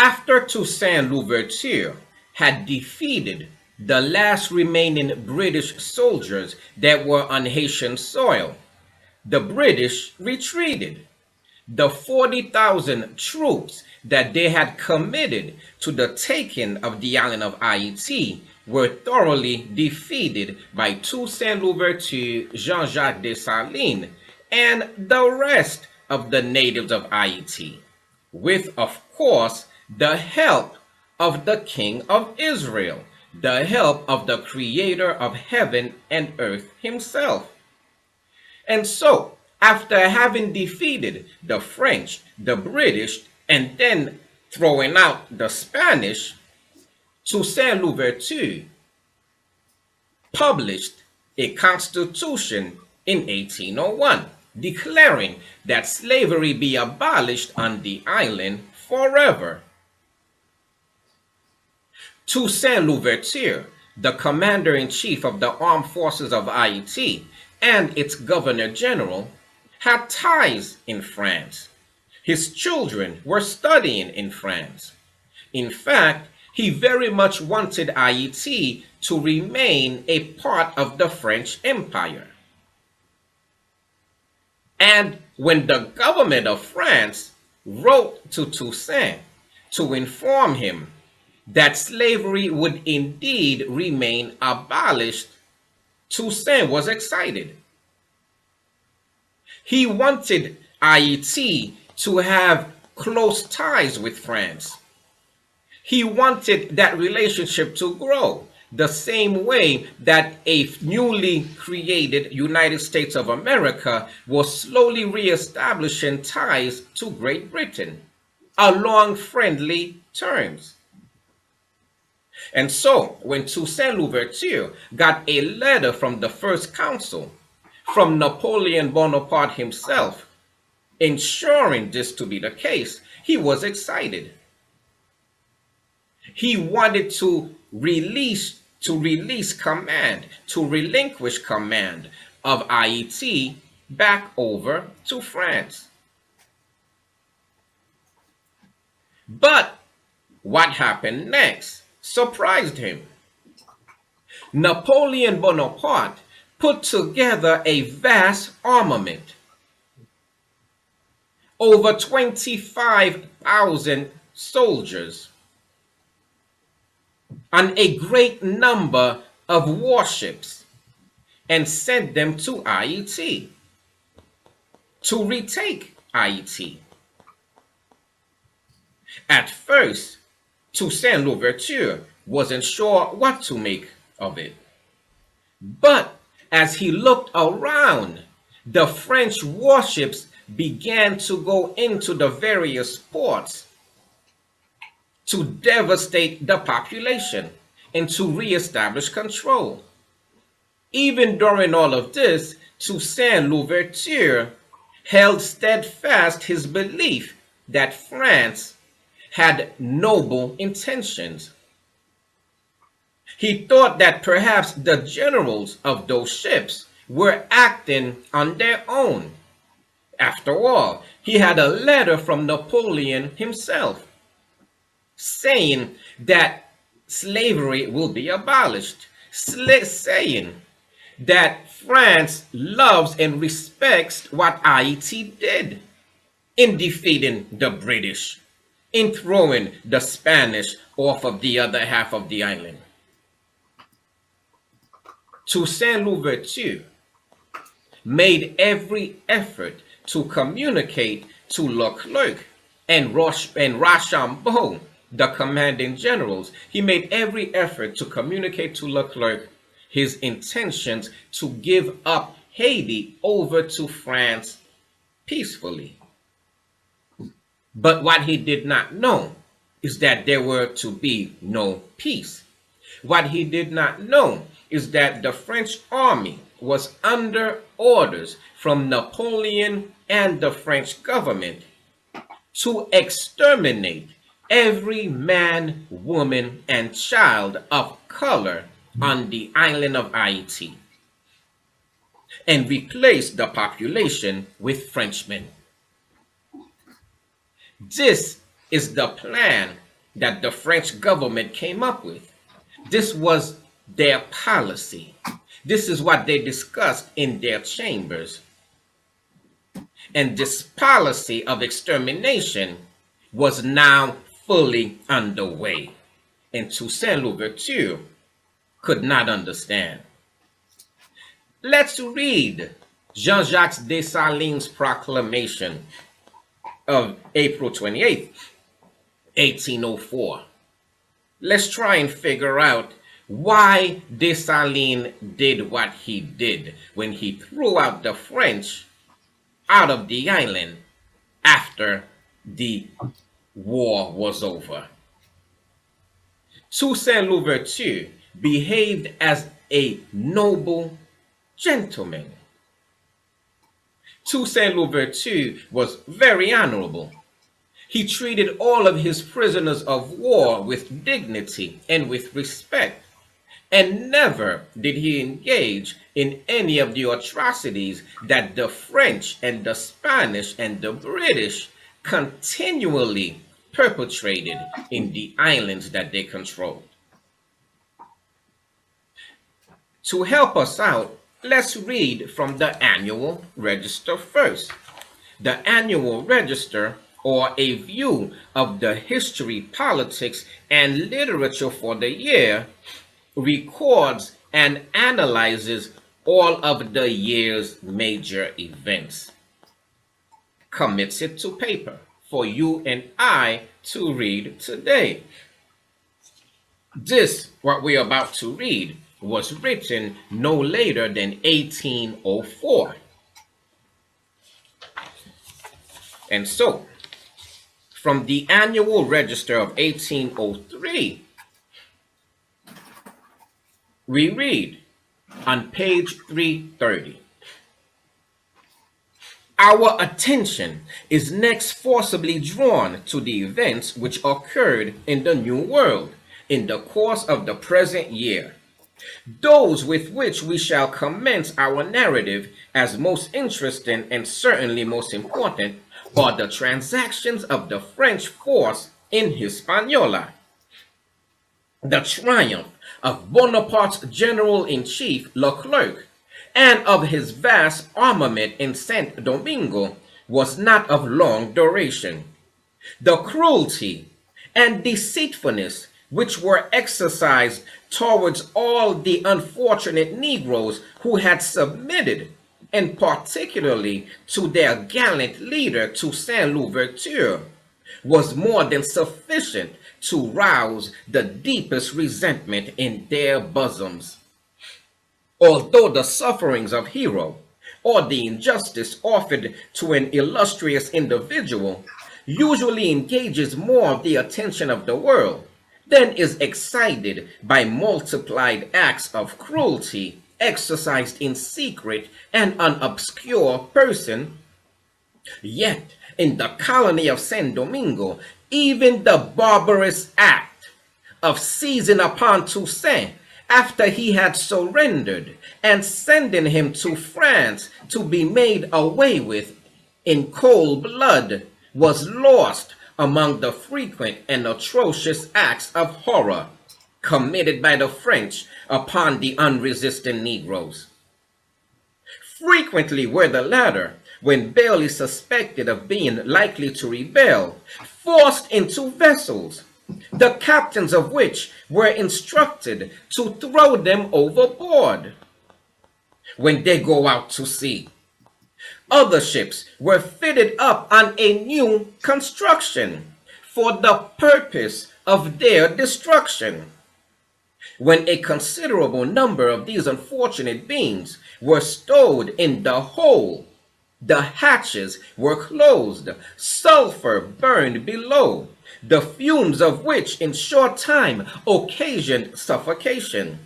After Toussaint Louverture had defeated the last remaining British soldiers that were on Haitian soil, the British retreated. The 40,000 troops that they had committed to the taking of the island of Haiti were thoroughly defeated by Toussaint Louverture, Jean-Jacques Dessalines, and the rest of the natives of Haiti, with, of course, the help of the King of Israel, the help of the Creator of heaven and earth himself. And so, after having defeated the French, the British, and then throwing out the Spanish, Toussaint Louverture published a constitution in 1801, declaring that slavery be abolished on the island forever. Toussaint Louverture, the commander-in-chief of the armed forces of Haiti and its governor-general, had ties in France. His children were studying in France. In fact, he very much wanted Haiti to remain a part of the French Empire. And when the government of France wrote to Toussaint to inform him that slavery would indeed remain abolished, Toussaint was excited. He wanted Haiti to have close ties with France. He wanted that relationship to grow the same way that a newly created United States of America was slowly reestablishing ties to Great Britain along friendly terms. And so, when Toussaint Louverture got a letter from the First Consul, from Napoleon Bonaparte himself, ensuring this to be the case, he was excited. He wanted to relinquish command of Haiti back over to France. But what happened next surprised him. Napoleon Bonaparte put together a vast armament. Over 25,000 soldiers and a great number of warships, and sent them to Haiti to retake Haiti. At first, Toussaint Louverture wasn't sure what to make of it. But as he looked around, the French warships began to go into the various ports to devastate the population and to reestablish control. Even during all of this, Toussaint Louverture held steadfast his belief that France had noble intentions. He thought that perhaps the generals of those ships were acting on their own. After all, he had a letter from Napoleon himself saying that slavery will be abolished, saying that France loves and respects what Haiti did in defeating the British, in throwing the Spanish off of the other half of the island. Toussaint Louverture made every effort to communicate to Leclerc and Rochambeau, the commanding generals. He made every effort to communicate to Leclerc his intentions to give up Haiti over to France peacefully. But what he did not know is that there were to be no peace. What he did not know is that the French army was under orders from Napoleon and the French government to exterminate every man, woman, and child of color on the island of Haiti and replace the population with Frenchmen. This is the plan that the French government came up with. This was their policy. This is what they discussed in their chambers. And this policy of extermination was now fully underway. And Toussaint Louverture could not understand. Let's read Jean-Jacques Dessalines' proclamation of April 28th, 1804. Let's try and figure out why Dessalines did what he did when he threw out the French out of the island after the war was over. Toussaint Louverture behaved as a noble gentleman. Toussaint Louverture was very honorable. He treated all of his prisoners of war with dignity and with respect, and never did he engage in any of the atrocities that the French and the Spanish and the British continually perpetrated in the islands that they controlled. To help us out, let's read from the Annual Register first. The Annual Register, or a view of the history, politics, and literature for the year, records and analyzes all of the year's major events, commits it to paper for you and I to read today. This, what we're about to read, was written no later than 1804. And so, from the Annual Register of 1803, we read on page 330. Our attention is next forcibly drawn to the events which occurred in the New World in the course of the present year. Those with which we shall commence our narrative as most interesting and certainly most important are the transactions of the French force in Hispaniola, the triumph of Bonaparte's general-in-chief Leclerc, and of his vast armament in Saint Domingo was not of long duration. The cruelty and deceitfulness which were exercised towards all the unfortunate Negroes who had submitted, and particularly to their gallant leader Toussaint Louverture, was more than sufficient to rouse the deepest resentment in their bosoms. Although the sufferings of hero, or the injustice offered to an illustrious individual, usually engages more of the attention of the world than is excited by multiplied acts of cruelty exercised in secret and an obscure person, yet in the colony of Saint Domingo, even the barbarous act of seizing upon Toussaint after he had surrendered and sending him to France to be made away with in cold blood was lost among the frequent and atrocious acts of horror committed by the French upon the unresisting Negroes. Frequently were the latter, when barely suspected of being likely to rebel, forced into vessels, the captains of which were instructed to throw them overboard when they go out to sea. Other ships were fitted up on a new construction for the purpose of their destruction. When a considerable number of these unfortunate beings were stowed in the hold, the hatches were closed, sulfur burned below, the fumes of which in short time occasioned suffocation.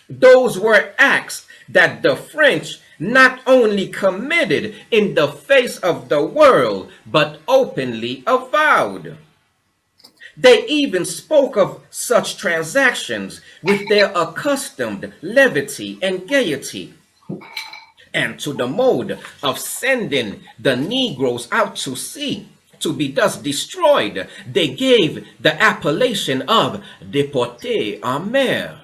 Those were acts that the French not only committed in the face of the world, but openly avowed. They even spoke of such transactions with their accustomed levity and gaiety, and to the mode of sending the Negroes out to sea to be thus destroyed, they gave the appellation of déportés en mer,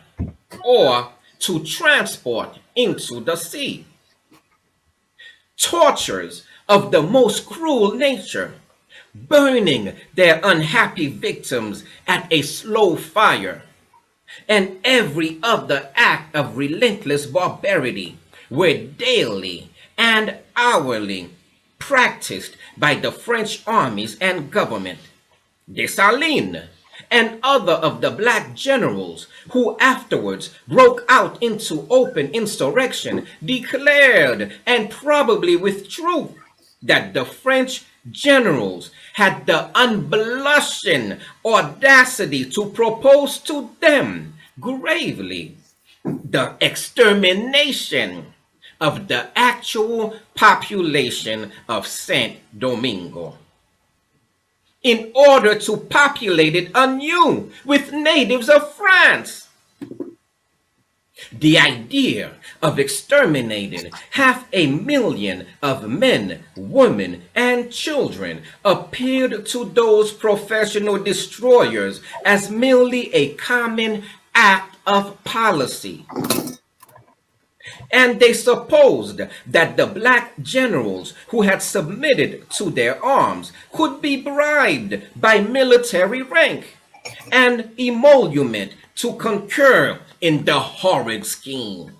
or to transport into the sea. Tortures of the most cruel nature, burning their unhappy victims at a slow fire, and every other act of relentless barbarity were daily and hourly practiced by the French armies and government. Dessalines and other of the black generals who afterwards broke out into open insurrection declared, and probably with truth, that the French generals had the unblushing audacity to propose to them gravely the extermination of the actual population of Saint Domingo, in order to populate it anew with natives of France. The idea of exterminating 500,000 of men, women, and children appeared to those professional destroyers as merely a common act of policy. And they supposed that the black generals who had submitted to their arms could be bribed by military rank and emolument to concur in the horrid scheme.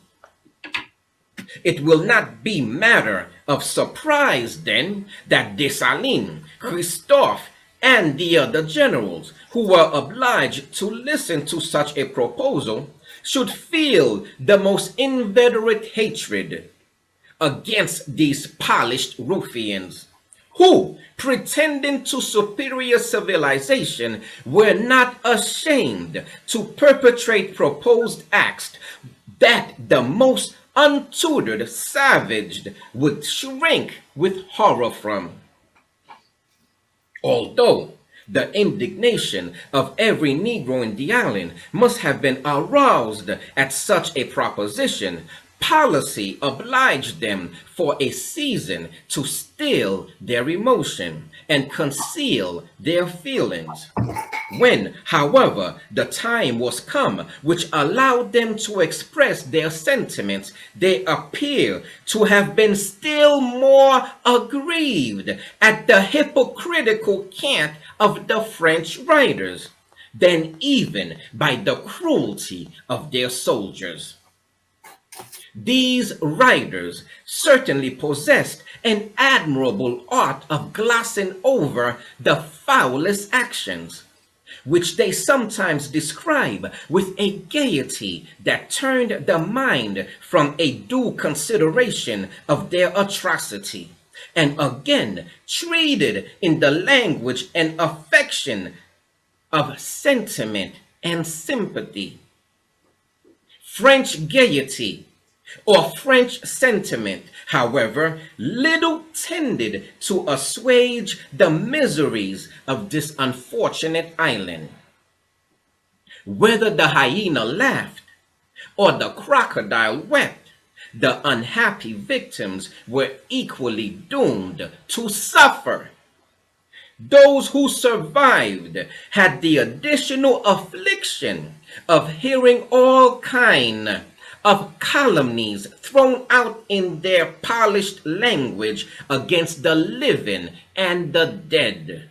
It will not be matter of surprise, then, that Dessalines, Christophe, and the other generals who were obliged to listen to such a proposal should feel the most inveterate hatred against these polished ruffians, who, pretending to superior civilization, were not ashamed to perpetrate proposed acts that the most untutored savage would shrink with horror from. Although the indignation of every Negro in the island must have been aroused at such a proposition, policy obliged them for a season to still their emotion and conceal their feelings. When, however, the time was come which allowed them to express their sentiments, they appear to have been still more aggrieved at the hypocritical cant of the French writers than even by the cruelty of their soldiers. These writers certainly possessed an admirable art of glossing over the foulest actions, which they sometimes describe with a gaiety that turned the mind from a due consideration of their atrocity, and again treated in the language and affection of sentiment and sympathy. French gaiety or French sentiment, however, little tended to assuage the miseries of this unfortunate island. Whether the hyena laughed or the crocodile wept, the unhappy victims were equally doomed to suffer. Those who survived had the additional affliction of hearing all kinds of calumnies thrown out in their polished language against the living and the dead.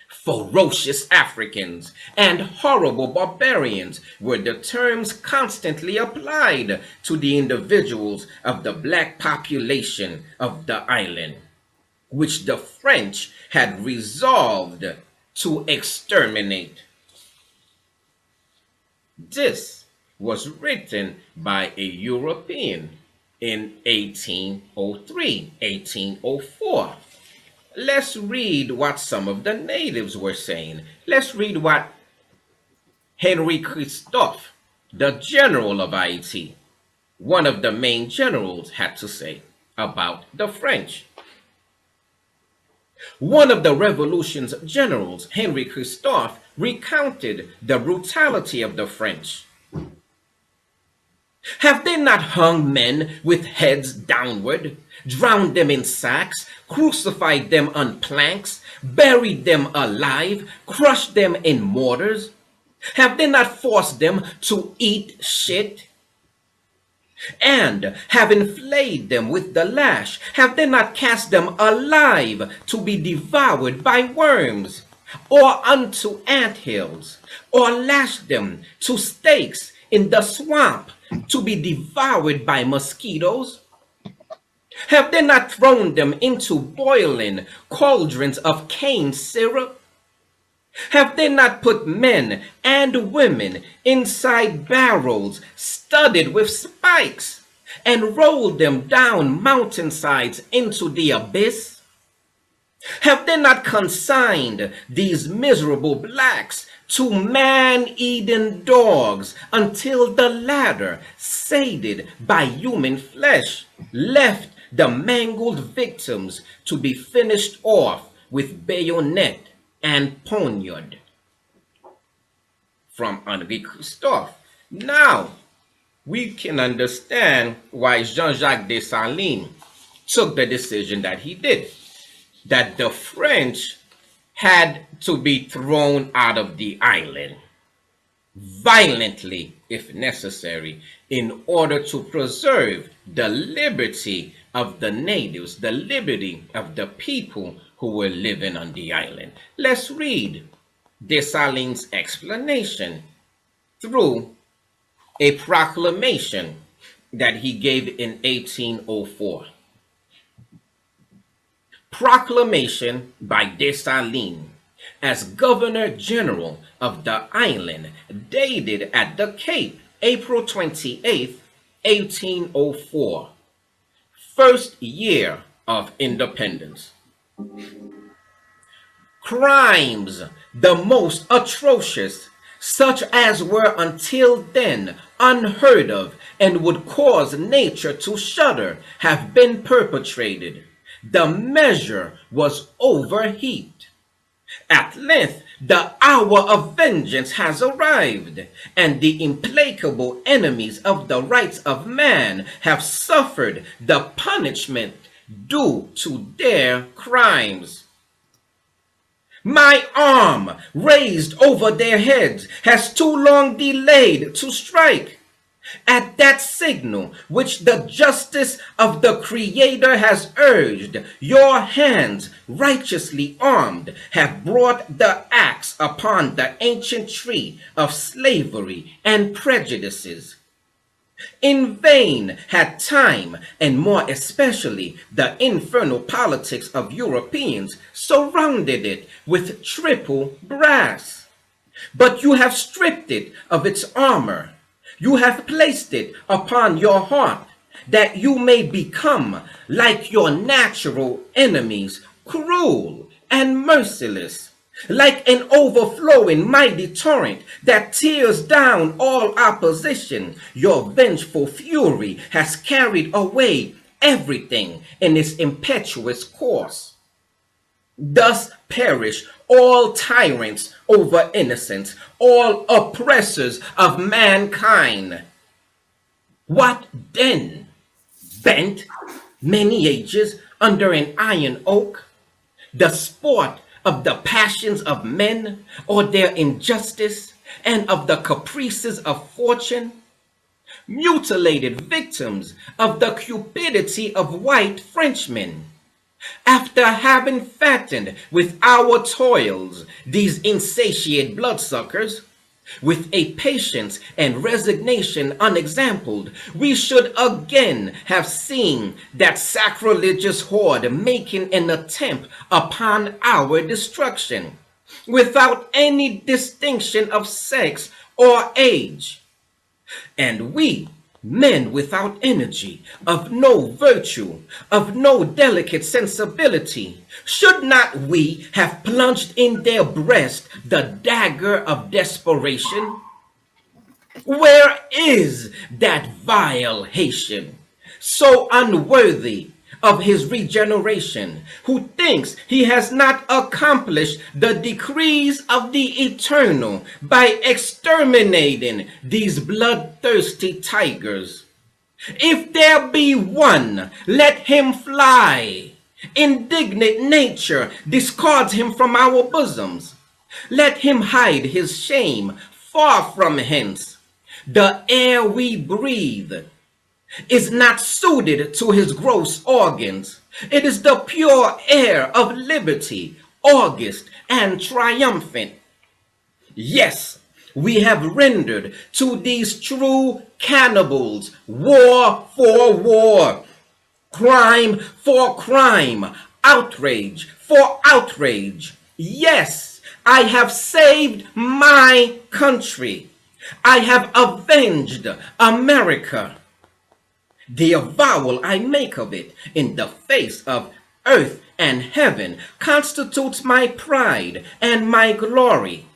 Ferocious Africans and horrible barbarians were the terms constantly applied to the individuals of the black population of the island, which the French had resolved to exterminate. This was written by a European in 1803, 1804. Let's read what some of the natives were saying. Let's read what Henry Christophe, the general of Haiti, one of the main generals, had to say about the French. One of the revolution's generals, Henry Christophe, recounted the brutality of the French. Have they not hung men with heads downward, drowned them in sacks, crucified them on planks, buried them alive, crushed them in mortars? Have they not forced them to eat shit? And having flayed them with the lash, have they not cast them alive to be devoured by worms, or unto anthills, or lashed them to stakes in the swamp to be devoured by mosquitoes? Have they not thrown them into boiling cauldrons of cane syrup? Have they not put men and women inside barrels studded with spikes and rolled them down mountainsides into the abyss? Have they not consigned these miserable blacks to man-eating dogs until the latter, sated by human flesh, left the mangled victims to be finished off with bayonet and poniard? From Henri Christophe. Now, we can understand why Jean-Jacques Dessalines took the decision that he did, that the French had to be thrown out of the island violently, if necessary, in order to preserve the liberty of the natives, the liberty of the people who were living on the island. Let's read Dessalines' explanation through a proclamation that he gave in 1804. Proclamation by Dessalines as Governor General of the island, dated at the Cape, April 28th, 1804. First year of independence. Crimes the most atrocious, such as were until then unheard of and would cause nature to shudder, have been perpetrated. The measure was overheaped. At length, the hour of vengeance has arrived, and the implacable enemies of the rights of man have suffered the punishment due to their crimes. My arm, raised over their heads, has too long delayed to strike. At that signal which the justice of the Creator has urged, your hands, righteously armed, have brought the axe upon the ancient tree of slavery and prejudices. In vain had time, and more especially the infernal politics of Europeans, surrounded it with triple brass. But you have stripped it of its armor. You have placed it upon your heart, that you may become, like your natural enemies, cruel and merciless, like an overflowing mighty torrent that tears down all opposition. Your vengeful fury has carried away everything in its impetuous course. Thus perish all tyrants over innocence, all oppressors of mankind. What then? Bent many ages under an iron oak, the sport of the passions of men, or their injustice, and of the caprices of fortune? Mutilated victims of the cupidity of white Frenchmen. After having fattened with our toils these insatiate bloodsuckers, with a patience and resignation unexampled, we should again have seen that sacrilegious horde making an attempt upon our destruction, without any distinction of sex or age. And we, men without energy, of no virtue, of no delicate sensibility, should not we have plunged in their breast the dagger of desperation? Where is that vile Haitian, so unworthy of his regeneration, who thinks he has not accomplished the decrees of the Eternal by exterminating these bloodthirsty tigers? If there be one, let him fly. Indignant nature discards him from our bosoms. Let him hide his shame far from hence. The air we breathe is not suited to his gross organs. It is the pure air of liberty, august and triumphant. Yes, we have rendered to these true cannibals war for war, crime for crime, outrage for outrage. Yes, I have saved my country. I have avenged America. The avowal I make of it in the face of earth and heaven constitutes my pride and my glory.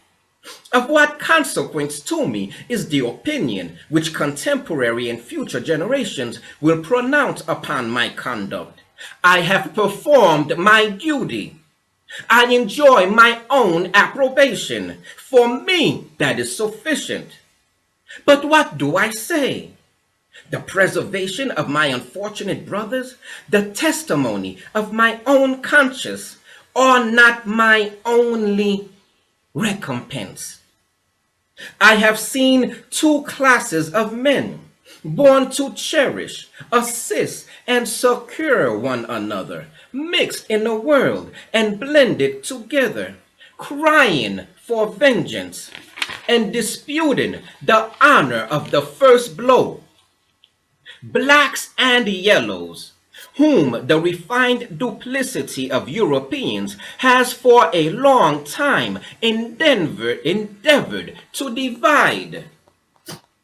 Of what consequence to me is the opinion which contemporary and future generations will pronounce upon my conduct? I have performed my duty. I enjoy my own approbation. For me, that is sufficient. But what do I say? The preservation of my unfortunate brothers, the testimony of my own conscience, are not my only recompense. I have seen two classes of men born to cherish, assist, and succor one another, mixed in the world and blended together, crying for vengeance and disputing the honor of the first blow. Blacks and yellows, whom the refined duplicity of Europeans has for a long time endeavored to divide.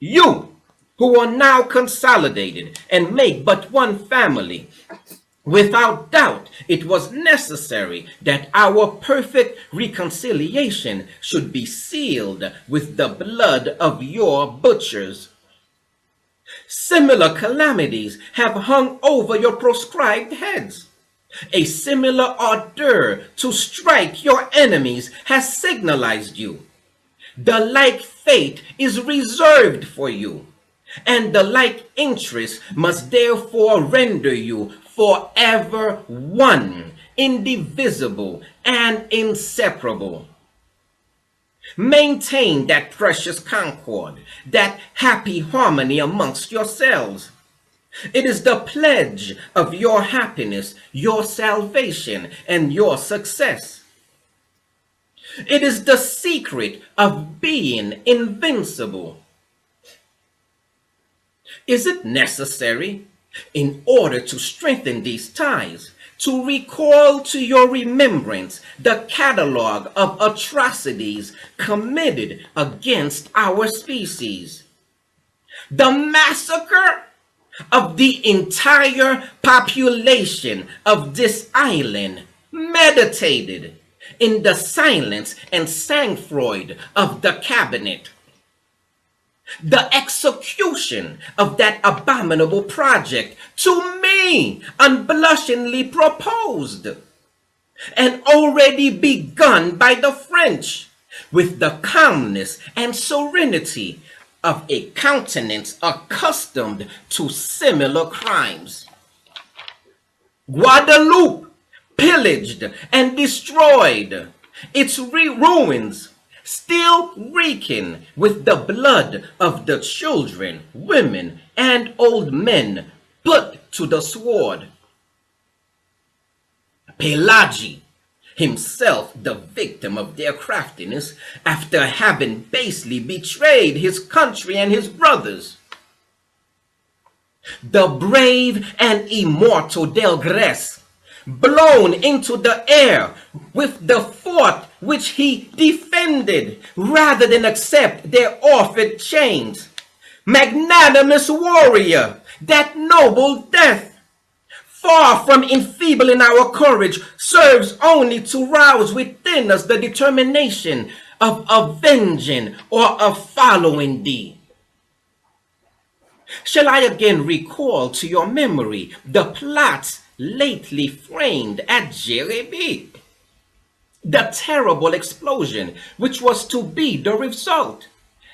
You, who are now consolidated and make but one family, without doubt it was necessary that our perfect reconciliation should be sealed with the blood of your butchers. Similar calamities have hung over your proscribed heads. A similar ardor to strike your enemies has signalized you. The like fate is reserved for you, and the like interest must therefore render you forever one, indivisible, and inseparable. Maintain that precious concord, that happy harmony amongst yourselves. It is the pledge of your happiness, your salvation, and your success. It is the secret of being invincible. Is it necessary, in order to strengthen these ties, to recall to your remembrance the catalogue of atrocities committed against our species? The massacre of the entire population of this island, meditated in the silence and sang-froid of the cabinet. The execution of that abominable project, to me unblushingly proposed, and already begun by the French, with the calmness and serenity of a countenance accustomed to similar crimes. Guadeloupe, pillaged and destroyed, its ruins still reeking with the blood of the children, women, and old men put to the sword. Pelagi, himself the victim of their craftiness, after having basely betrayed his country and his brothers. The brave and immortal Delgrès, blown into the air with the fort which he defended rather than accept their offered chains. Magnanimous warrior, that noble death, far from enfeebling our courage, serves only to rouse within us the determination of avenging or of following thee. Shall I again recall to your memory the plots lately framed at Jéréby? The terrible explosion which was to be the result,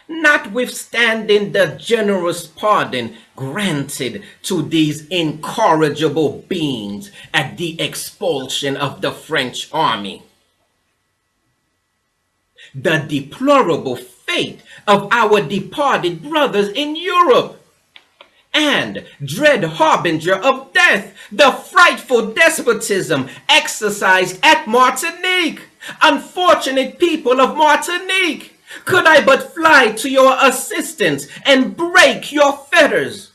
notwithstanding the generous pardon granted to these incorrigible beings at the expulsion of the French army. The deplorable fate of our departed brothers in Europe, and dread harbinger of death, the frightful despotism exercised at Martinique. Unfortunate people of Martinique, could I but fly to your assistance and break your fetters.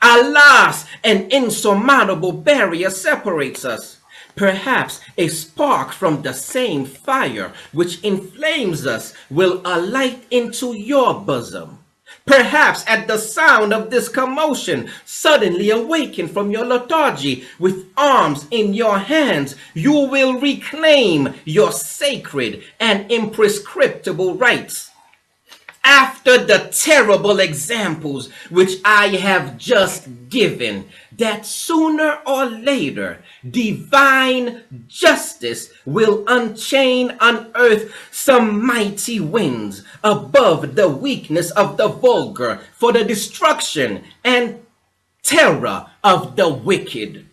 Alas, an insurmountable barrier separates us. Perhaps a spark from the same fire which inflames us will alight into your bosom. Perhaps at the sound of this commotion, suddenly awaken from your lethargy, with arms in your hands, you will reclaim your sacred and imprescriptible rights. After the terrible examples which I have just given, that sooner or later divine justice will unchain on earth some mighty winds above the weakness of the vulgar for the destruction and terror of the wicked.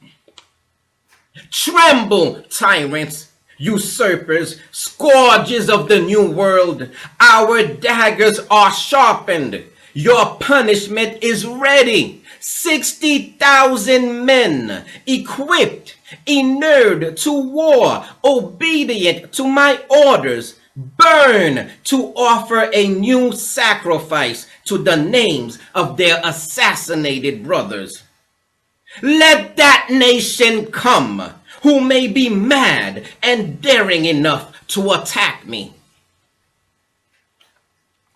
Tremble, tyrants, usurpers, scourges of the new world. Our daggers are sharpened. Your punishment is ready. 60,000 men, equipped, inured to war, obedient to my orders, burn to offer a new sacrifice to the names of their assassinated brothers. Let that nation come who may be mad and daring enough to attack me.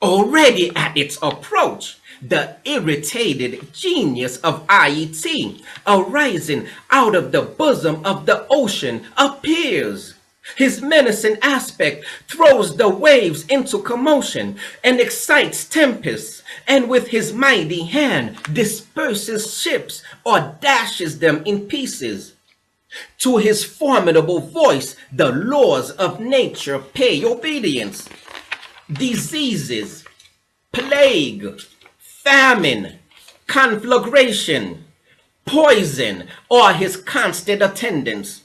Already at its approach, the irritated genius of Haiti, arising out of the bosom of the ocean, appears. His menacing aspect throws the waves into commotion and excites tempests, and with his mighty hand disperses ships or dashes them in pieces. To his formidable voice, the laws of nature pay obedience. Diseases, plague, famine, conflagration, poison are his constant attendants.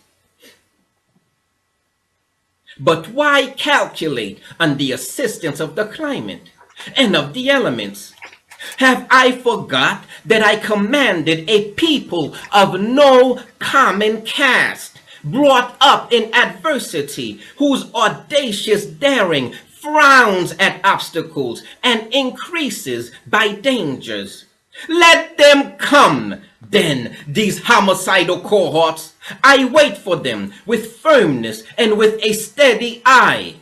But why calculate on the assistance of the climate and of the elements? Have I forgot that I commanded a people of no common caste, brought up in adversity, whose audacious daring frowns at obstacles and increases by dangers? Let them come, then, these homicidal cohorts. I wait for them with firmness and with a steady eye.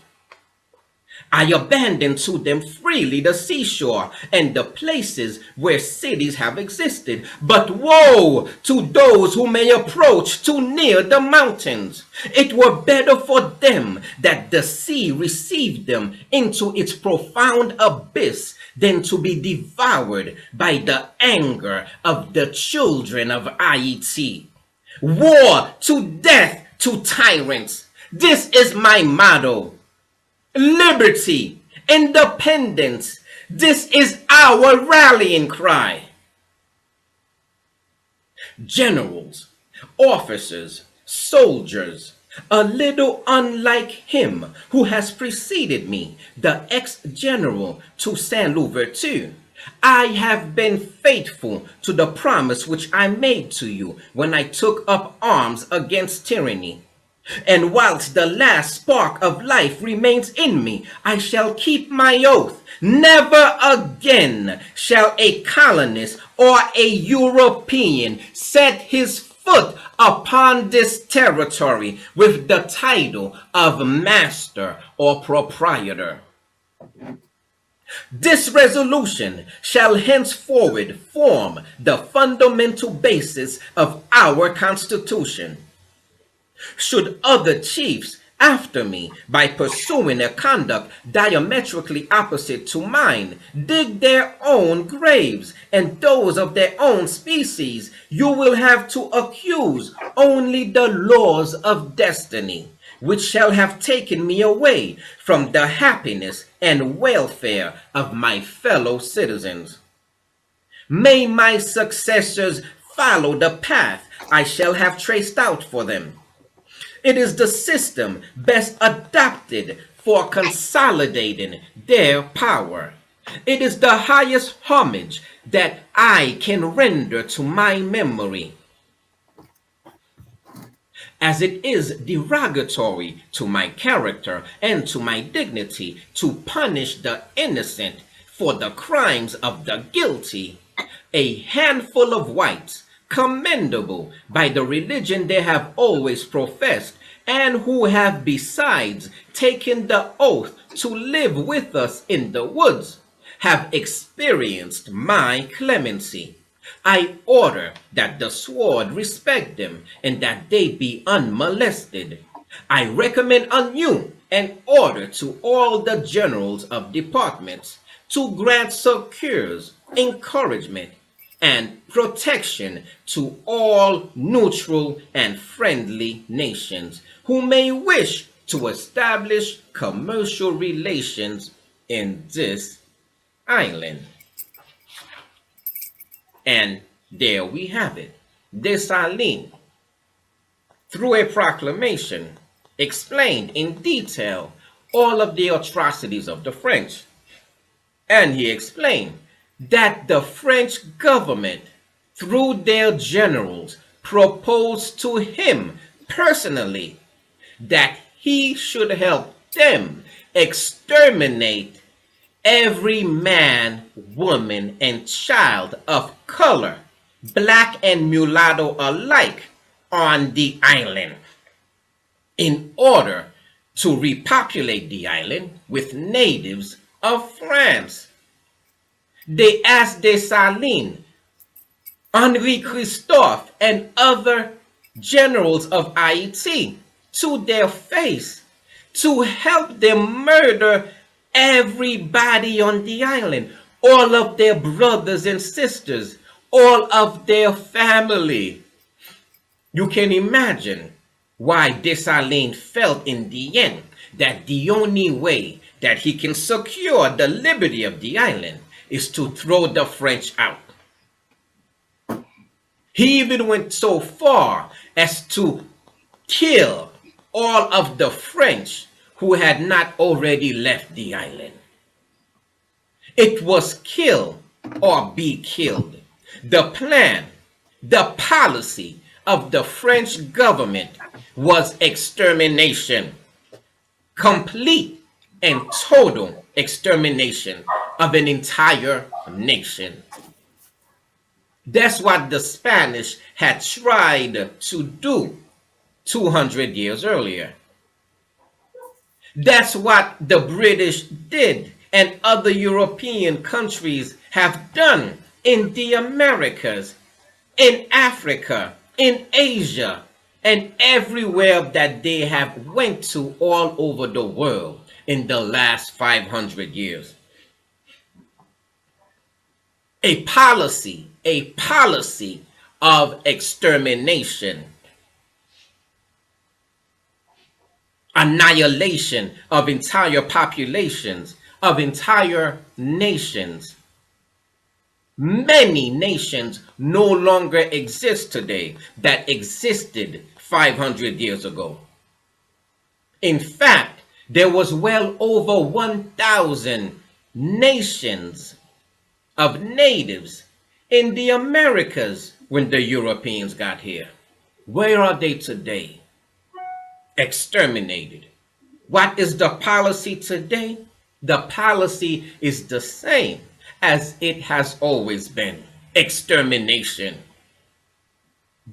I abandon to them freely the seashore and the places where cities have existed. But woe to those who may approach too near the mountains. It were better for them that the sea received them into its profound abyss than to be devoured by the anger of the children of Haiti. War to death to tyrants. This is my motto. Liberty, independence, this is our rallying cry. Generals, officers, soldiers, a little unlike him who has preceded me, the ex-general Toussaint Louverture, I have been faithful to the promise which I made to you when I took up arms against tyranny. And whilst the last spark of life remains in me, I shall keep my oath. Never again shall a colonist or a European set his foot upon this territory with the title of master or proprietor. This resolution shall henceforward form the fundamental basis of our Constitution. Should other chiefs after me, by pursuing a conduct diametrically opposite to mine, dig their own graves and those of their own species, you will have to accuse only the laws of destiny. which shall have taken me away from the happiness and welfare of my fellow citizens. May my successors follow the path I shall have traced out for them. It is the system best adapted for consolidating their power. It is the highest homage that I can render to my memory, as it is derogatory to my character and to my dignity to punish the innocent for the crimes of the guilty. A handful of whites, commendable by the religion they have always professed, and who have besides taken the oath to live with us in the woods, have experienced my clemency. I order that the sword respect them and that they be unmolested. I recommend anew an order to all the generals of departments to grant succors, encouragement, and protection to all neutral and friendly nations who may wish to establish commercial relations in this island. And there we have it. Dessalines, through a proclamation, explained in detail all of the atrocities of the French. And he explained that the French government, through their generals, proposed to him personally that he should help them exterminate every man, woman, and child of color, black and mulatto alike, on the island, in order to repopulate the island with natives of France. They asked Dessalines, Henri Christophe, and other generals of Haiti to their face to help them murder everybody on the island, all of their brothers and sisters, all of their family. You can imagine why Dessalines felt in the end that the only way that he can secure the liberty of the island is to throw the French out. He even went so far as to kill all of the French who had not already left the island. It was kill or be killed. The plan, the policy of the French government was extermination, complete and total extermination of an entire nation. That's what the Spanish had tried to do 200 years earlier. That's what the British did and other European countries have done in the Americas, in Africa, in Asia, and everywhere that they have went to all over the world in the last 500 years. A policy of extermination, annihilation of entire populations, of entire nations. Many nations no longer exist today that existed 500 years ago. In fact, there was well over 1,000 nations of natives in the Americas when the Europeans got here. Where are they today? Exterminated. What is the policy today? The policy is the same as it has always been. Extermination.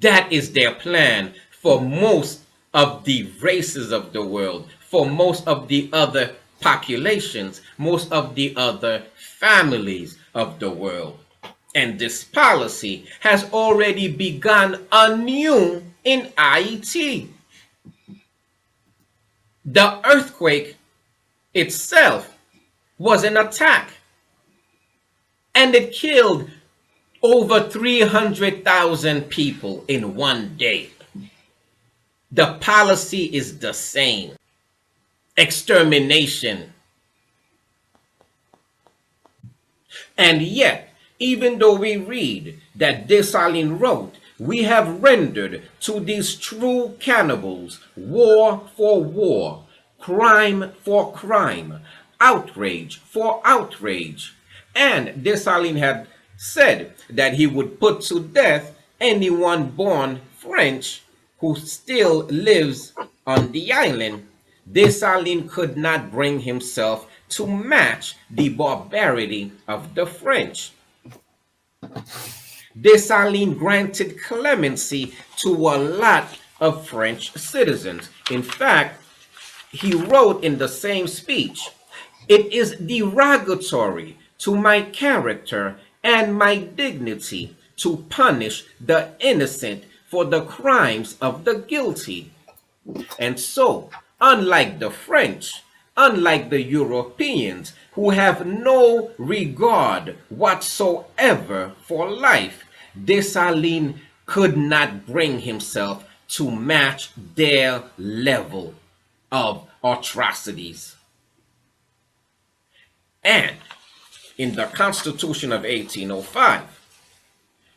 That is their plan for most of the races of the world, for most of the other populations, most of the other families of the world. And this policy has already begun anew in Haiti. The earthquake itself was an attack, and it killed over 300,000 people in one day. The policy is the same. Extermination. And yet, even though we read that Dessalines wrote, we have rendered to these true cannibals war for war, crime for crime, outrage for outrage. And Dessalines had said that he would put to death anyone born French who still lives on the island. Dessalines could not bring himself to match the barbarity of the French. Dessalines granted clemency to a lot of French citizens. In fact, he wrote in the same speech, "It is derogatory to my character and my dignity to punish the innocent for the crimes of the guilty." And so, unlike the French, unlike the Europeans who have no regard whatsoever for life, Dessalines could not bring himself to match their level of atrocities. And in the Constitution of 1805,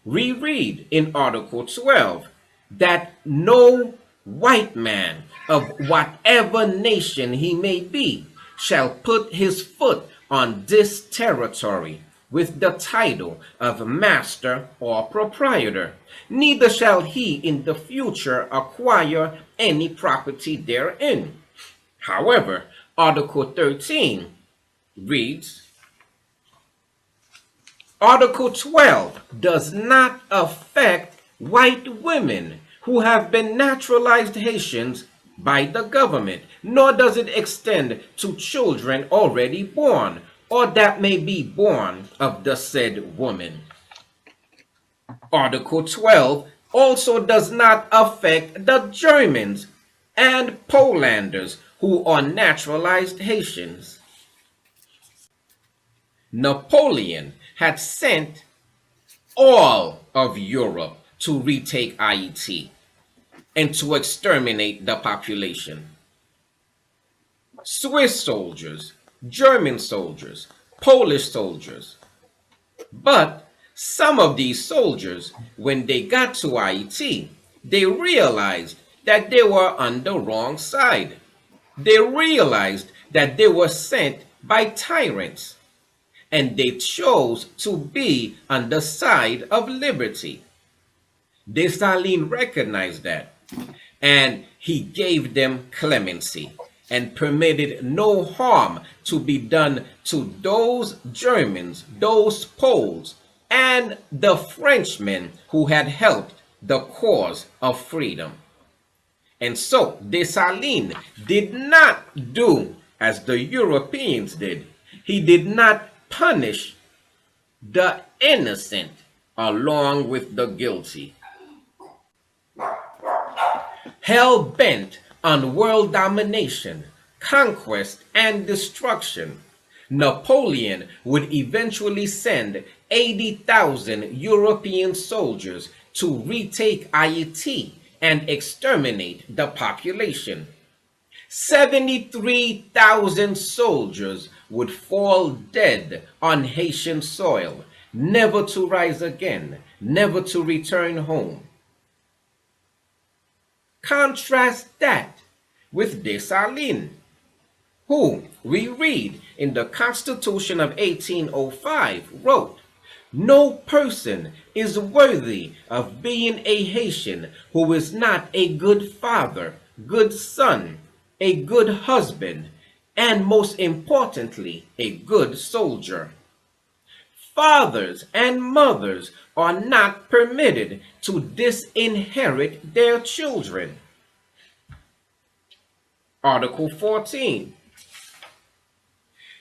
we read in Article 12 that no white man of whatever nation he may be shall put his foot on this territory with the title of master or proprietor, neither shall he in the future acquire any property therein. However, Article 13 reads, Article 12 does not affect white women who have been naturalized Haitians by the government, nor does it extend to children already born, or that may be born of the said woman. Article 12 also does not affect the Germans and Polanders who are naturalized Haitians. Napoleon had sent all of Europe to retake Haiti and to exterminate the population. Swiss soldiers, German soldiers, Polish soldiers. But some of these soldiers, when they got to Haiti, they realized that they were on the wrong side. They realized that they were sent by tyrants, and they chose to be on the side of liberty. Dessalines recognized that, and he gave them clemency and permitted no harm to be done to those Germans, those Poles, and the Frenchmen who had helped the cause of freedom. And so Dessalines did not do as the Europeans did. He did not punish the innocent along with the guilty. Hell-bent on world domination, conquest, and destruction, Napoleon would eventually send 80,000 European soldiers to retake Haiti and exterminate the population. 73,000 soldiers would fall dead on Haitian soil, never to rise again, never to return home. Contrast that with Dessalines, who we read in the Constitution of 1805 wrote, "No person is worthy of being a Haitian who is not a good father, good son, a good husband, and most importantly, a good soldier." Fathers and mothers are not permitted to disinherit their children. Article 14.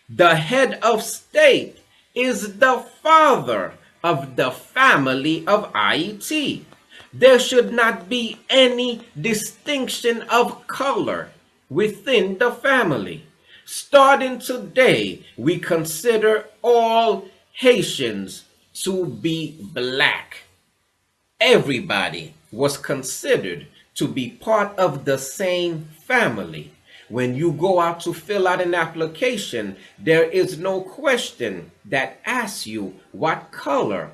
The head of state is the father of the family of Haiti. There should not be any distinction of color within the family. Starting today, we consider all Haitians to be black. Everybody was considered to be part of the same family. When you go out to fill out an application, there is no question that asks you what color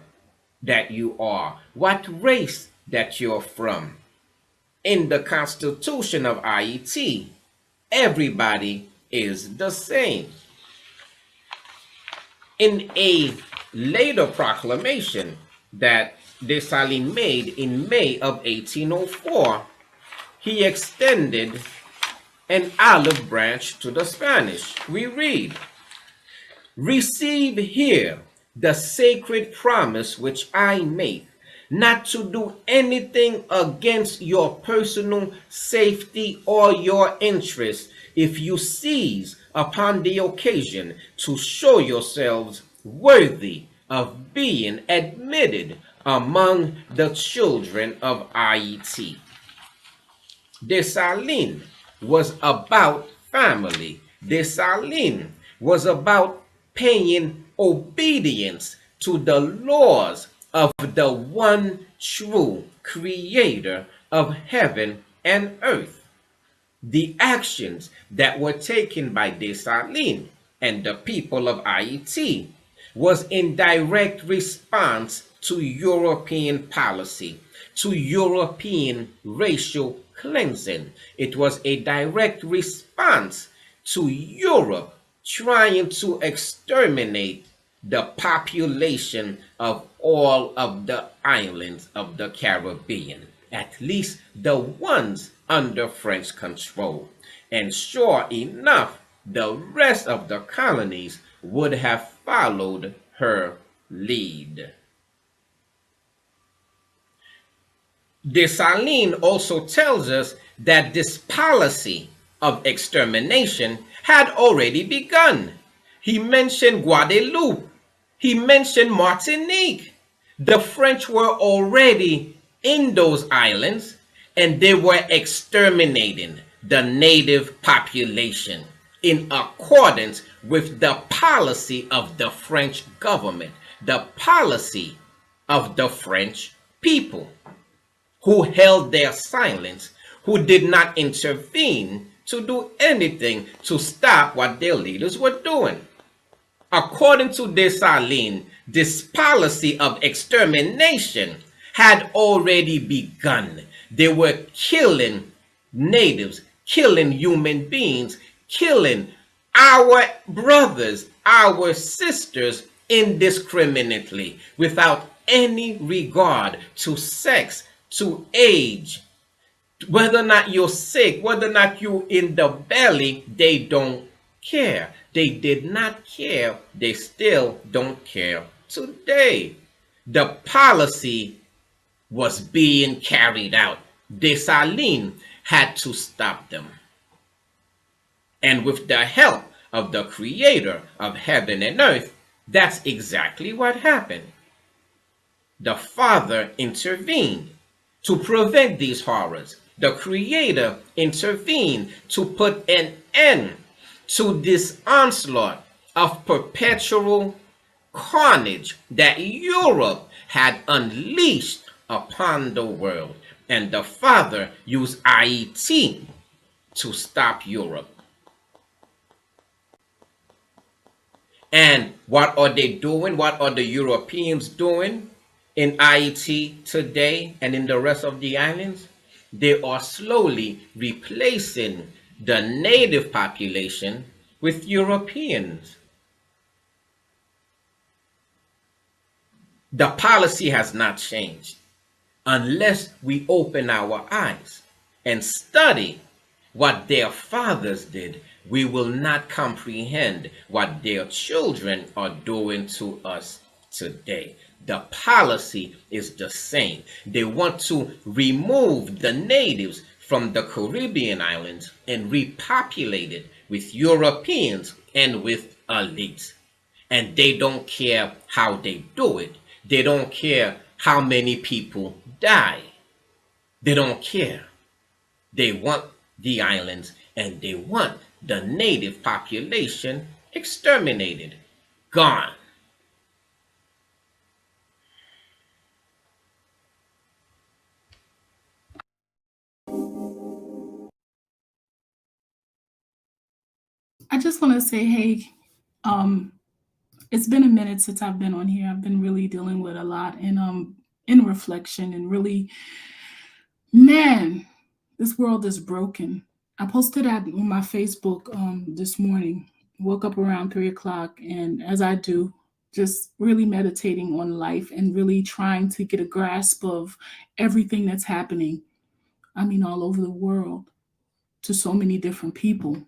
that you are, what race that you're from. In the Constitution of Haiti, everybody is the same. In a later proclamation that Dessalines made in May of 1804, he extended an olive branch to the Spanish. We read, "Receive here the sacred promise which I make, not to do anything against your personal safety or your interest, if you seize upon the occasion to show yourselves worthy of being admitted among the children of Haiti." Dessalines was about family. Dessalines was about paying obedience to the laws of the one true creator of heaven and earth. The actions that were taken by Dessalines and the people of Haiti was in direct response to European policy, to European racial cleansing. It was a direct response to Europe trying to exterminate the population of all of the islands of the Caribbean, at least the ones under French control. And sure enough, the rest of the colonies would have followed her lead. Dessalines also tells us that this policy of extermination had already begun. He mentioned Guadeloupe. He mentioned Martinique. The French were already in those islands and they were exterminating the native population in accordance with the policy of the French government, the policy of the French people, who held their silence, who did not intervene to do anything to stop what their leaders were doing. According to Dessalines, this policy of extermination had already begun. They were killing natives, killing human beings, killing our brothers, our sisters indiscriminately, without any regard to sex, to age, whether or not you're sick, whether or not you're in the belly, they don't care. They did not care. They still don't care today. The policy was being carried out. Dessalines had to stop them. And with the help of the creator of heaven and earth, that's exactly what happened. The Father intervened to prevent these horrors. The Creator intervened to put an end to this onslaught of perpetual carnage that Europe had unleashed upon the world. And the Father used Haiti to stop Europe. And what are they doing? What are the Europeans doing in Haiti today and in the rest of the islands? They are slowly replacing the native population with Europeans. The policy has not changed. Unless we open our eyes and study what their fathers did, we will not comprehend what their children are doing to us today. The policy is the same. They want to remove the natives from the Caribbean islands and repopulate it with Europeans and with elites. And they don't care how they do it. They don't care how many people die. They don't care. They want the islands and they want the native population exterminated, gone. I just want to say, hey, um, it's been a minute since I've been on here. I've been really dealing with a lot and in reflection and really, man, this world is broken. I posted that on my Facebook this morning. Woke up around 3 o'clock, and as I do, just really meditating on life and really trying to get a grasp of everything that's happening. I mean, all over the world to so many different people.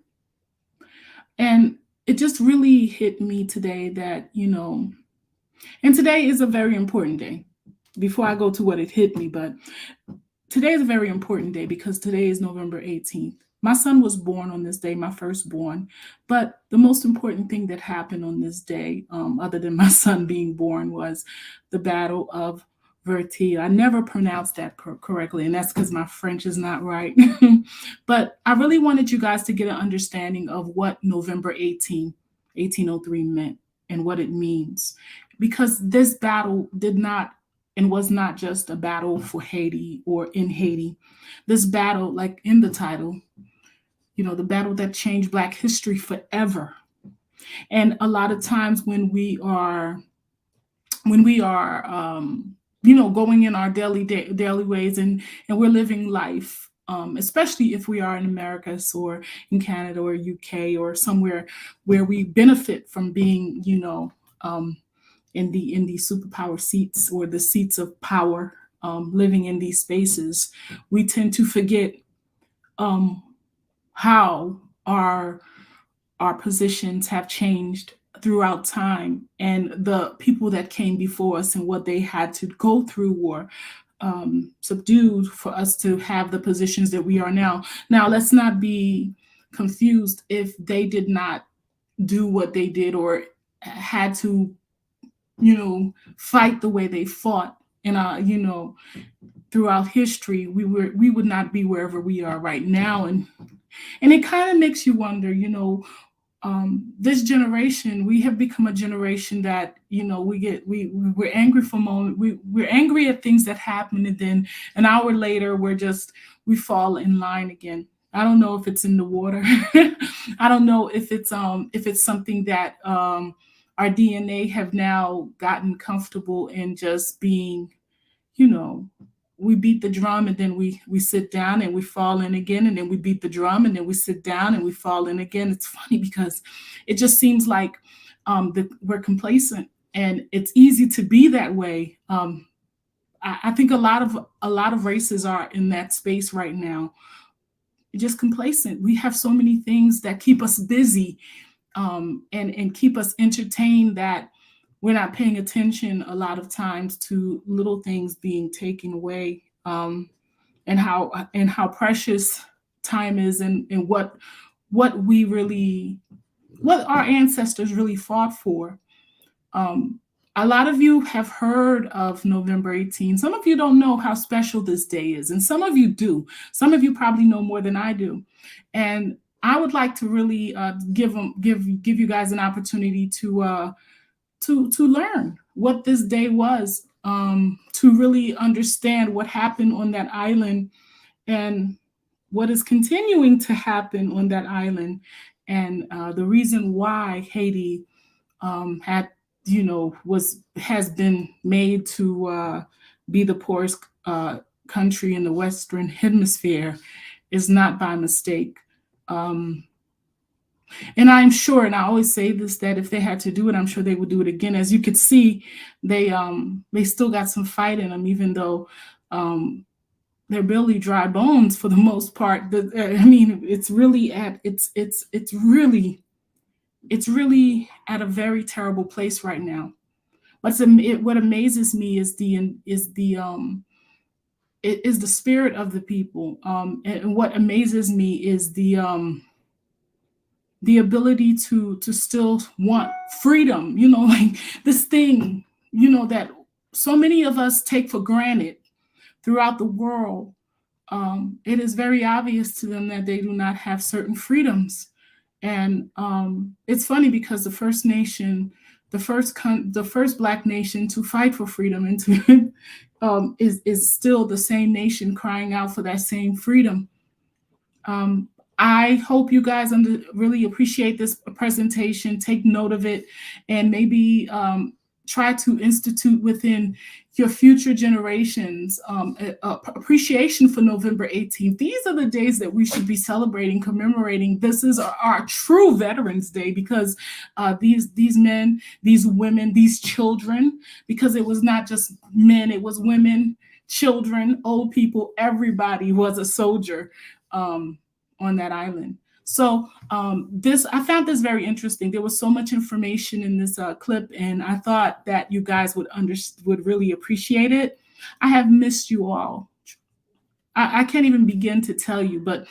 And it just really hit me today that, and today is a very important day. Before I go to what it hit me, but today is a very important day because today is November 18th. My son was born on this day, my firstborn. But the most important thing that happened on this day, other than my son being born, was the Battle of Verti. I never pronounced that correctly, and that's because my French is not right. But I really wanted you guys to get an understanding of what November 1803 meant and what it means. Because this battle did not and was not just a battle for Haiti or in Haiti. This battle, like in the title, the battle that changed Black history forever. And a lot of times when we are going in our daily ways and we're living life, especially if we are in America or in Canada or UK or somewhere where we benefit from being, in the superpower seats or the seats of power, living in these spaces, we tend to forget um, how our positions have changed throughout time and the people that came before us and what they had to go through or subdued for us to have the positions that we are now. Now, let's not be confused if they did not do what they did or had to, fight the way they fought. And throughout history, we would not be wherever we are right now, and it kind of makes you wonder, this generation, we have become a generation that, we're angry for a moment, we're angry at things that happen, and then an hour later we fall in line again. I don't know if it's in the water. I don't know if it's something that our DNA have now gotten comfortable in just being, you know, we beat the drum and then we sit down and we fall in again, and then we beat the drum and then we sit down and we fall in again. It's funny because it just seems like we're complacent, and it's easy to be that way. I think a lot of races are in that space right now, just complacent. We have so many things that keep us busy, and keep us entertained, that we're not paying attention a lot of times to little things being taken away, and how precious time is, and what we really what our ancestors really fought for. Um, a lot of you have heard of November 18. Some of you don't know how special this day is, and some of you do. Some of you probably know more than I do, and I would like to really give you guys an opportunity to learn what this day was, to really understand what happened on that island and what is continuing to happen on that island, and the reason why Haiti had was has been made to be the poorest country in the Western Hemisphere is not by mistake. Um, and I'm sure, and I always say this, that if they had to do it, I'm sure they would do it again. As you could see, they still got some fight in them, even though um, they're barely dry bones for the most part. I mean, it's really at a very terrible place right now. What amazes me is the spirit of the people, and what amazes me is the ability to still want freedom. Like this thing, that so many of us take for granted throughout the world. It is very obvious to them that they do not have certain freedoms. And it's funny because the first Black nation to fight for freedom and to is still the same nation crying out for that same freedom. I hope you guys really appreciate this presentation, take note of it, and maybe try to institute within your future generations appreciation for November 18th. These are the days that we should be celebrating, commemorating. This is our true Veterans Day, because these men, these women, these children, because it was not just men, it was women, children, old people, everybody was a soldier. On that island. So this, I found this very interesting. There was so much information in this clip, and I thought that you guys would really appreciate it. I have missed you all. I can't even begin to tell you, but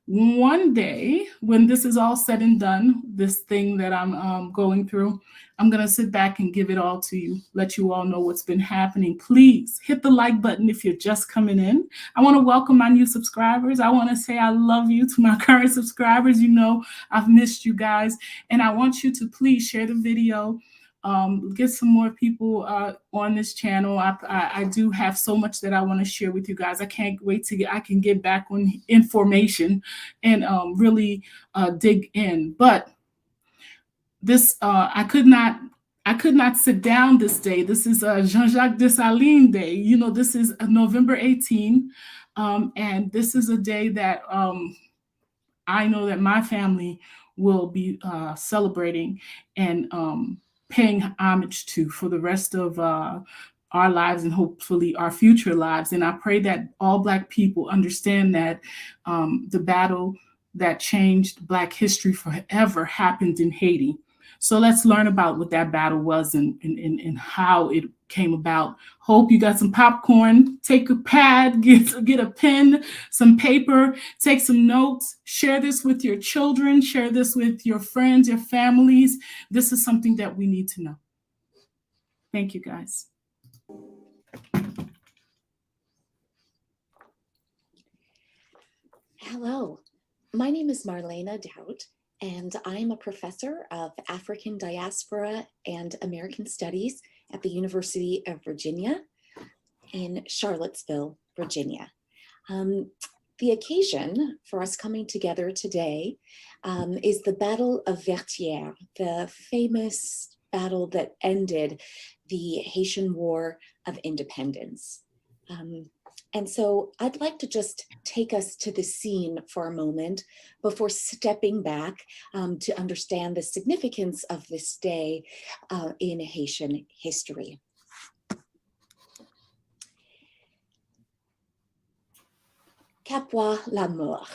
one day when this is all said and done, this thing that I'm going through, I'm going to sit back and give it all to you, let you all know what's been happening. Please hit the like button if you're just coming in. I want to welcome my new subscribers. I want to say I love you to my current subscribers. You know, I've missed you guys. And I want you to please share the video. Get some more people on this channel. I do have so much that I want to share with you guys. I can't wait to I can get back on information and really dig in. But this I could not sit down this day. This is Jean-Jacques Dessalines Day. You know, this is November 18, and this is a day that I know that my family will be celebrating and paying homage to for the rest of our lives and hopefully our future lives. And I pray that all Black people understand that the battle that changed Black history forever happened in Haiti. So let's learn about what that battle was and how it came about. Hope you got some popcorn, take a pad, get a pen, some paper, take some notes, share this with your children, share this with your friends, your families. This is something that we need to know. Thank you, guys. Hello, my name is Marlena Doubt, and I'm a professor of African Diaspora and American Studies at the University of Virginia in Charlottesville, Virginia. The occasion for us coming together today is the Battle of Vertières, the famous battle that ended the Haitian War of Independence. And so I'd like to just take us to the scene for a moment before stepping back to understand the significance of this day in Haitian history. Capois la mort.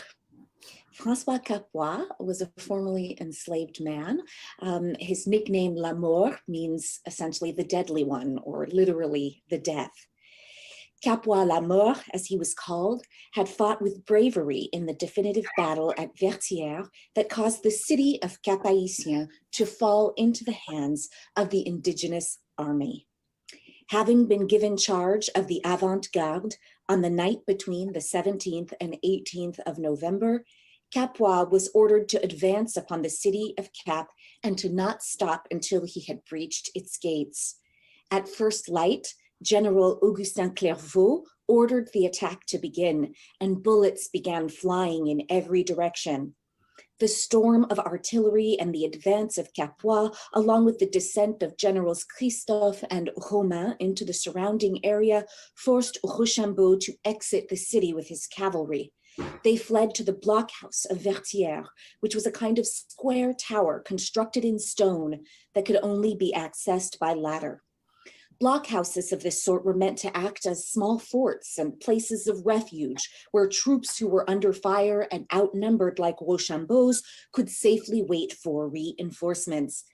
François Capois was a formerly enslaved man. His nickname La Mort means essentially the deadly one, or literally the death. Capois la Mort, as he was called, had fought with bravery in the definitive battle at Vertières that caused the city of Cap-Haïtien to fall into the hands of the indigenous army. Having been given charge of the avant-garde on the night between the 17th and 18th of November, Capois was ordered to advance upon the city of Cap and to not stop until he had breached its gates. At first light, General Augustin Clervaux ordered the attack to begin, and bullets began flying in every direction. The storm of artillery and the advance of Capois, along with the descent of Generals Christophe and Romain into the surrounding area, forced Rochambeau to exit the city with his cavalry. They fled to the blockhouse of Vertières, which was a kind of square tower constructed in stone that could only be accessed by ladder. Blockhouses of this sort were meant to act as small forts and places of refuge where troops who were under fire and outnumbered like Rochambeau's could safely wait for reinforcements.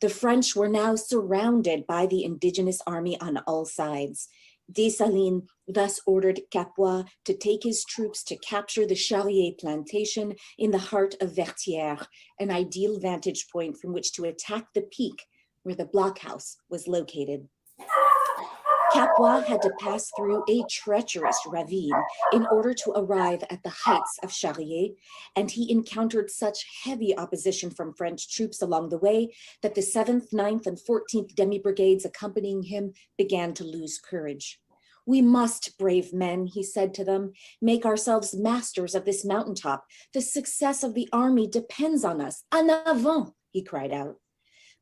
The French were now surrounded by the indigenous army on all sides. Dessalines thus ordered Capois to take his troops to capture the Charrier plantation in the heart of Vertières, an ideal vantage point from which to attack the peak where the blockhouse was located. Capois had to pass through a treacherous ravine in order to arrive at the heights of Charrier, and he encountered such heavy opposition from French troops along the way that the 7th, 9th, and 14th demi-brigades accompanying him began to lose courage. "We must, brave men," he said to them, "make ourselves masters of this mountaintop. The success of the army depends on us. En avant," he cried out.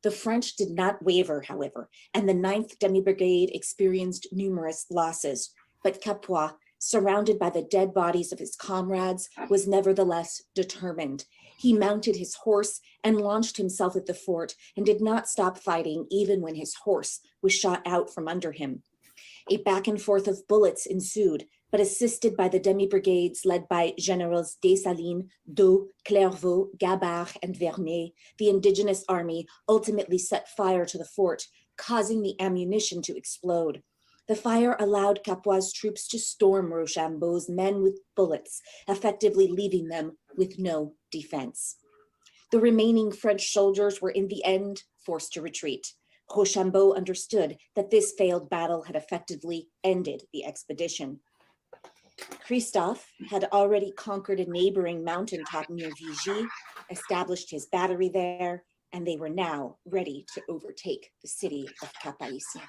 The French did not waver, however, and the 9th Demi-Brigade experienced numerous losses. But Capua, surrounded by the dead bodies of his comrades, was nevertheless determined. He mounted his horse and launched himself at the fort and did not stop fighting even when his horse was shot out from under him. A back and forth of bullets ensued, but assisted by the demi-brigades led by Generals Dessalines, Dau, Clairvaux, Gabard, and Vernet, the indigenous army ultimately set fire to the fort, causing the ammunition to explode. The fire allowed Capua's troops to storm Rochambeau's men with bullets, effectively leaving them with no defense. The remaining French soldiers were in the end forced to retreat. Rochambeau understood that this failed battle had effectively ended the expedition. Christophe had already conquered a neighboring mountaintop near Vigy, established his battery there, and they were now ready to overtake the city of Cap-Haïtien.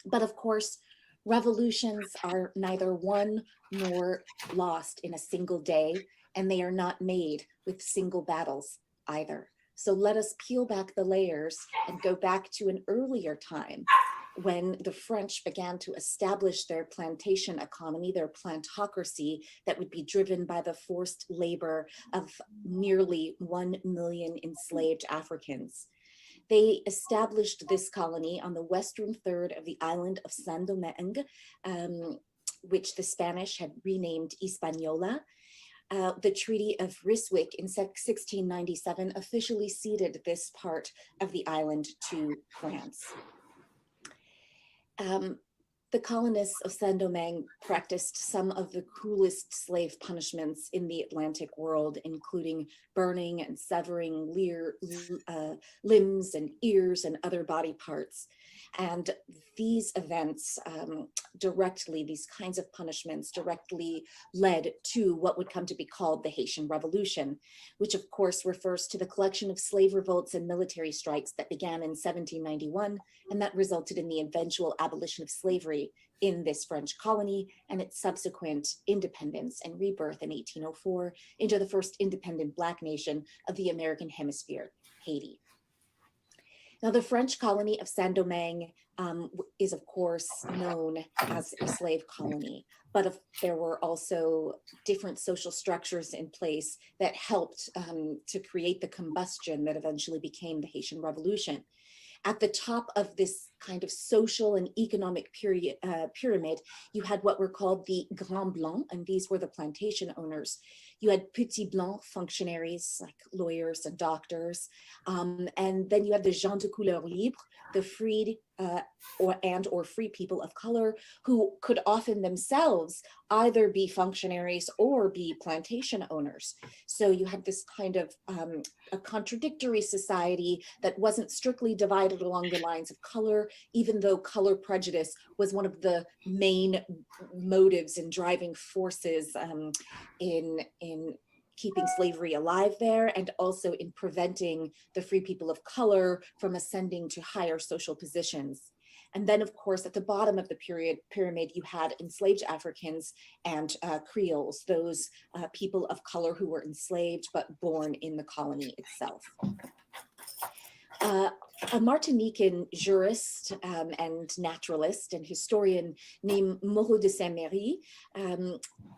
But of course, revolutions are neither won nor lost in a single day, and they are not made with single battles either. So let us peel back the layers and go back to an earlier time when the French began to establish their plantation economy, their plantocracy that would be driven by the forced labor of nearly 1 million enslaved Africans. They established this colony on the western third of the island of Saint-Domingue, which the Spanish had renamed Hispaniola. The Treaty of Ryswick in 1697 officially ceded this part of the island to France. The colonists of Saint-Domingue practiced some of the cruelest slave punishments in the Atlantic world, including burning and severing limbs and ears and other body parts. And these events these kinds of punishments directly led to what would come to be called the Haitian Revolution, which of course refers to the collection of slave revolts and military strikes that began in 1791, and that resulted in the eventual abolition of slavery in this French colony and its subsequent independence and rebirth in 1804 into the first independent Black nation of the American hemisphere, Haiti. Now, the French colony of Saint-Domingue is, of course, known as a slave colony, but there were also different social structures in place that helped to create the combustion that eventually became the Haitian Revolution. At the top of this kind of social and economic pyramid, you had what were called the Grands Blancs, and these were the plantation owners. You had Petits Blancs functionaries, like lawyers and doctors. And then you had the gens de couleur libre, the freed or free people of color, who could often themselves either be functionaries or be plantation owners. So you had this kind of a contradictory society that wasn't strictly divided along the lines of color, even though color prejudice was one of the main motives and driving forces in keeping slavery alive there, and also in preventing the free people of color from ascending to higher social positions. And then, of course, at the bottom of the pyramid, you had enslaved Africans and Creoles, those people of color who were enslaved but born in the colony itself. A Martinican jurist and naturalist and historian named Moreau de Saint-Méry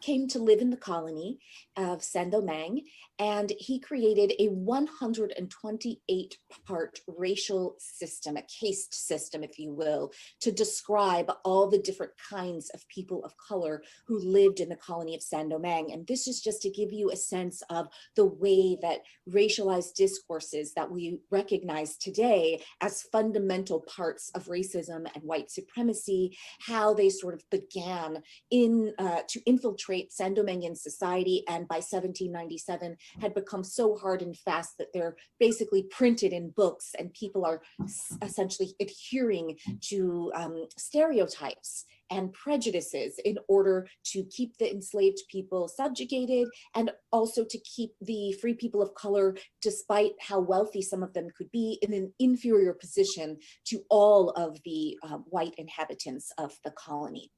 came to live in the colony of Saint-Domingue, and he created a 128-part racial system, a caste system, if you will, to describe all the different kinds of people of color who lived in the colony of Saint-Domingue. And this is just to give you a sense of the way that racialized discourses that we recognize today as fundamental parts of racism and white supremacy, how they sort of began to infiltrate Saint-Dominguean society, and by 1797 had become so hard and fast that they're basically printed in books, and people are essentially adhering to stereotypes and prejudices in order to keep the enslaved people subjugated, and also to keep the free people of color, despite how wealthy some of them could be, in an inferior position to all of the white inhabitants of the colony.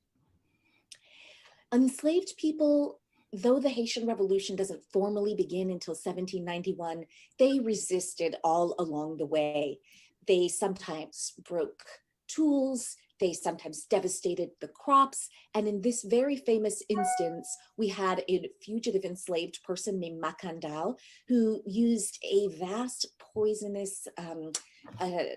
Enslaved people, though the Haitian Revolution doesn't formally begin until 1791, they resisted all along the way. They sometimes broke tools, they sometimes devastated the crops. And in this very famous instance, we had a fugitive enslaved person named Macandal, who used a vast poisonous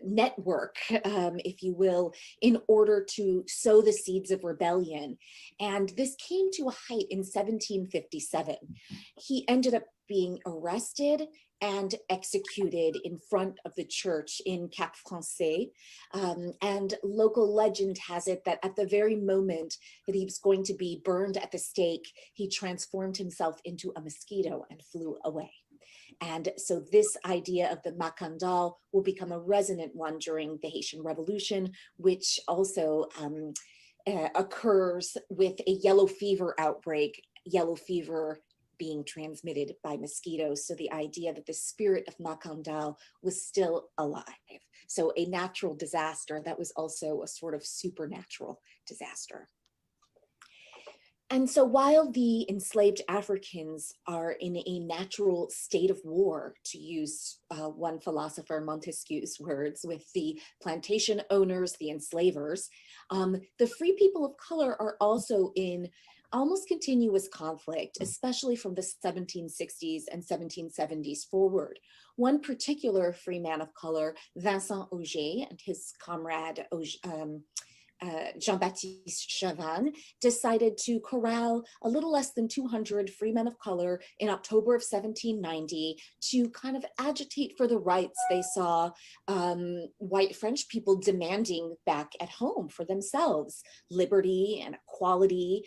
network, if you will, in order to sow the seeds of rebellion. And this came to a height in 1757. He ended up being arrested and executed in front of the church in Cap Français. And local legend has it that at the very moment that he was going to be burned at the stake, he transformed himself into a mosquito and flew away. And so this idea of the Macandal will become a resonant one during the Haitian Revolution, which also occurs with a yellow fever outbreak, yellow fever being transmitted by mosquitoes. So the idea that the spirit of Macandal was still alive. So a natural disaster that was also a sort of supernatural disaster. And so while the enslaved Africans are in a natural state of war, to use one philosopher Montesquieu's words, with the plantation owners, the enslavers, the free people of color are also in almost continuous conflict, especially from the 1760s and 1770s forward. One particular free man of color, Vincent Auger, and his comrade Jean-Baptiste Chavannes, decided to corral a little less than 200 free men of color in October of 1790 to kind of agitate for the rights they saw white French people demanding back at home for themselves: liberty and equality.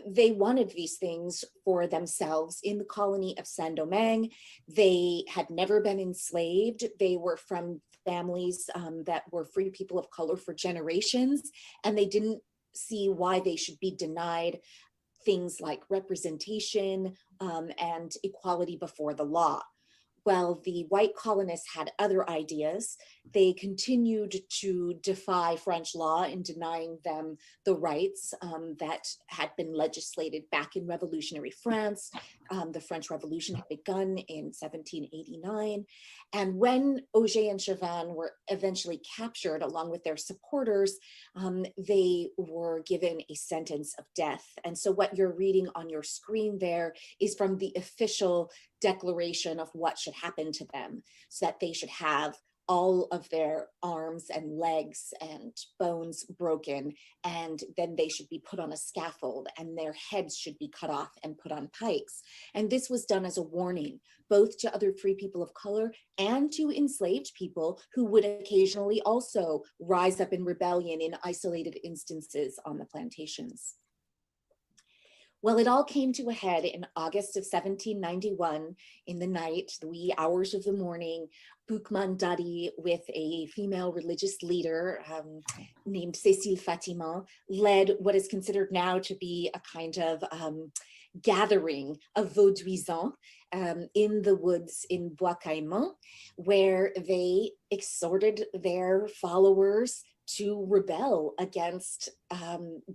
They wanted these things for themselves in the colony of Saint-Domingue. They had never been enslaved. They were from families that were free people of color for generations, and they didn't see why they should be denied things like representation and equality before the law. While the white colonists had other ideas, they continued to defy French law in denying them the rights that had been legislated back in revolutionary France. The French Revolution had begun in 1789. And when Auger and Chavannes were eventually captured along with their supporters, they were given a sentence of death. And so what you're reading on your screen there is from the official declaration of what should happen to them, so that they should have all of their arms and legs and bones broken, and then they should be put on a scaffold and their heads should be cut off and put on pikes. And this was done as a warning, both to other free people of color and to enslaved people who would occasionally also rise up in rebellion in isolated instances on the plantations. Well, it all came to a head in August of 1791, in the night, the wee hours of the morning. Boukman Dadi, with a female religious leader named Cécile Fatima, led what is considered now to be a kind of gathering of Vauduisans in the woods in Bois Caïman, where they exhorted their followers to rebel against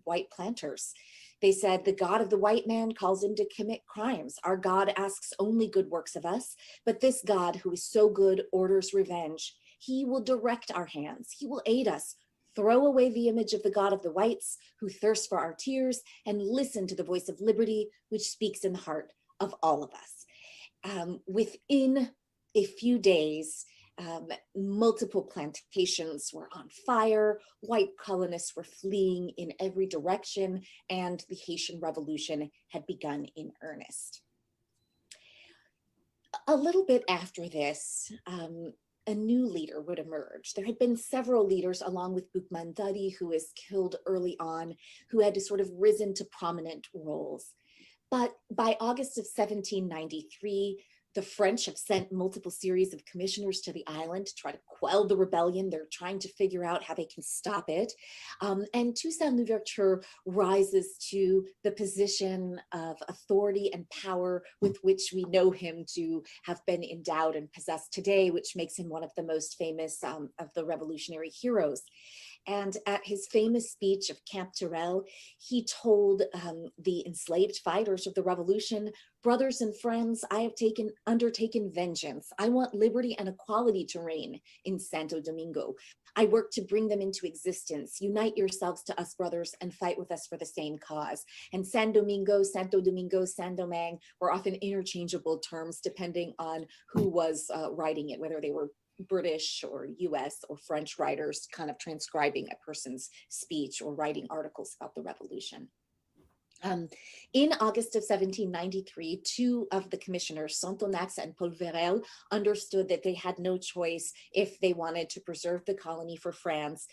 white planters. They said, the God of the white man calls him to commit crimes. Our God asks only good works of us, but this God who is so good orders revenge. He will direct our hands. He will aid us. Throw away the image of the God of the whites who thirsts for our tears, and listen to the voice of liberty, which speaks in the heart of all of us. Within a few days, multiple plantations were on fire, white colonists were fleeing in every direction, and the Haitian Revolution had begun in earnest. A little bit after this, a new leader would emerge. There had been several leaders, along with Boukman Dadi, who was killed early on, who had sort of risen to prominent roles. But by August of 1793, the French have sent multiple series of commissioners to the island to try to quell the rebellion. They're trying to figure out how they can stop it. And Toussaint Louverture rises to the position of authority and power with which we know him to have been endowed and possessed today, which makes him one of the most famous of the revolutionary heroes. And at his famous speech of Camp Tourelle, he told the enslaved fighters of the revolution, brothers and friends, I have undertaken vengeance. I want liberty and equality to reign in Santo Domingo. I work to bring them into existence. Unite yourselves to us, brothers, and fight with us for the same cause. And San Domingo, Santo Domingo, San Domingue were often interchangeable terms depending on who was writing it, whether they were British or US or French writers kind of transcribing a person's speech or writing articles about the revolution. In August of 1793, two of the commissioners, Santonax and Polverel, understood that they had no choice if they wanted to preserve the colony for France,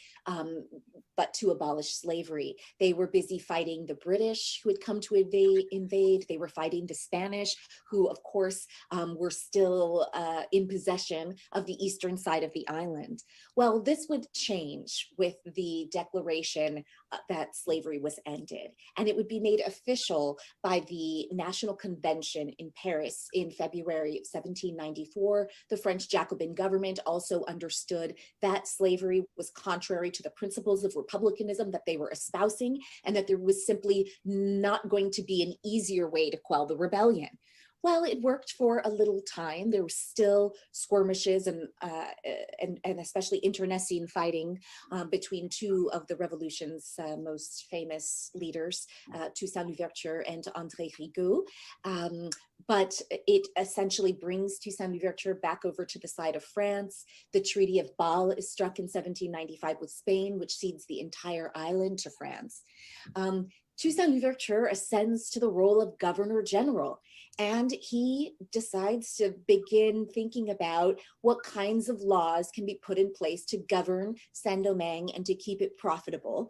but to abolish slavery. They were busy fighting the British who had come to invade. They were fighting the Spanish, who of course were still in possession of the eastern side of the island. Well, this would change with the declaration that slavery was ended, and it would be made official by the National Convention in Paris in February of 1794. The French Jacobin government also understood that slavery was contrary to the principles of republicanism that they were espousing, and that there was simply not going to be an easier way to quell the rebellion. Well, it worked for a little time. There were still skirmishes and especially internecine fighting between two of the revolution's most famous leaders, Toussaint Louverture and André Rigaud. But it essentially brings Toussaint Louverture back over to the side of France. The Treaty of Bâle is struck in 1795 with Spain, which cedes the entire island to France. Toussaint Louverture ascends to the role of Governor General, and he decides to begin thinking about what kinds of laws can be put in place to govern Saint-Domingue and to keep it profitable.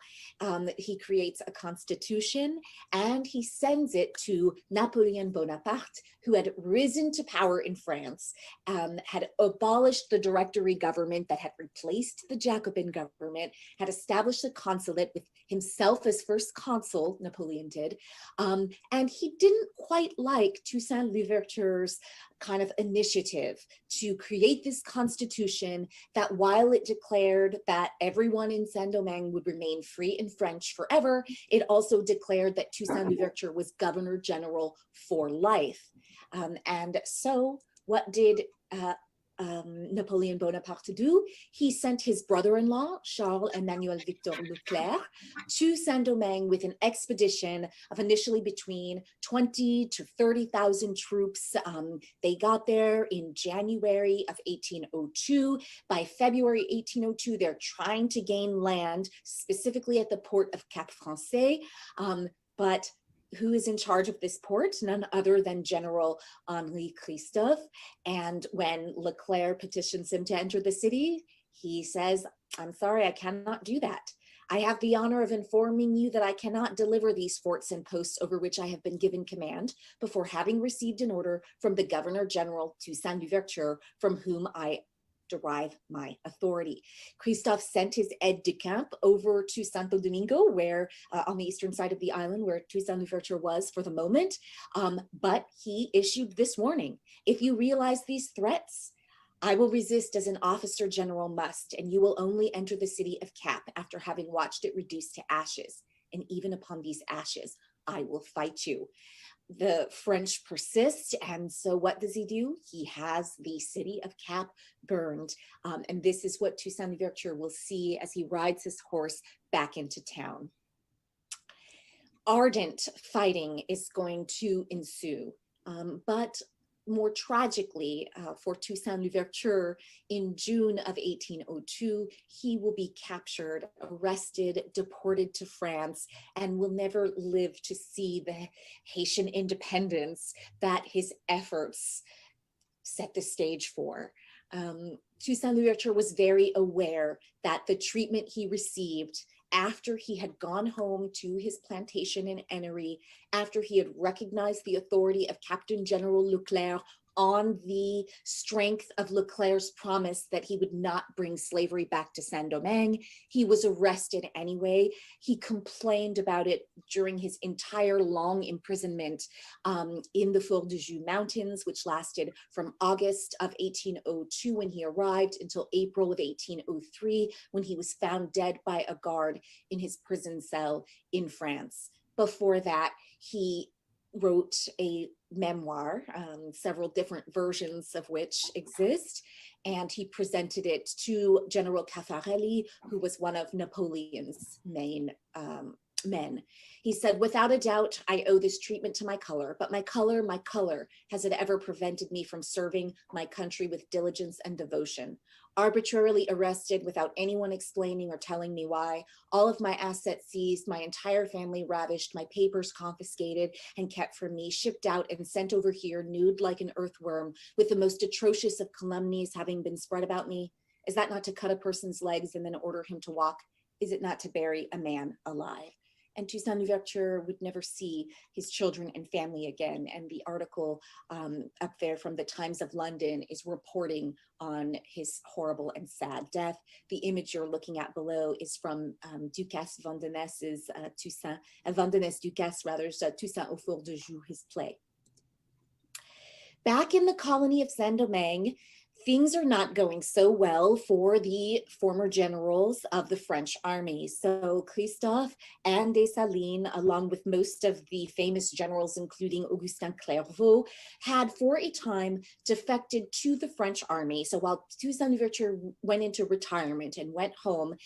He creates a constitution, and he sends it to Napoleon Bonaparte, who had risen to power in France, had abolished the Directory government that had replaced the Jacobin government, had established a consulate with himself as first consul, Napoleon did, and he didn't quite like Toussaint Louverture's kind of initiative to create this constitution that, while it declared that everyone in Saint-Domingue would remain free in French forever, it also declared that Toussaint Louverture was Governor General for life. And so what did Napoleon Bonaparte to do? He sent his brother-in-law, Charles-Emmanuel Victor Leclerc, to Saint-Domingue with an expedition of initially between 20 to 30,000 troops. They got there in January of 1802. By February 1802, they're trying to gain land, specifically at the port of Cap Français, but who is in charge of this port? None other than General Henri Christophe. And when Leclerc petitions him to enter the city, he says, I'm sorry, I cannot do that. I have the honor of informing you that I cannot deliver these forts and posts over which I have been given command before having received an order from the Governor General Toussaint Louverture, from whom I derive my authority. Christophe sent his aide-de-camp over to Santo Domingo, where on the eastern side of the island, where Toussaint Louverture was for the moment. But he issued this warning: if you realize these threats, I will resist as an officer general must, and you will only enter the city of Cap after having watched it reduced to ashes. And even upon these ashes, I will fight you. The French persist, and so what does he do? He has the city of Cap burned, and this is what Toussaint Louverture will see as he rides his horse back into town. Ardent fighting is going to ensue, but more tragically for Toussaint Louverture, in June of 1802, he will be captured, arrested, deported to France, and will never live to see the Haitian independence that his efforts set the stage for. Toussaint Louverture was very aware that the treatment he received after he had gone home to his plantation in Ennery, after he had recognized the authority of Captain General Leclerc on the strength of Leclerc's promise that he would not bring slavery back to Saint-Domingue. He was arrested anyway. He complained about it during his entire long imprisonment in the Bijoux mountains, which lasted from August of 1802 when he arrived until April of 1803 when he was found dead by a guard in his prison cell in France. Before that, he wrote a memoir, several different versions of which exist, and he presented it to General Caffarelli, who was one of Napoleon's main men. He said, "Without a doubt, I owe this treatment to my color, but my color, has it ever prevented me from serving my country with diligence and devotion? Arbitrarily arrested without anyone explaining or telling me why, all of my assets seized, my entire family ravished, my papers confiscated and kept from me, shipped out and sent over here nude like an earthworm, with the most atrocious of calumnies having been spread about me. Is that not to cut a person's legs and then order him to walk? Is it not to bury a man alive?" And Toussaint Louverture would never see his children and family again. And the article up there from the Times of London is reporting on his horrible and sad death. The image you're looking at below is from Ducasse Vandeness's Vandenesse Ducasse rather's Toussaint au Four de Joux, his play. Back in the colony of Saint-Domingue, things are not going so well for the former generals of the French army. So Christophe and Dessalines, along with most of the famous generals, including Augustin Clervaux, had for a time defected to the French army. So while Toussaint Louverture went into retirement and went home,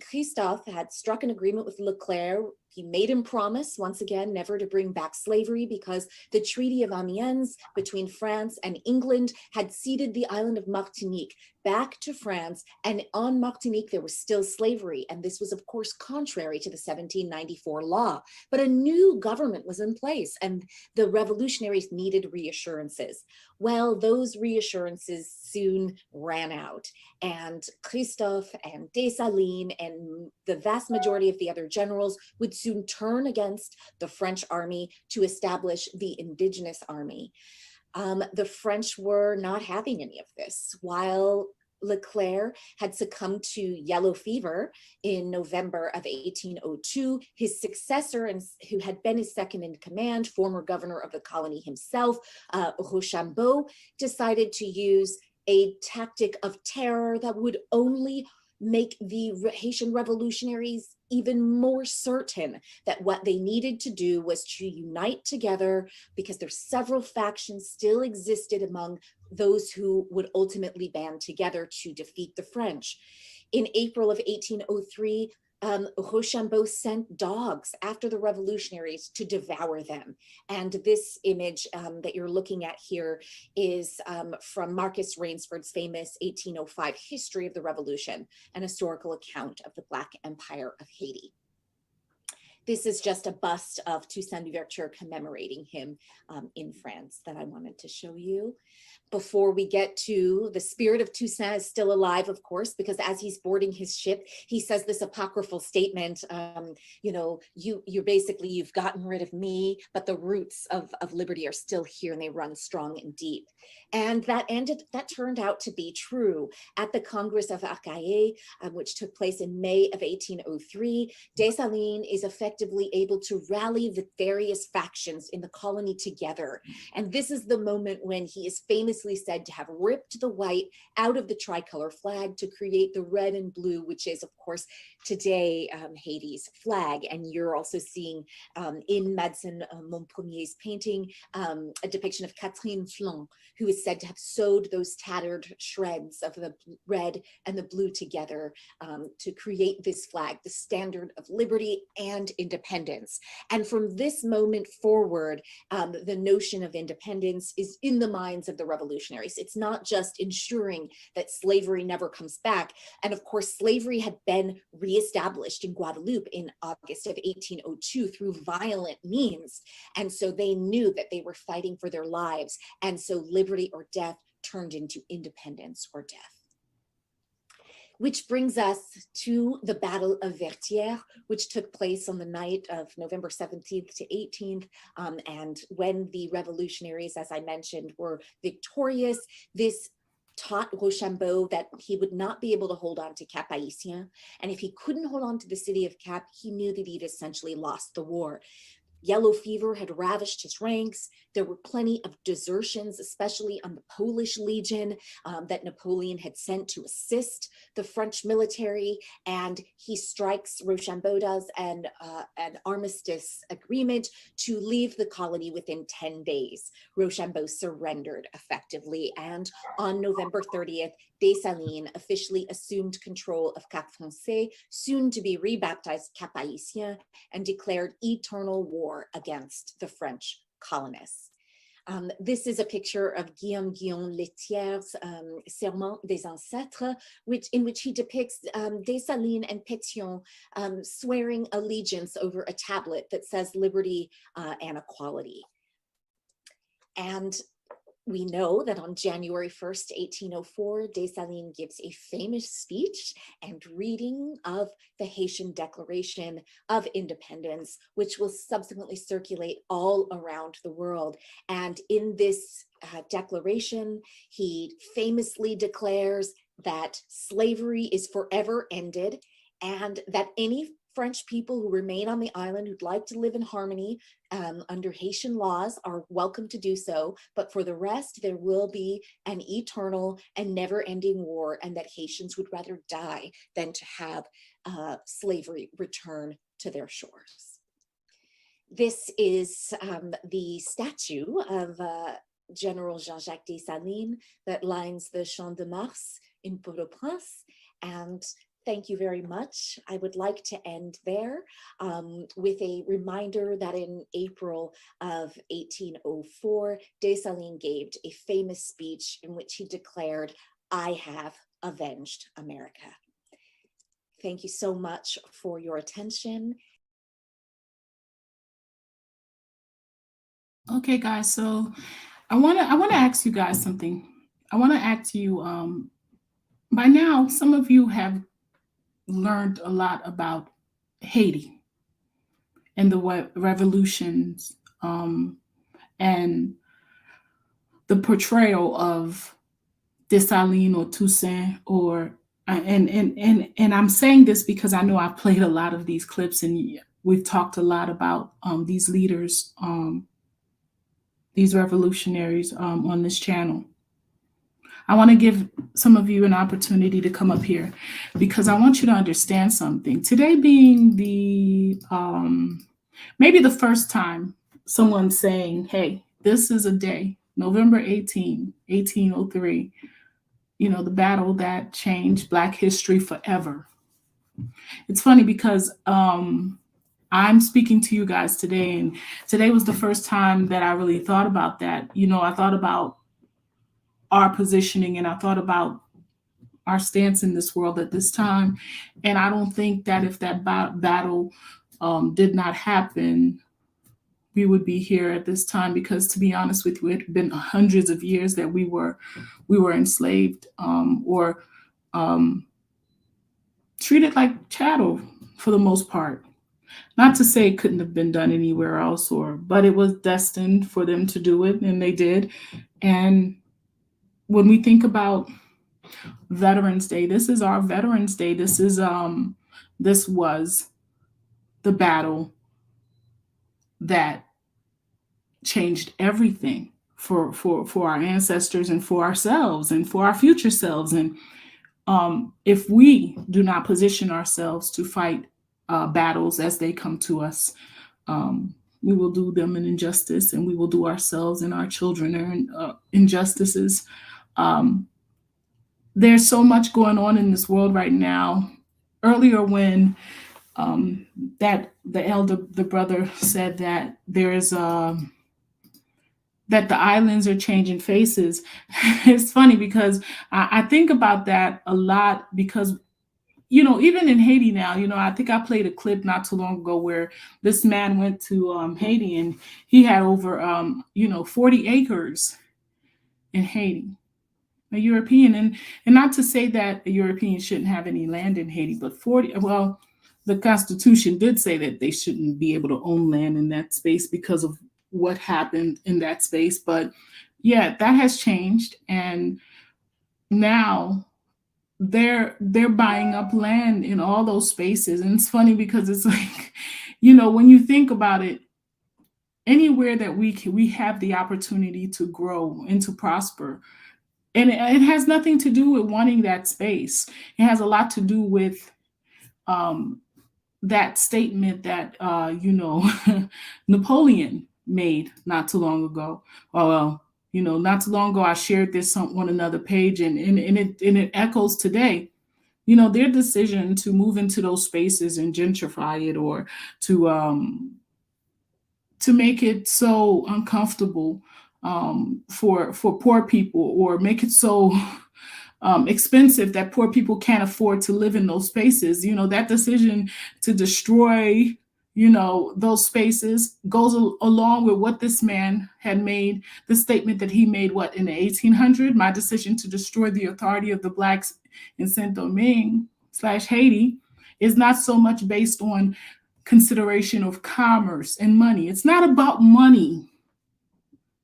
Christophe had struck an agreement with Leclerc. He made him promise, once again, never to bring back slavery because the Treaty of Amiens between France and England had ceded the island of Martinique back to France. And on Martinique, there was still slavery. And this was, of course, contrary to the 1794 law. But a new government was in place and the revolutionaries needed reassurances. Well, those reassurances soon ran out. And Christophe and Dessalines and the vast majority of the other generals would soon turn against the French army to establish the indigenous army. The French were not having any of this. While Leclerc had succumbed to yellow fever in November of 1802, his successor, and who had been his second in command, former governor of the colony himself, Rochambeau, decided to use a tactic of terror that would only make the Haitian revolutionaries even more certain that what they needed to do was to unite together, because there's several factions still existed among those who would ultimately band together to defeat the French. In April of 1803, Rochambeau sent dogs after the revolutionaries to devour them. And this image that you're looking at here is from Marcus Rainsford's famous 1805 History of the Revolution, an historical account of the Black Empire of Haiti. This is just a bust of Toussaint Louverture commemorating him in France that I wanted to show you. Before we get to the spirit of Toussaint is still alive, of course, because as he's boarding his ship, he says this apocryphal statement, you know, you've gotten rid of me, but the roots of liberty are still here and they run strong and deep. And that turned out to be true. At the Congress of Arcahaie, which took place in May of 1803, Dessalines is effectively able to rally the various factions in the colony together. And this is the moment when he is famously said to have ripped the white out of the tricolor flag to create the red and blue, which is, of course, today Haiti's flag. And you're also seeing in Madsen Montpremier's painting a depiction of Catherine Flon, who is said to have sewed those tattered shreds of the red and the blue together to create this flag, the standard of liberty and independence. And from this moment forward, the notion of independence is in the minds of the revolutionaries. It's not just ensuring that slavery never comes back. And of course, slavery had been reestablished in Guadeloupe in August of 1802 through violent means. And so they knew that they were fighting for their lives. And so liberty or death turned into independence or death. Which brings us to the Battle of Vertières, which took place on the night of November 17th to 18th. And when the revolutionaries, as I mentioned, were victorious, this taught Rochambeau that he would not be able to hold on to Cap Haitien. And if he couldn't hold on to the city of Cap, he knew that he'd essentially lost the war. Yellow fever had ravaged his ranks. There were plenty of desertions, especially on the Polish Legion that Napoleon had sent to assist the French military. And he strikes, Rochambeau does, an armistice agreement to leave the colony within 10 days. Rochambeau surrendered effectively. And on November 30th, Dessalines officially assumed control of Cap Français, soon to be rebaptized Cap Haitien, and declared eternal war against the French colonists. This is a picture of Guillaume Lethière's Serment des Ancêtres, in which he depicts Dessalines and Pétion swearing allegiance over a tablet that says liberty and equality. And we know that on January 1st, 1804, Dessalines gives a famous speech and reading of the Haitian Declaration of Independence, which will subsequently circulate all around the world. And in this declaration, he famously declares that slavery is forever ended and that any French people who remain on the island who'd like to live in harmony under Haitian laws are welcome to do so, but for the rest, there will be an eternal and never-ending war, and that Haitians would rather die than to have slavery return to their shores. This is the statue of General Jean-Jacques Dessalines that lines the Champ de Mars in Port-au-Prince, and thank you very much. I would like to end there with a reminder that in April of 1804, Dessalines gave a famous speech in which he declared, "I have avenged America." Thank you so much for your attention. Okay, guys, so I want to ask you guys something. I want to ask you, by now, some of you have learned a lot about Haiti and the revolutions and the portrayal of Dessalines or Toussaint and I'm saying this because I know I've played a lot of these clips and we've talked a lot about these leaders, these revolutionaries on this channel. I want to give some of you an opportunity to come up here because I want you to understand something. Today being the, maybe the first time someone's saying, hey, this is a day, November 18, 1803, you know, the battle that changed Black history forever. It's funny because I'm speaking to you guys today, and today was the first time that I really thought about that. You know, I thought about our positioning and I thought about our stance in this world at this time. And I don't think that if that battle did not happen, we would be here at this time, because to be honest with you, it had been hundreds of years that we were enslaved or treated like chattel for the most part. Not to say it couldn't have been done anywhere else, but it was destined for them to do it, and they did. And when we think about Veterans Day, this is our Veterans Day. This was the battle that changed everything for our ancestors and for ourselves and for our future selves. And if we do not position ourselves to fight battles as they come to us, we will do them an injustice, and we will do ourselves and our children injustices. There's so much going on in this world right now. Earlier, when the brother said that there is that the islands are changing faces, it's funny because I think about that a lot because, you know, even in Haiti now, you know, I think I played a clip not too long ago where this man went to Haiti and he had over 40 acres in Haiti. a European, and not to say that a European shouldn't have any land in Haiti, but the Constitution did say that they shouldn't be able to own land in that space because of what happened in that space. But yeah, that has changed, and now they're buying up land in all those spaces. And it's funny because it's like, when you think about it, anywhere that we have the opportunity to grow and to prosper, and it has nothing to do with wanting that space. It has a lot to do with that statement that Napoleon made not too long ago. Well, not too long ago, I shared this on another page, and it echoes today. Their decision to move into those spaces and gentrify it, or to make it so uncomfortable for poor people, or make it so expensive that poor people can't afford to live in those spaces. That decision to destroy, those spaces goes along with what this man had made, the statement that he made, in the 1800s, my decision to destroy the authority of the Blacks in Saint-Domingue / Haiti is not so much based on consideration of commerce and money. It's not about money.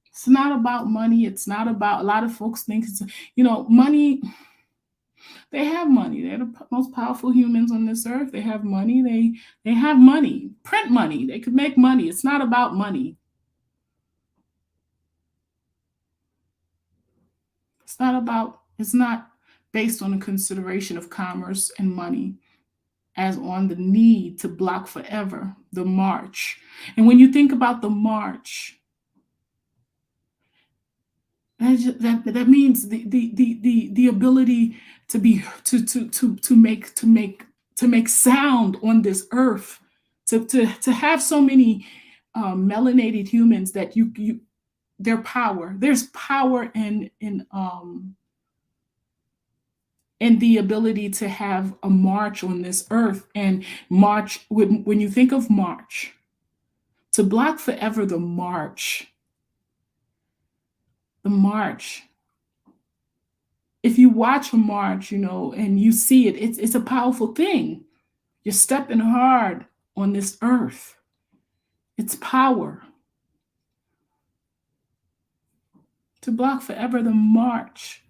It's not about money. It's not about, a lot of folks think it's, money. They have money. They're the most powerful humans on this earth. They have money. They have money, print money. They could make money. It's not about money. It's not based on the consideration of commerce and money, as on the need to block forever the march. And when you think about the march, that means the ability to make sound on this earth, to have so many melanated humans that their power. There's power in the ability to have a march on this earth. And march, when you think of march, to block forever the march, if you watch a march, and you see it, it's a powerful thing. You're stepping hard on this earth. It's power. To block forever the march,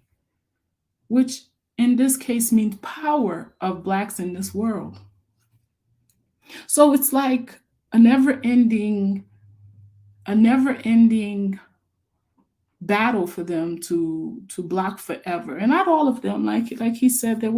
which in this case means power of Blacks in this world. So it's like a never-ending battle for them to block forever. And not all of them, like he said, there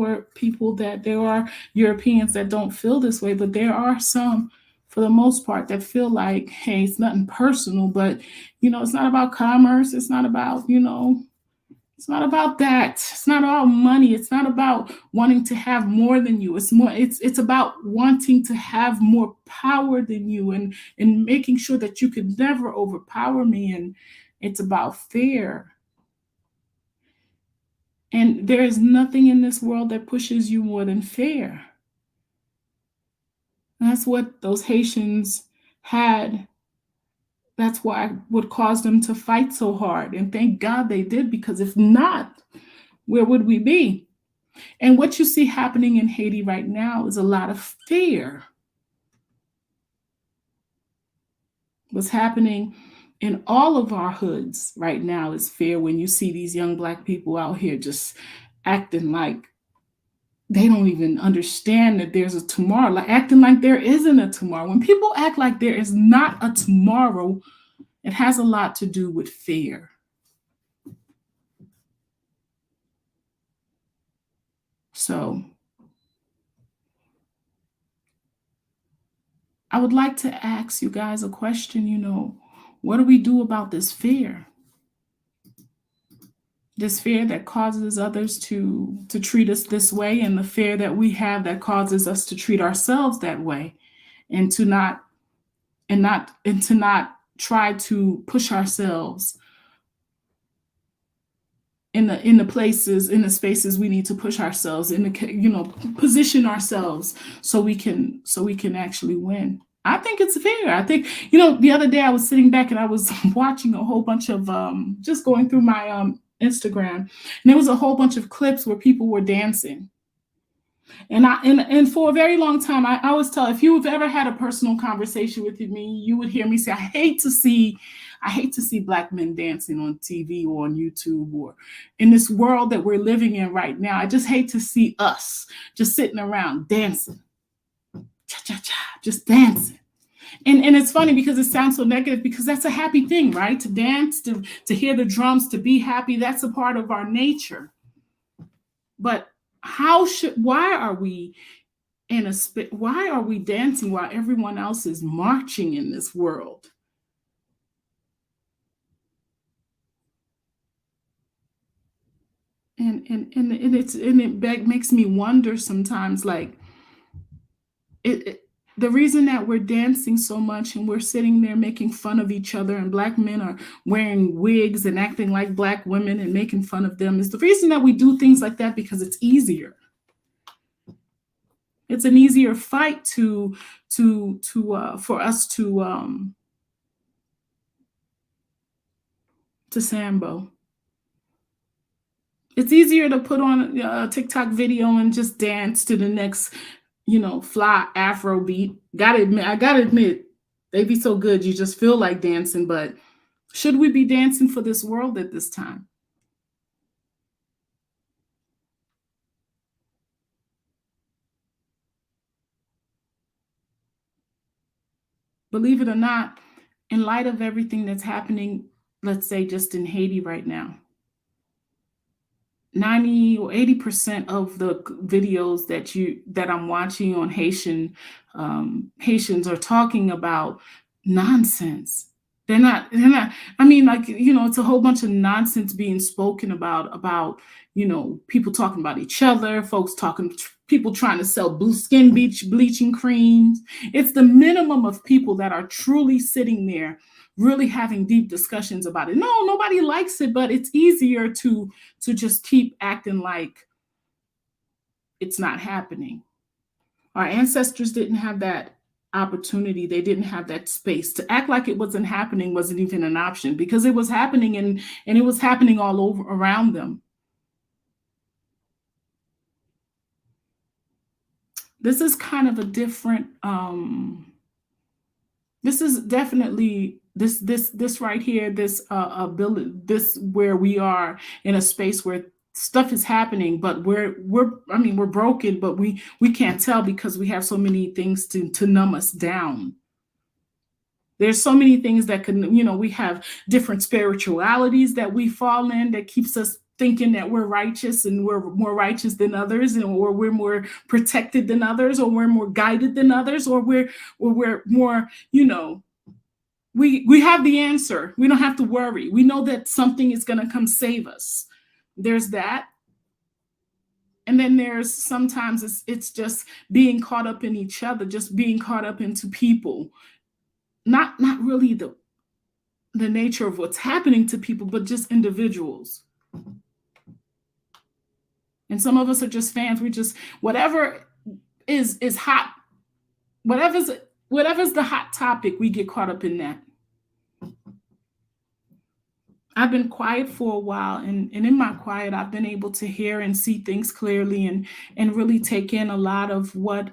are Europeans that don't feel this way, but there are some, for the most part, that feel like, hey, it's nothing personal, but it's not about commerce, it's not about, it's not about that. It's not about money. It's not about wanting to have more than you. It's about wanting to have more power than you, and making sure that you could never overpower me. And it's about fear. And there is nothing in this world that pushes you more than fear. And that's what those Haitians had. That's what caused them to fight so hard. And thank God they did, because if not, where would we be? And what you see happening in Haiti right now is a lot of fear. What's happening in all of our hoods right now is fear. When you see these young Black people out here just acting like they don't even understand that there's a tomorrow, like acting like there isn't a tomorrow. When people act like there is not a tomorrow, it has a lot to do with fear. So I would like to ask you guys a question, what do we do about this fear? This fear that causes others to treat us this way, and the fear that we have that causes us to treat ourselves that way, and to not try to push ourselves in the places, in the spaces we need to push ourselves, position ourselves so we can actually win. I think it's fair. I think, the other day I was sitting back and I was watching a whole bunch of, just going through my Instagram, and there was a whole bunch of clips where people were dancing. And for a very long time, I always tell, if you've ever had a personal conversation with me, you would hear me say, I hate to see Black men dancing on TV or on YouTube or in this world that we're living in right now. I just hate to see us just sitting around dancing, cha-cha-cha, just dancing. And it's funny because it sounds so negative, because that's a happy thing, right? To dance, to hear the drums, to be happy, that's a part of our nature. But why are we dancing while everyone else is marching in this world? And it makes me wonder sometimes, like, the reason that we're dancing so much and we're sitting there making fun of each other, and Black men are wearing wigs and acting like Black women and making fun of them, is the reason that we do things like that because it's easier. It's an easier fight for us to sambo. It's easier to put on a TikTok video and just dance to the next, fly Afro beat. I gotta admit, they be so good, you just feel like dancing. But should we be dancing for this world at this time? Believe it or not, in light of everything that's happening, let's say just in Haiti right now, 90 or 80% of the videos that I'm watching on Haitians are talking about nonsense. They're not, I mean, like, it's a whole bunch of nonsense being spoken about, people talking about each other, people trying to sell blue skin bleaching creams. It's the minimum of people that are truly sitting there, really having deep discussions about it. No, nobody likes it, but it's easier to just keep acting like it's not happening. Our ancestors didn't have that opportunity. They didn't have that space. To act like it wasn't happening wasn't even an option, because it was happening, and it was happening all over around them. This is kind of a different, this is definitely this right here, this ability, this where we are in a space where stuff is happening, but we're broken, but we can't tell because we have so many things to numb us down. There's so many things that can, we have different spiritualities that we fall in that keeps us thinking that we're righteous and we're more righteous than others, or we're more protected than others, or we're more guided than others, or we're more, we have the answer. We don't have to worry. We know that something is going to come save us. There's that. And then there's sometimes it's just being caught up in each other, just being caught up into people. Not really the nature of what's happening to people, but just individuals. And some of us are just fans. We just, whatever is hot, whatever's the hot topic, we get caught up in that. I've been quiet for a while, and in my quiet, I've been able to hear and see things clearly, and really take in a lot of what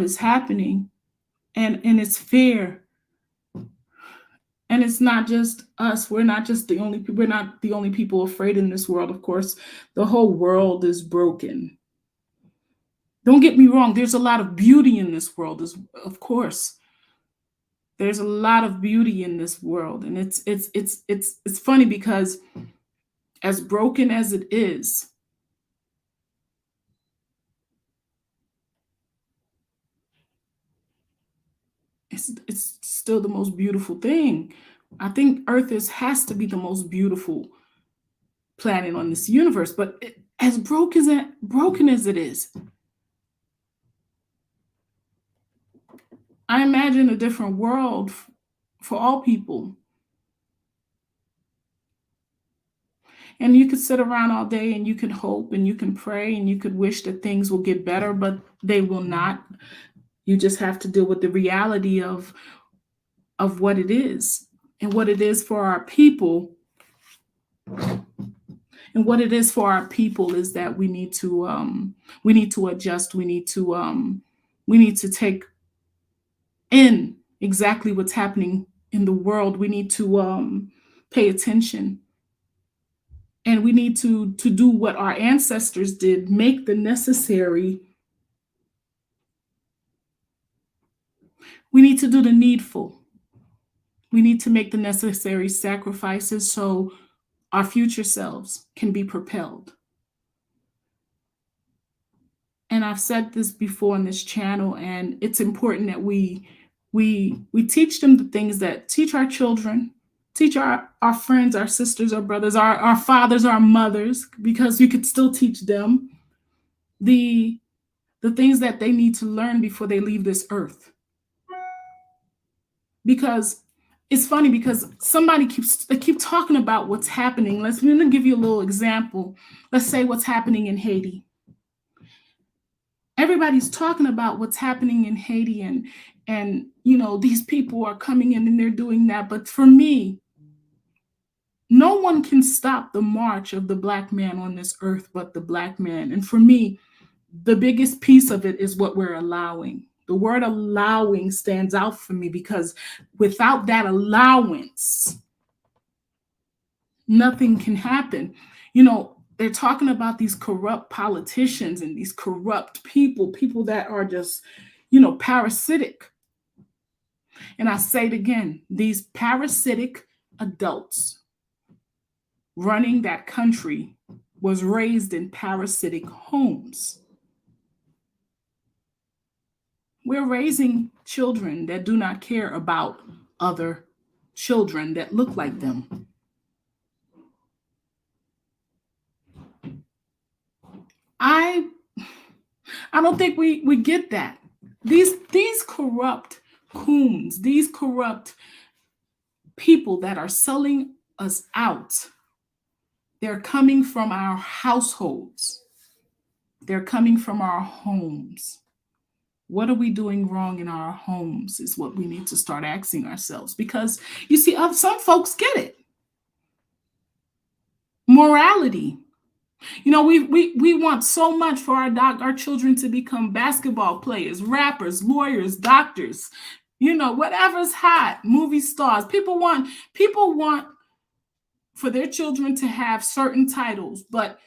is happening. And it's fear. And it's not just us. We're not the only people afraid in this world. Of course, the whole world is broken. Don't get me wrong. There's a lot of beauty in this world, of course. There's a lot of beauty in this world. And it's funny because as broken as it is, it's still the most beautiful thing. I think Earth has to be the most beautiful planet on this universe. But as broken as it is, I imagine a different world for all people. And you could sit around all day and you can hope and you can pray and you could wish that things will get better, but they will not. You just have to deal with the reality of what it is. And what it is for our people And what it is for our people is that we need to adjust. We need to take in exactly what's happening in the world. We need to pay attention, and we need to do what our ancestors did: make the necessary. We need to do the needful. We need to make the necessary sacrifices so our future selves can be propelled. And I've said this before on this channel, and it's important that we teach them the things that teach our children, teach our friends, our sisters, our brothers, our fathers, our mothers, because we could still teach them the things that they need to learn before they leave this earth. Because it's funny, because they keep talking about what's happening. Let me give you a little example. Let's say what's happening in Haiti. Everybody's talking about what's happening in Haiti, and these people are coming in and they're doing that. But for me, no one can stop the march of the Black man on this earth but the Black man. And for me, the biggest piece of it is what we're allowing. The word allowing stands out for me, because without that allowance, nothing can happen. They're talking about these corrupt politicians and these corrupt people that are just, parasitic. And I say it again, these parasitic adults running that country was raised in parasitic homes. We're raising children that do not care about other children that look like them. I don't think we get that. These corrupt coons, these corrupt people that are selling us out, they're coming from our households. They're coming from our homes. What are we doing wrong in our homes is what we need to start asking ourselves. Because you see, some folks get it. Morality. We want so much for our children to become basketball players, rappers, lawyers, doctors, whatever's hot, movie stars. People want for their children to have certain titles, but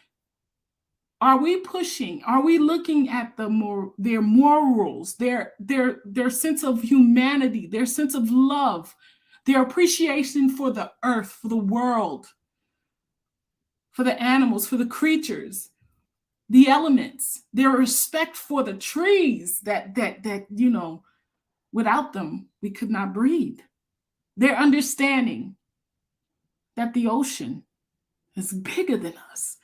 are we looking at their morals, their sense of humanity, their sense of love, their appreciation for the earth, for the world, for the animals, for the creatures, the elements, their respect for the trees that without them, we could not breathe. Their understanding that the ocean is bigger than us.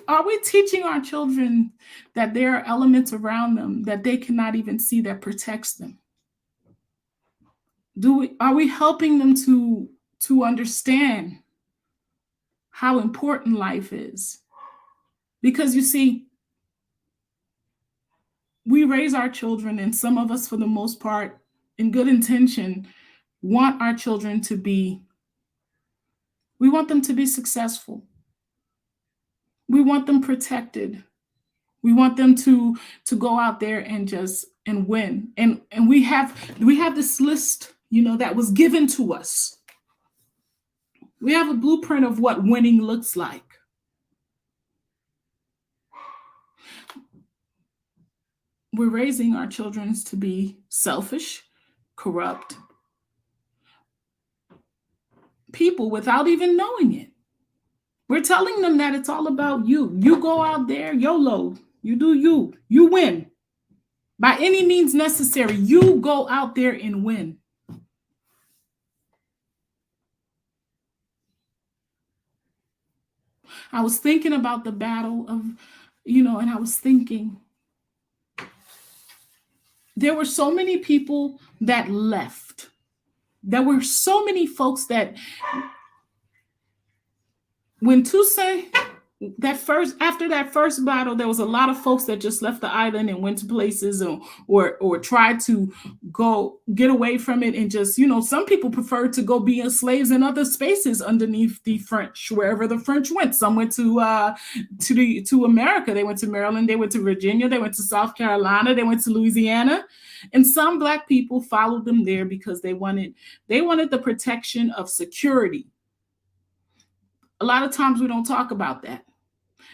Are we teaching our children that there are elements around them that they cannot even see that protects them? Are we helping them to understand how important life is? Because you see, we raise our children, and some of us, for the most part, in good intention, want our children to be, we want them to be successful. We want them protected. We want them to go out there and win. And we have this list, that was given to us. We have a blueprint of what winning looks like. We're raising our children to be selfish, corrupt people without even knowing it. We're telling them that it's all about you. You go out there, YOLO. You do you. You win. By any means necessary, you go out there and win. I was thinking about the battle of, and I was thinking, there were so many people that left. There were so many folks that, when Toussaint After that first battle, there was a lot of folks that just left the island and went to places, or tried to go get away from it, and just, some people preferred to go be slaves in other spaces underneath the French, wherever the French went. Some went to America. They went to Maryland, they went to Virginia, they went to South Carolina, they went to Louisiana, and some Black people followed them there because they wanted the protection of security. A lot of times we don't talk about that.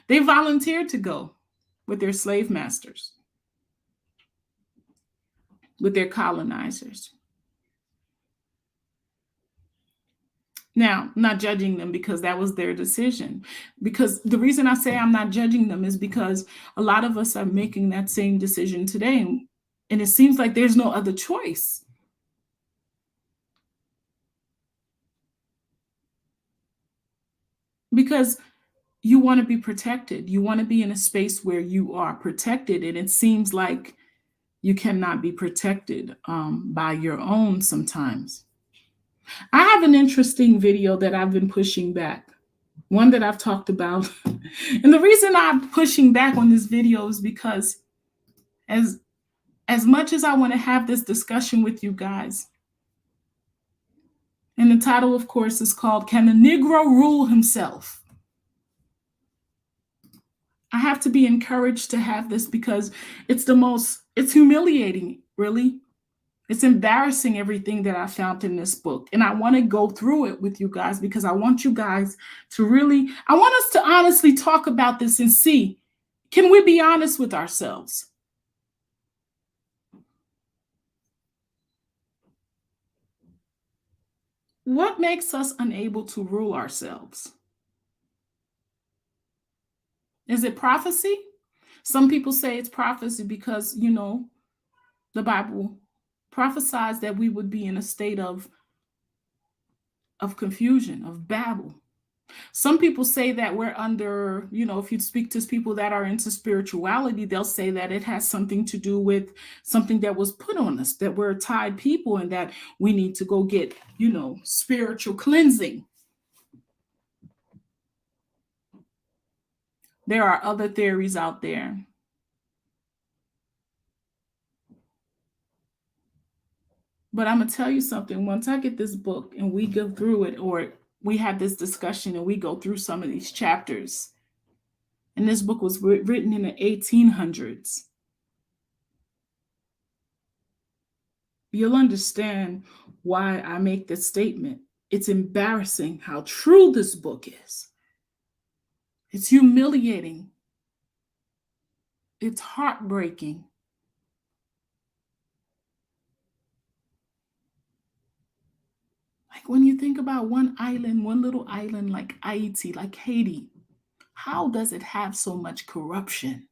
They volunteered to go with their slave masters, with their colonizers. Now, I'm not judging them because that was their decision. Because the reason I say I'm not judging them is because a lot of us are making that same decision today. And it seems like there's no other choice. Because you want to be protected. You want to be in a space where you are protected. And it seems like you cannot be protected by your own sometimes. I have an interesting video that I've been pushing back, one that I've talked about. And the reason I'm pushing back on this video is because as much as I want to have this discussion with you guys, and the title, of course, is called, Can the Negro Rule Himself? I have to be encouraged to have this because it's humiliating, really. It's embarrassing, everything that I found in this book. And I want to go through it with you guys because I want you guys to I want us to honestly talk about this and see, can we be honest with ourselves? What makes us unable to rule ourselves? Is it prophecy? Some people say it's prophecy because, the Bible prophesies that we would be in a state of confusion, of babel. Some people say that we're under, if you speak to people that are into spirituality, they'll say that it has something to do with something that was put on us, that we're tied people and that we need to go get, spiritual cleansing. There are other theories out there. But I'm going to tell you something. Once I get this book and we go through it, or we have this discussion and we go through some of these chapters, and this book was written in the 1800s, you'll understand why I make this statement. It's embarrassing how true this book is. It's humiliating. It's heartbreaking. Like when you think about one little island like Haiti, like Haiti, how does it have so much corruption?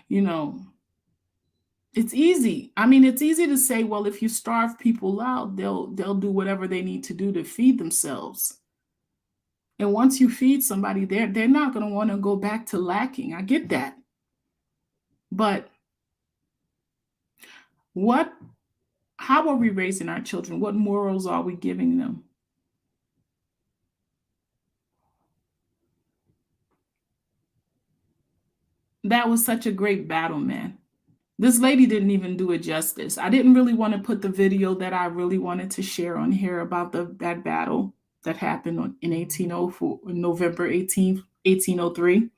It's easy. It's easy to say, well, if you starve people out, they'll do whatever they need to do to feed themselves. And once you feed somebody, they're not going to want to go back to lacking. I get that. But how are we raising our children? What morals are we giving them? That was such a great battle, man. This lady didn't even do it justice. I didn't really want to put the video that I really wanted to share on here about that battle that happened in 1804, November 18th, 1803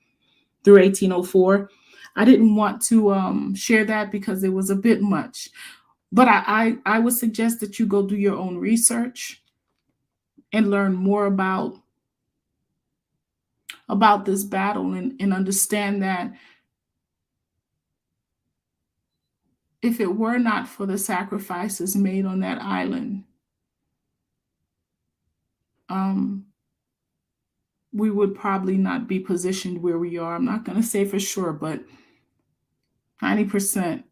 through 1804. I didn't want to share that because it was a bit much. But I would suggest that you go do your own research and learn more about this battle and understand that if it were not for the sacrifices made on that island, we would probably not be positioned where we are. I'm not going to say for sure, but 90%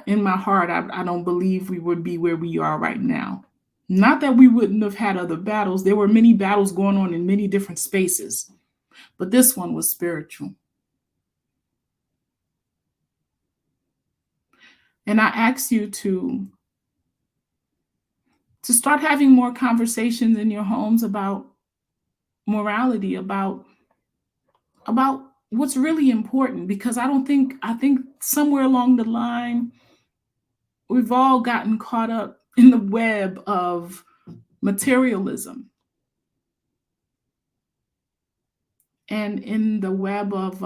in my heart, I don't believe we would be where we are right now. Not that we wouldn't have had other battles. There were many battles going on in many different spaces, but this one was spiritual. And I ask you to start having more conversations in your homes about morality, about what's really important, because I think somewhere along the line we've all gotten caught up in the web of materialism and in the web of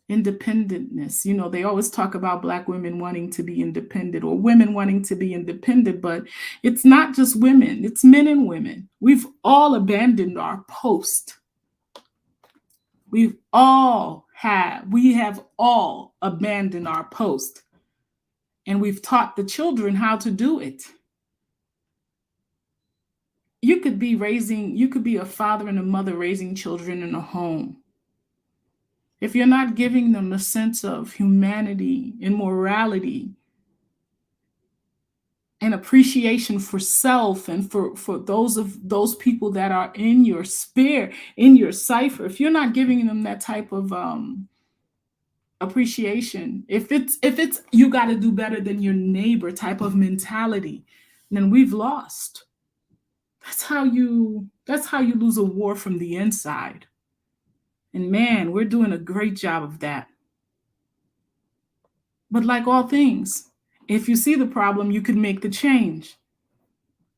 independentness. You know, they always talk about Black women wanting to be independent or women wanting to be independent, but it's not just women, it's men and women. We've all abandoned our post. We have all abandoned our post, and we've taught the children how to do it. You could be a father and a mother raising children in a home. If you're not giving them a sense of humanity and morality and appreciation for self and for those people that are in your sphere, in your cipher, if you're not giving them that type of appreciation, if it's you got to do better than your neighbor type of mentality, then we've lost. That's how you lose a war from the inside. And man, we're doing a great job of that. But like all things, if you see the problem, you can make the change.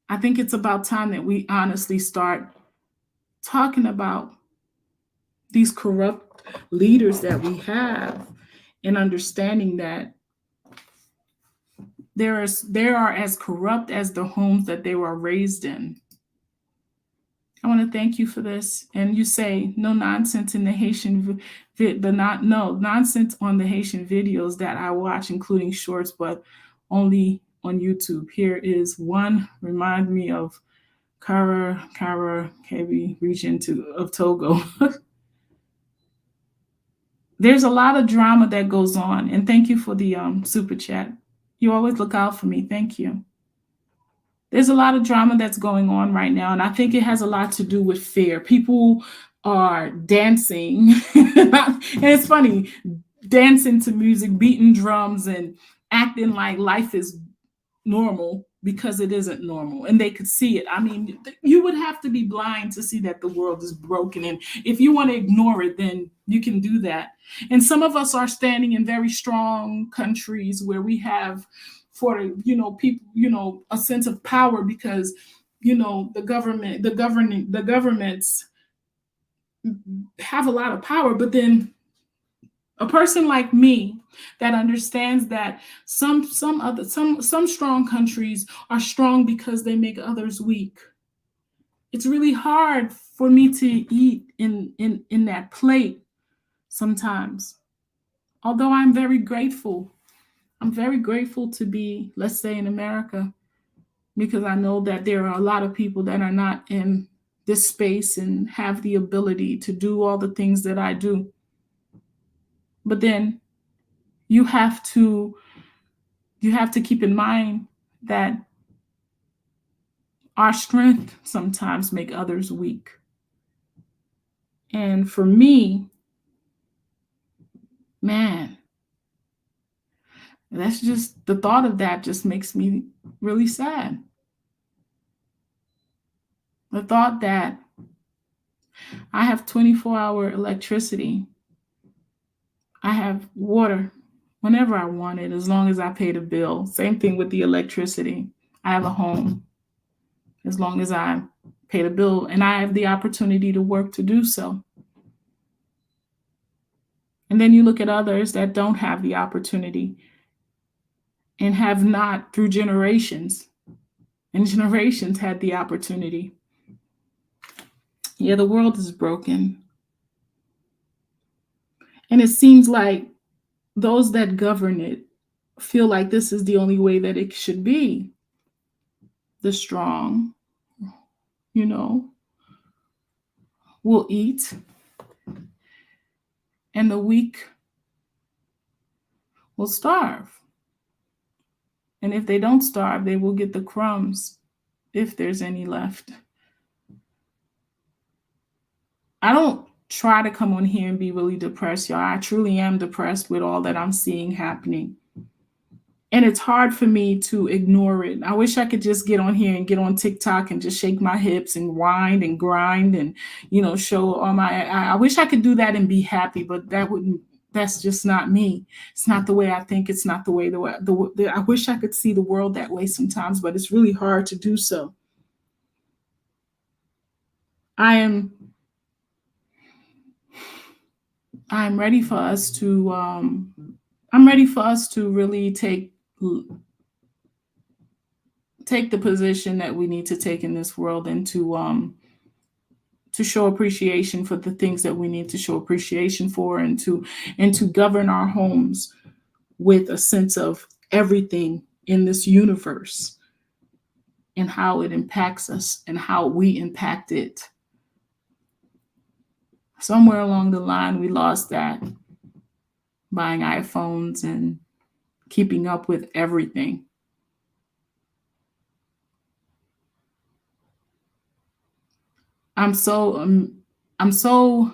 I think it's about time that we honestly start talking about these corrupt leaders that we have, and understanding that they are as corrupt as the homes that they were raised in. I want to thank you for this. And you say no nonsense in the Haitian, no nonsense on the Haitian videos that I watch, including shorts, but only on YouTube. Here is one. Remind me of Kara Kebi region of Togo. There's a lot of drama that goes on. And thank you for the super chat. You always look out for me. Thank you. There's a lot of drama that's going on right now, and I think it has a lot to do with fear. People are dancing, and it's funny, dancing to music, beating drums, and acting like life is normal because it isn't normal, and they could see it. I mean, you would have to be blind to see that the world is broken, and if you want to ignore it, then you can do that. And some of us are standing in very strong countries where we have, for people, a sense of power, because the governments have a lot of power. But then a person like me that understands that some strong countries are strong because they make others weak. It's really hard for me to eat in that plate sometimes, although I'm very grateful to be, let's say, in America, because I know that there are a lot of people that are not in this space and have the ability to do all the things that I do. But then you have to keep in mind that our strength sometimes make others weak. And for me, man, that's just, the thought of that just makes me really sad. The thought that I have 24-hour electricity, I have water whenever I want it, as long as I pay the bill. Same thing with the electricity. I have a home as long as I pay the bill, and I have the opportunity to work to do so. And then you look at others that don't have the opportunity and have not, through generations, and generations had the opportunity. Yeah, the world is broken. And it seems like those that govern it feel like this is the only way that it should be. The strong, will eat, and the weak will starve. And if they don't starve, they will get the crumbs, if there's any left. I don't try to come on here and be really depressed, y'all. I truly am depressed with all that I'm seeing happening. And it's hard for me to ignore it. I wish I could just get on here and get on TikTok and just shake my hips and whine and grind and, show all my. I wish I could do that and be happy, but that's just not me. It's not the way I think. It's not the way I wish I could see the world that way sometimes, but it's really hard to do so. I'm ready for us to. I'm ready for us to really take the position that we need to take in this world, and to show appreciation for the things that we need to show appreciation for, and to govern our homes with a sense of everything in this universe and how it impacts us and how we impact it. Somewhere along the line, we lost that, buying iPhones and keeping up with everything. I'm so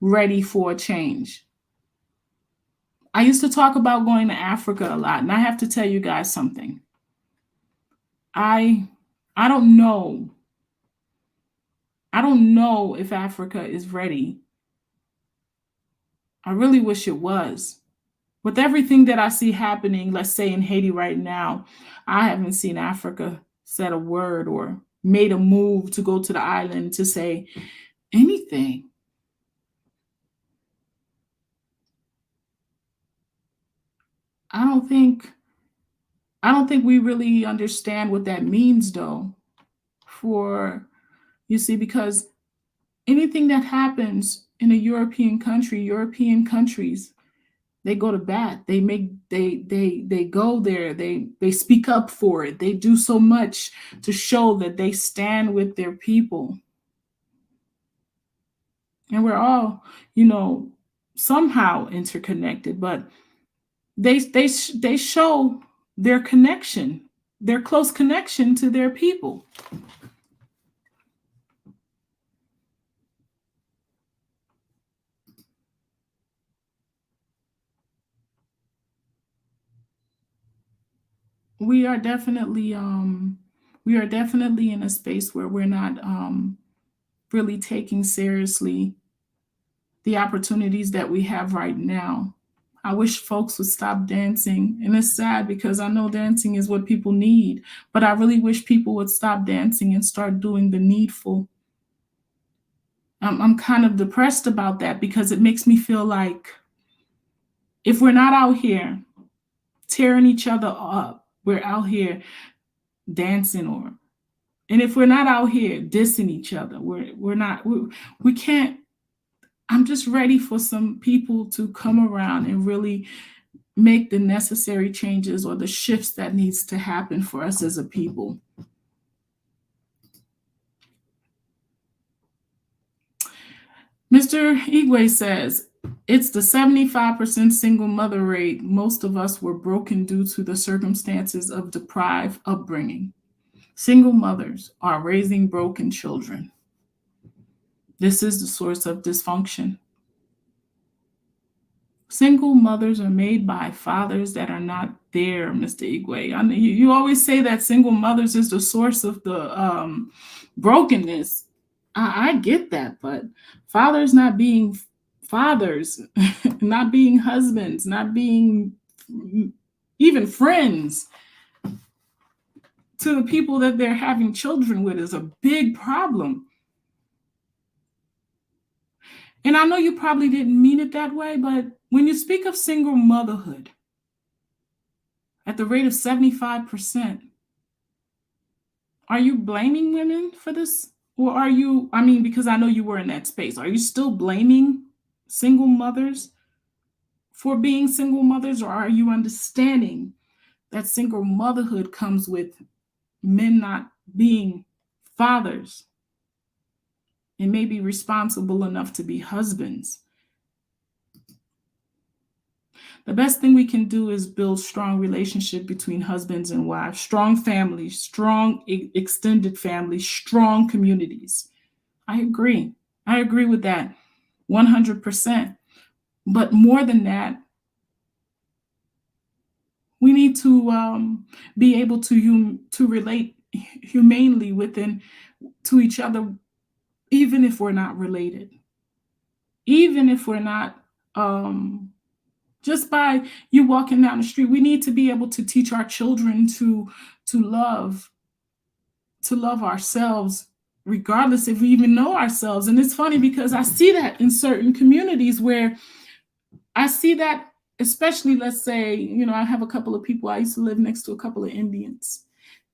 ready for a change. I used to talk about going to Africa a lot, and I have to tell you guys something. I don't know. I don't know if Africa is ready. I really wish it was. With everything that I see happening, let's say in Haiti right now, I haven't seen Africa said a word or made a move to go to the island to say anything. I don't think we really understand what that means, though. Because anything that happens in a European countries, they go to bat. They go there. They speak up for it. They do so much to show that they stand with their people. And we're all, somehow interconnected, but they show their connection, their close connection to their people. We are definitely in a space where we're not really taking seriously the opportunities that we have right now. I wish folks would stop dancing. And it's sad because I know dancing is what people need, but I really wish people would stop dancing and start doing the needful. I'm kind of depressed about that because it makes me feel like if we're not out here tearing each other up, we're out here dancing, and if we're not out here dissing each other, we can't. I'm just ready for some people to come around and really make the necessary changes or the shifts that needs to happen for us as a people. Mr. Igwe says, it's the 75% single mother rate. Most of us were broken due to the circumstances of deprived upbringing. Single mothers are raising broken children. This is the source of dysfunction. Single mothers are made by fathers that are not there, Mr. Igwe. I mean, you always say that single mothers is the source of the brokenness. I get that, but fathers not being fathers, not being husbands, not being even friends to the people that they're having children with is a big problem. And I know you probably didn't mean it that way, but when you speak of single motherhood at the rate of 75%, are you blaming women for this? Or are you, because I know you were in that space, are you still blaming single mothers for being single mothers? Or are you understanding that single motherhood comes with men not being fathers and may be responsible enough to be husbands? The best thing we can do is build strong relationship between husbands and wives, strong families, strong extended families, strong communities. I agree. I agree with that 100%. But more than that, We need to be able to relate humanely within to each other, even if we're not related, even if we're not just by you walking down the street. We need to be able to teach our children to love to love ourselves, regardless if we even know ourselves. And it's funny because I see that in certain communities where I see that, especially, let's say, I have a couple of people. I used to live next to a couple of Indians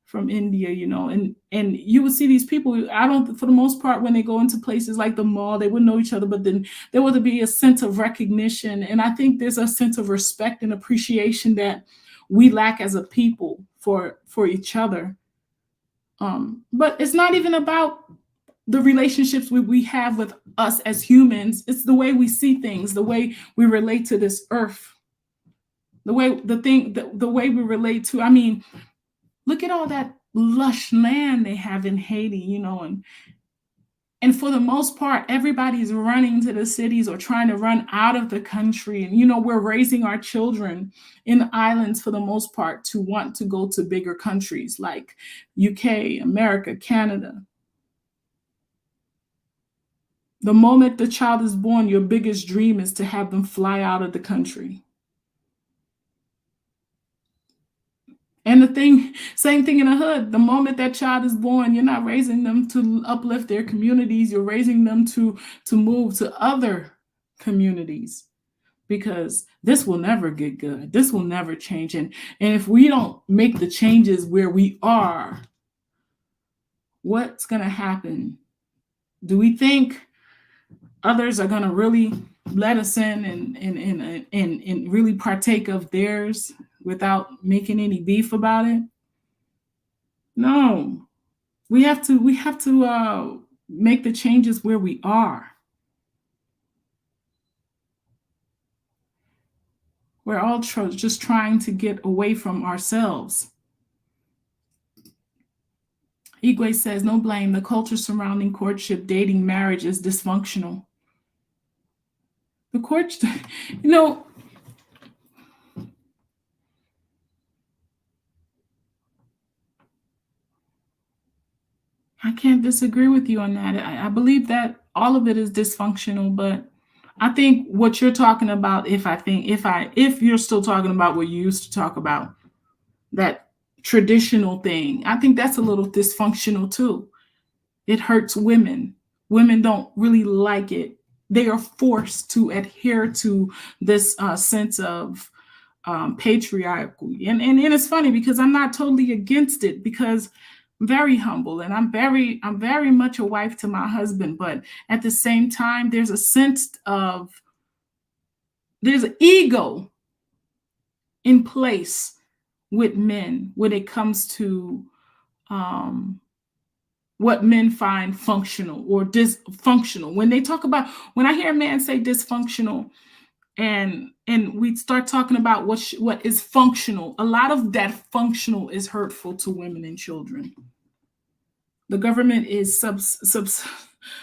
from India, and you would see these people. I don't, for the most part, when they go into places like the mall, they would know each other, but then there would be a sense of recognition. And I think there's a sense of respect and appreciation that we lack as a people for each other. But it's not even about the relationships we have with us as humans. It's the way we see things, the way we relate to this earth, the way we relate to, look at all that lush land they have in Haiti, and for the most part, everybody's running to the cities or trying to run out of the country. And, we're raising our children in the islands for the most part to want to go to bigger countries like UK, America, Canada. The moment the child is born, your biggest dream is to have them fly out of the country. And same thing in the hood. The moment that child is born, you're not raising them to uplift their communities. You're raising them to move to other communities, because this will never get good. This will never change. And if we don't make the changes where we are, what's going to happen? Do we think others are going to really let us in and really partake of theirs without making any beef about it? No, we have to make the changes where we are. We're all just trying to get away from ourselves. Igwe says, no blame. The culture surrounding courtship, dating, marriage is dysfunctional. The court, I can't disagree with you on that. I believe that all of it is dysfunctional, but I think what you're talking about, if you're still talking about what you used to talk about, that traditional thing, I think that's a little dysfunctional too. It hurts women. Women don't really like it. They are forced to adhere to this sense of patriarchal. And it's funny because I'm not totally against it, because I'm very humble and I'm very much a wife to my husband. But at the same time, there's a sense of, there's an ego in place with men when it comes to what men find functional or dysfunctional. When I hear a man say dysfunctional, and we start talking about what is functional, a lot of that functional is hurtful to women and children. The government is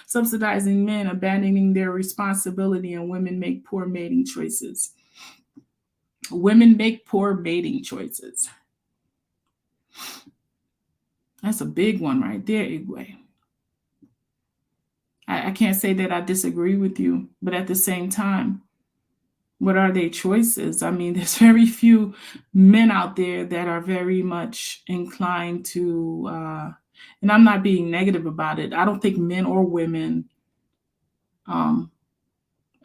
subsidizing men, abandoning their responsibility, and women make poor mating choices. Women make poor mating choices. That's a big one right there, Igwe. I can't say that I disagree with you, but at the same time, what are their choices? There's very few men out there that are very much inclined to, and I'm not being negative about it. I don't think men or women, I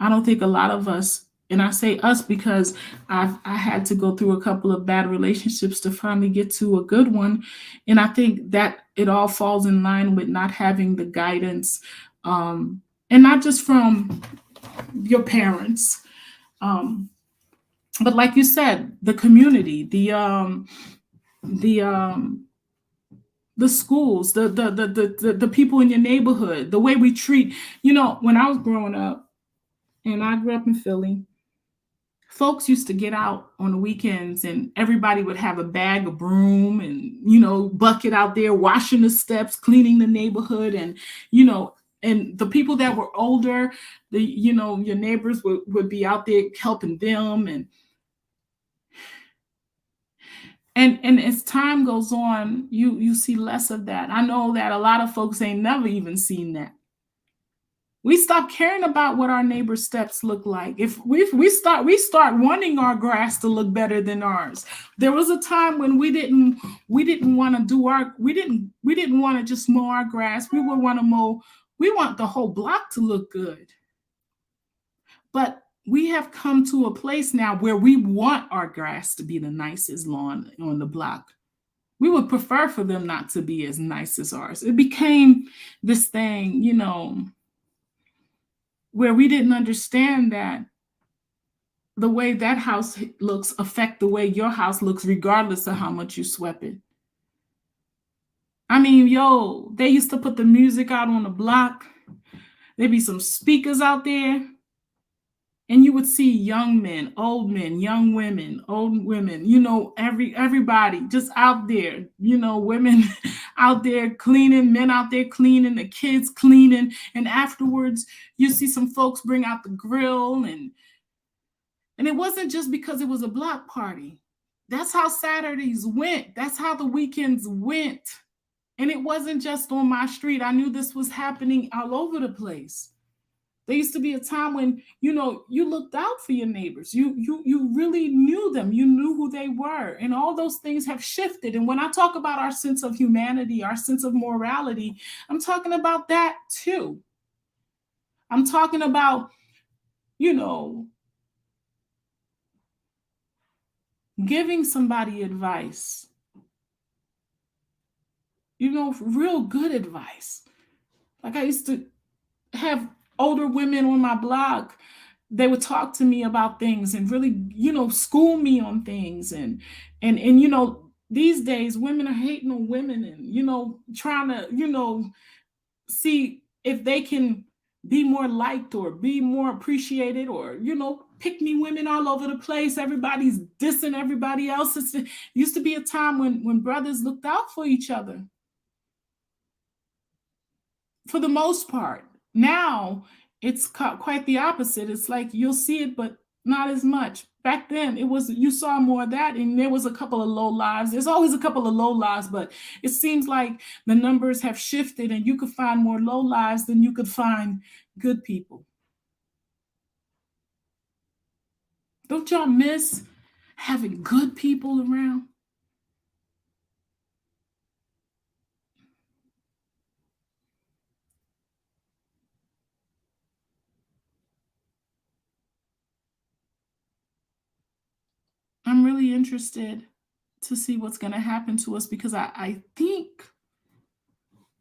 don't think a lot of us, and I say us because I had to go through a couple of bad relationships to finally get to a good one. And I think that it all falls in line with not having the guidance, and not just from your parents, but like you said, the community, the schools, the people in your neighborhood, the way we treat. When I was growing up, and I grew up in Philly, folks used to get out on the weekends and everybody would have a bag of broom and, bucket out there, washing the steps, cleaning the neighborhood. And, and the people that were older, your neighbors would be out there helping them. And And as time goes on, you see less of that. I know that a lot of folks ain't never even seen that. We stop caring about what our neighbor's steps look like. If we start wanting our grass to look better than ours. There was a time when we didn't want to do our we didn't want to just mow our grass. We would want to mow. We want the whole block to look good. But we have come to a place now where we want our grass to be the nicest lawn on the block. We would prefer for them not to be as nice as ours. It became this thing, where we didn't understand that the way that house looks affect the way your house looks, regardless of how much you swept it. I mean, they used to put the music out on the block. There'd be some speakers out there. And you would see young men, young women, old women, everybody just out there, women out there cleaning, men out there cleaning, the kids cleaning. And afterwards, you see some folks bring out the grill. And it wasn't just because it was a block party. That's how Saturdays went. That's how the weekends went. And it wasn't just on my street. I knew this was happening all over the place. There used to be a time when, you looked out for your neighbors. You really knew them. You knew who they were. And all those things have shifted. And when I talk about our sense of humanity, our sense of morality, I'm talking about that too. I'm talking about, giving somebody advice. Real good advice. Like I used to have older women on my block. They would talk to me about things and really, school me on things. And these days women are hating on women and, trying to, see if they can be more liked or be more appreciated or, pick me women all over the place. Everybody's dissing everybody else. It used to be a time when brothers looked out for each other. For the most part. Now, it's quite the opposite. It's like you'll see it, but not as much. Back then, you saw more of that, and there was a couple of low lives. There's always a couple of low lives, but it seems like the numbers have shifted, and you could find more low lives than you could find good people. Don't y'all miss having good people around? I'm really interested to see what's going to happen to us because I think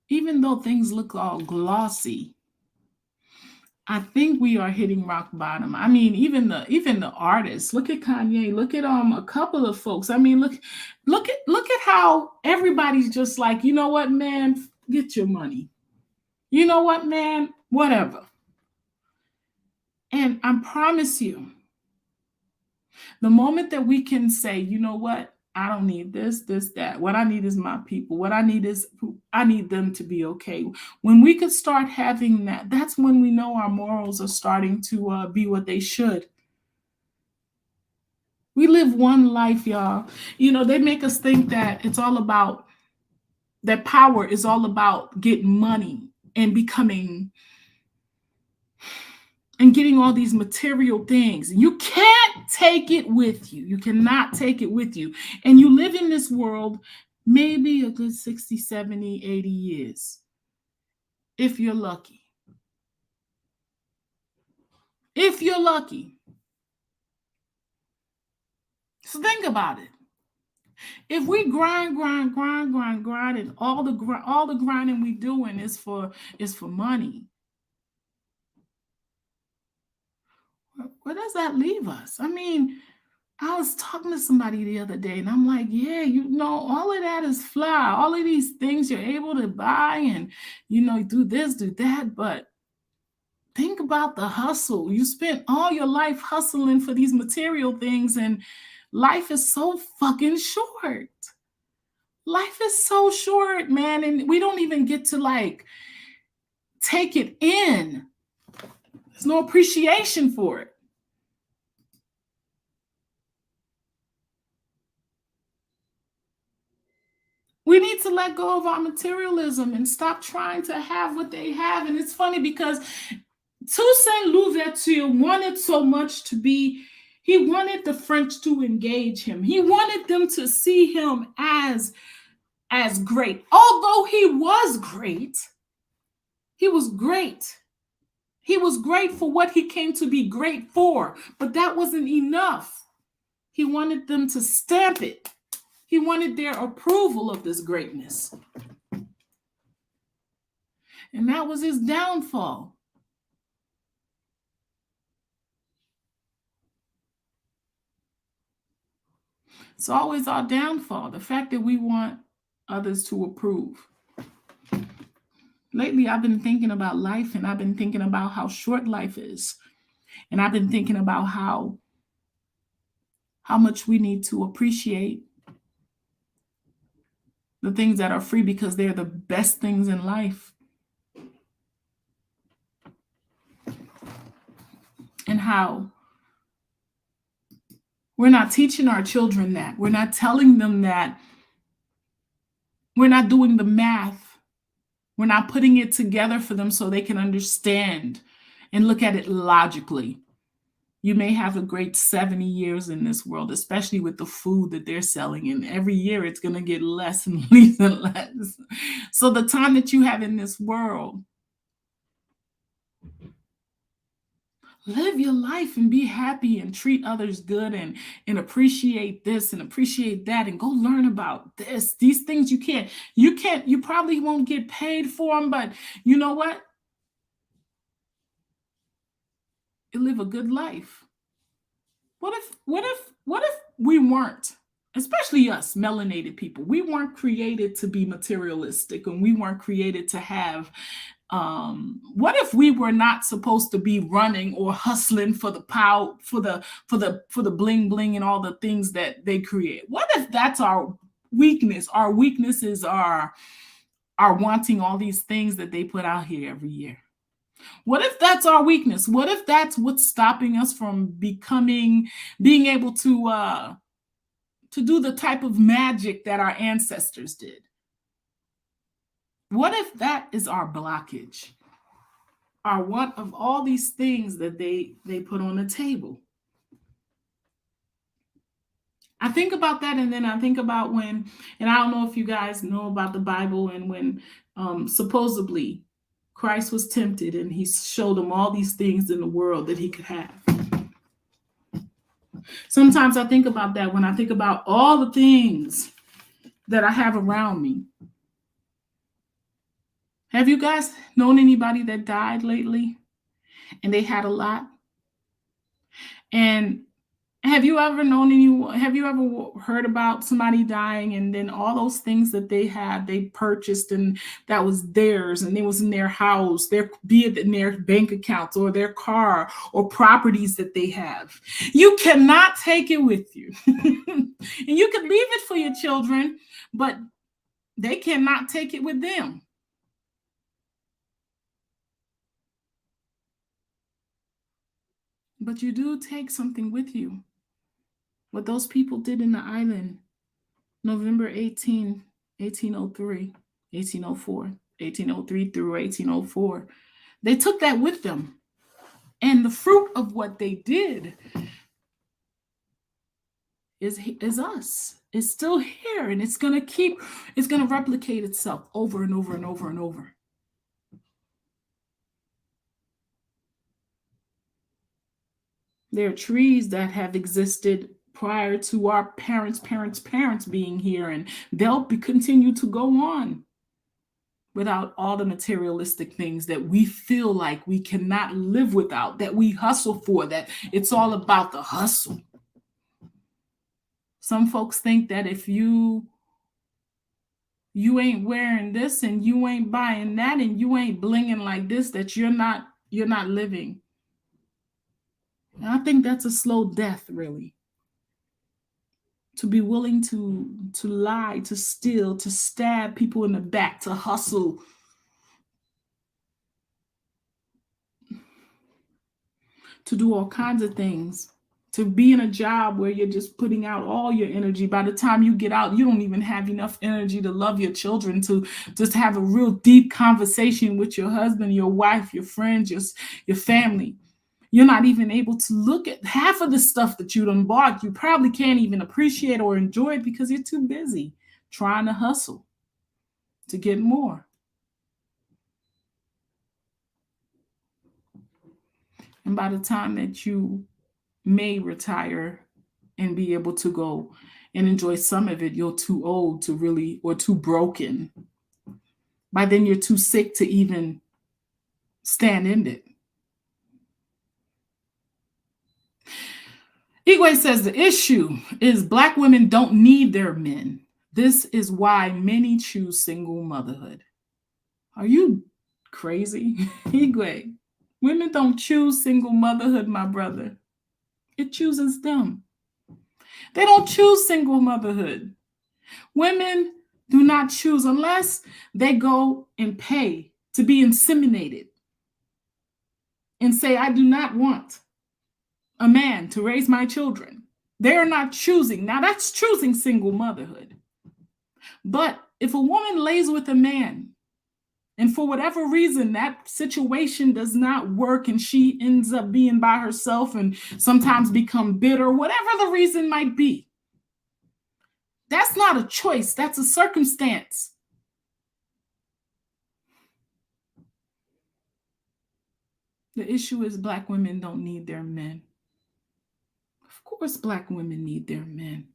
even though things look all glossy, I think we are hitting rock bottom. I mean, even the artists. Look at Kanye. Look at a couple of folks. I mean, look at how everybody's just like, you know what, man, get your money. You know what, man, whatever. And I promise you, the moment that we can say, you know what, I don't need this, that. What I need is my people. What I need is, I need them to be okay. When we could start having that, that's when we know our morals are starting to be what they should. We live one life, y'all. They make us think that it's all about, that power is all about getting money and becoming, and getting all these material things. You can't take it with you. You cannot take it with you. And you live in this world maybe a good 60, 70, 80 years. If you're lucky. If you're lucky. So think about it. If we grind, and all the grinding we doing is for money, where does that leave us? I mean, I was talking to somebody the other day and I'm like, yeah, all of that is fly. All of these things you're able to buy and, do this, do that. But think about the hustle. You spent all your life hustling for these material things and life is so fucking short. Life is so short, man. And we don't even get to take it in. There's no appreciation for it. We need to let go of our materialism and stop trying to have what they have. And it's funny because Toussaint Louverture wanted so much to be, he wanted the French to engage him. He wanted them to see him as great. Although he was great, he was great. He was great for what he came to be great for, but that wasn't enough. He wanted them to stamp it. He wanted their approval of this greatness. And that was his downfall. It's always our downfall, the fact that we want others to approve. Lately, I've been thinking about life, and I've been thinking about how short life is. And I've been thinking about how much we need to appreciate the things that are free, because they're the best things in life. And how we're not teaching our children that. We're not telling them that. We're not doing the math. We're not putting it together for them so they can understand and look at it logically. You may have a great 70 years in this world, especially with the food that they're selling. And every year it's going to get less and less and less. So the time that you have in this world, live your life and be happy and treat others good and appreciate this and appreciate that and go learn about this. These things you probably won't get paid for them, but you know what? You live a good life. What if we weren't, especially us melanated people, we weren't created to be materialistic, and we weren't created to have what if we were not supposed to be running or hustling for the power, for the bling bling and all the things that they create? What if that's our weakness? Our weaknesses are wanting all these things that they put out here every year. What if that's our weakness? What if that's what's stopping us from being able to do the type of magic that our ancestors did? What if that is our blockage? Are one of all these things that they put on the table? I think about that, and then I think about when, and I don't know if you guys know about the Bible, and when supposedly Christ was tempted and he showed him all these things in the world that he could have. Sometimes I think about that when I think about all the things that I have around me. Have you guys known anybody that died lately and they had a lot? And have you ever known anyone? Have you ever heard about somebody dying and then all those things that they purchased and that was theirs, and it was in their house, be it in their bank accounts or their car or properties that they have? You cannot take it with you. And you can leave it for your children, but they cannot take it with them. But you do take something with you. What those people did in the island, November 18, 1803, 1804, 1803 through 1804, they took that with them. And the fruit of what they did is us. It's still here, and it's going to replicate itself over and over and over and over. There are trees that have existed prior to our parents' being here, and they'll continue to go on without all the materialistic things that we feel like we cannot live without, that we hustle for, that it's all about the hustle. Some folks think that if you ain't wearing this and you ain't buying that and you ain't blinging like this, that you're not living. And I think that's a slow death, really. To be willing to lie, to steal, to stab people in the back, to hustle, to do all kinds of things, to be in a job where you're just putting out all your energy. By the time you get out, you don't even have enough energy to love your children, to just have a real deep conversation with your husband, your wife, your friends, your family. You're not even able to look at half of the stuff that you done bought. You probably can't even appreciate or enjoy it because you're too busy trying to hustle to get more. And by the time that you may retire and be able to go and enjoy some of it, you're too old to really, or too broken. By then, you're too sick to even stand in it. Igwe says the issue is Black women don't need their men. This is why many choose single motherhood. Are you crazy? Igwe, women don't choose single motherhood, my brother. It chooses them. They don't choose single motherhood. Women do not choose unless they go and pay to be inseminated and say, I do not want a man to raise my children. They are not choosing. Now that's choosing single motherhood. But if a woman lays with a man and for whatever reason that situation does not work and she ends up being by herself and sometimes become bitter, whatever the reason might be, that's not a choice. That's a circumstance. The issue is Black women don't need their men. Of course, Black women need their men.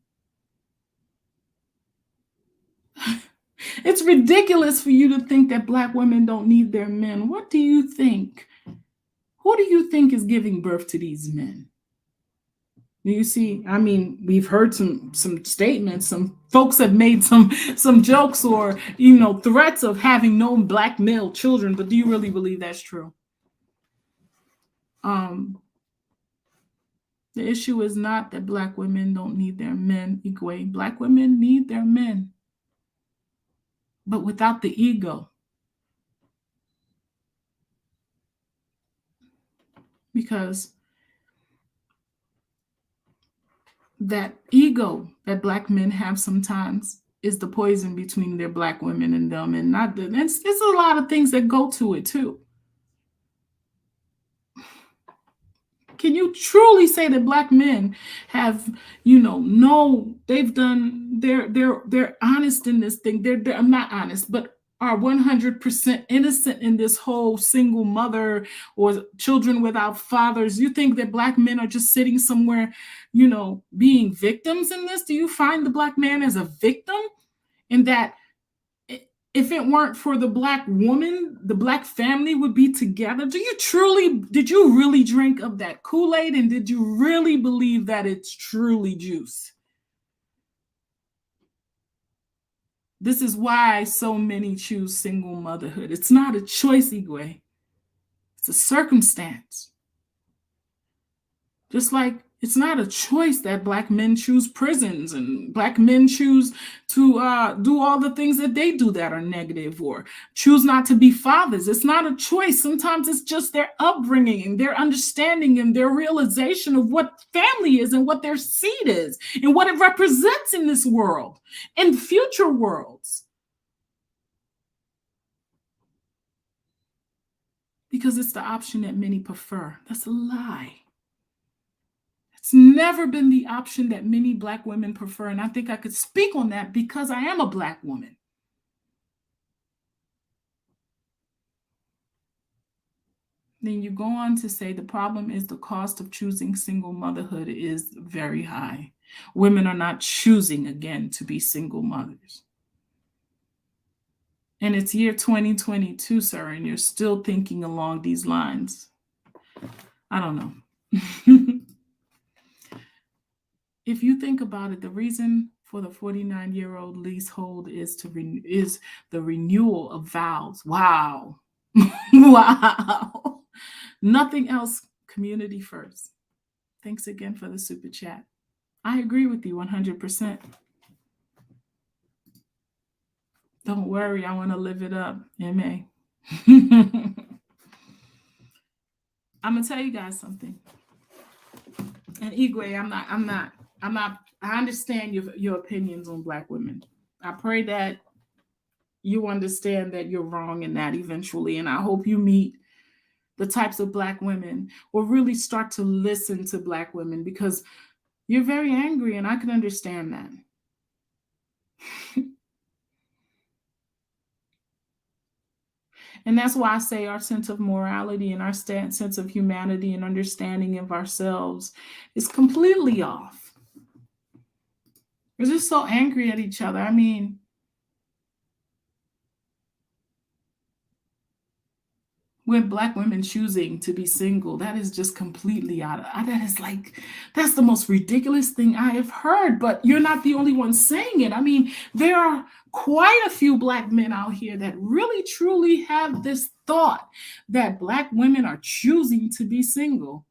It's ridiculous for you to think that Black women don't need their men. What do you think? Who do you think is giving birth to these men? You see, I mean, we've heard some statements. Some folks have made some jokes or, threats of having no Black male children. But do you really believe that's true? The issue is not that Black women don't need their men, Igwe. Black women need their men, but without the ego. Because that ego that Black men have sometimes is the poison between their Black women and them, and not the. It's a lot of things that go to it too. Can you truly say that Black men have, they've done, they're honest in this thing. I'm not honest, but are 100% innocent in this whole single mother or children without fathers? You think that Black men are just sitting somewhere, being victims in this? Do you find the Black man as a victim in that if it weren't for the Black woman, the Black family would be together? Did you really drink of that Kool-Aid? And did you really believe that it's truly juice? This is why so many choose single motherhood. It's not a choice, Igwe. It's a circumstance. Just like it's not a choice that Black men choose prisons and Black men choose to do all the things that they do that are negative or choose not to be fathers. It's not a choice. Sometimes it's just their upbringing and their understanding and their realization of what family is and what their seed is and what it represents in this world and future worlds. Because it's the option that many prefer. That's a lie. It's never been the option that many Black women prefer. And I think I could speak on that because I am a Black woman. Then you go on to say the problem is the cost of choosing single motherhood is very high. Women are not choosing again to be single mothers. And it's year 2022, sir, and you're still thinking along these lines. I don't know. If you think about it, the reason for the 49-year-old leasehold is the renewal of vows. Wow. Wow. Nothing else, community first. Thanks again for the super chat. I agree with you 100%. Don't worry, I want to live it up. M.A. I'm going to tell you guys something. And Igwe, I understand your opinions on Black women. I pray that you understand that you're wrong in that eventually. And I hope you meet the types of Black women or really start to listen to Black women, because you're very angry and I can understand that. And that's why I say our sense of morality and our sense of humanity and understanding of ourselves is completely off. We're just so angry at each other. I mean, with Black women choosing to be single, that is just completely out of, that is like, that's the most ridiculous thing I have heard. But you're not the only one saying it. I mean, there are quite a few Black men out here that really truly have this thought that Black women are choosing to be single.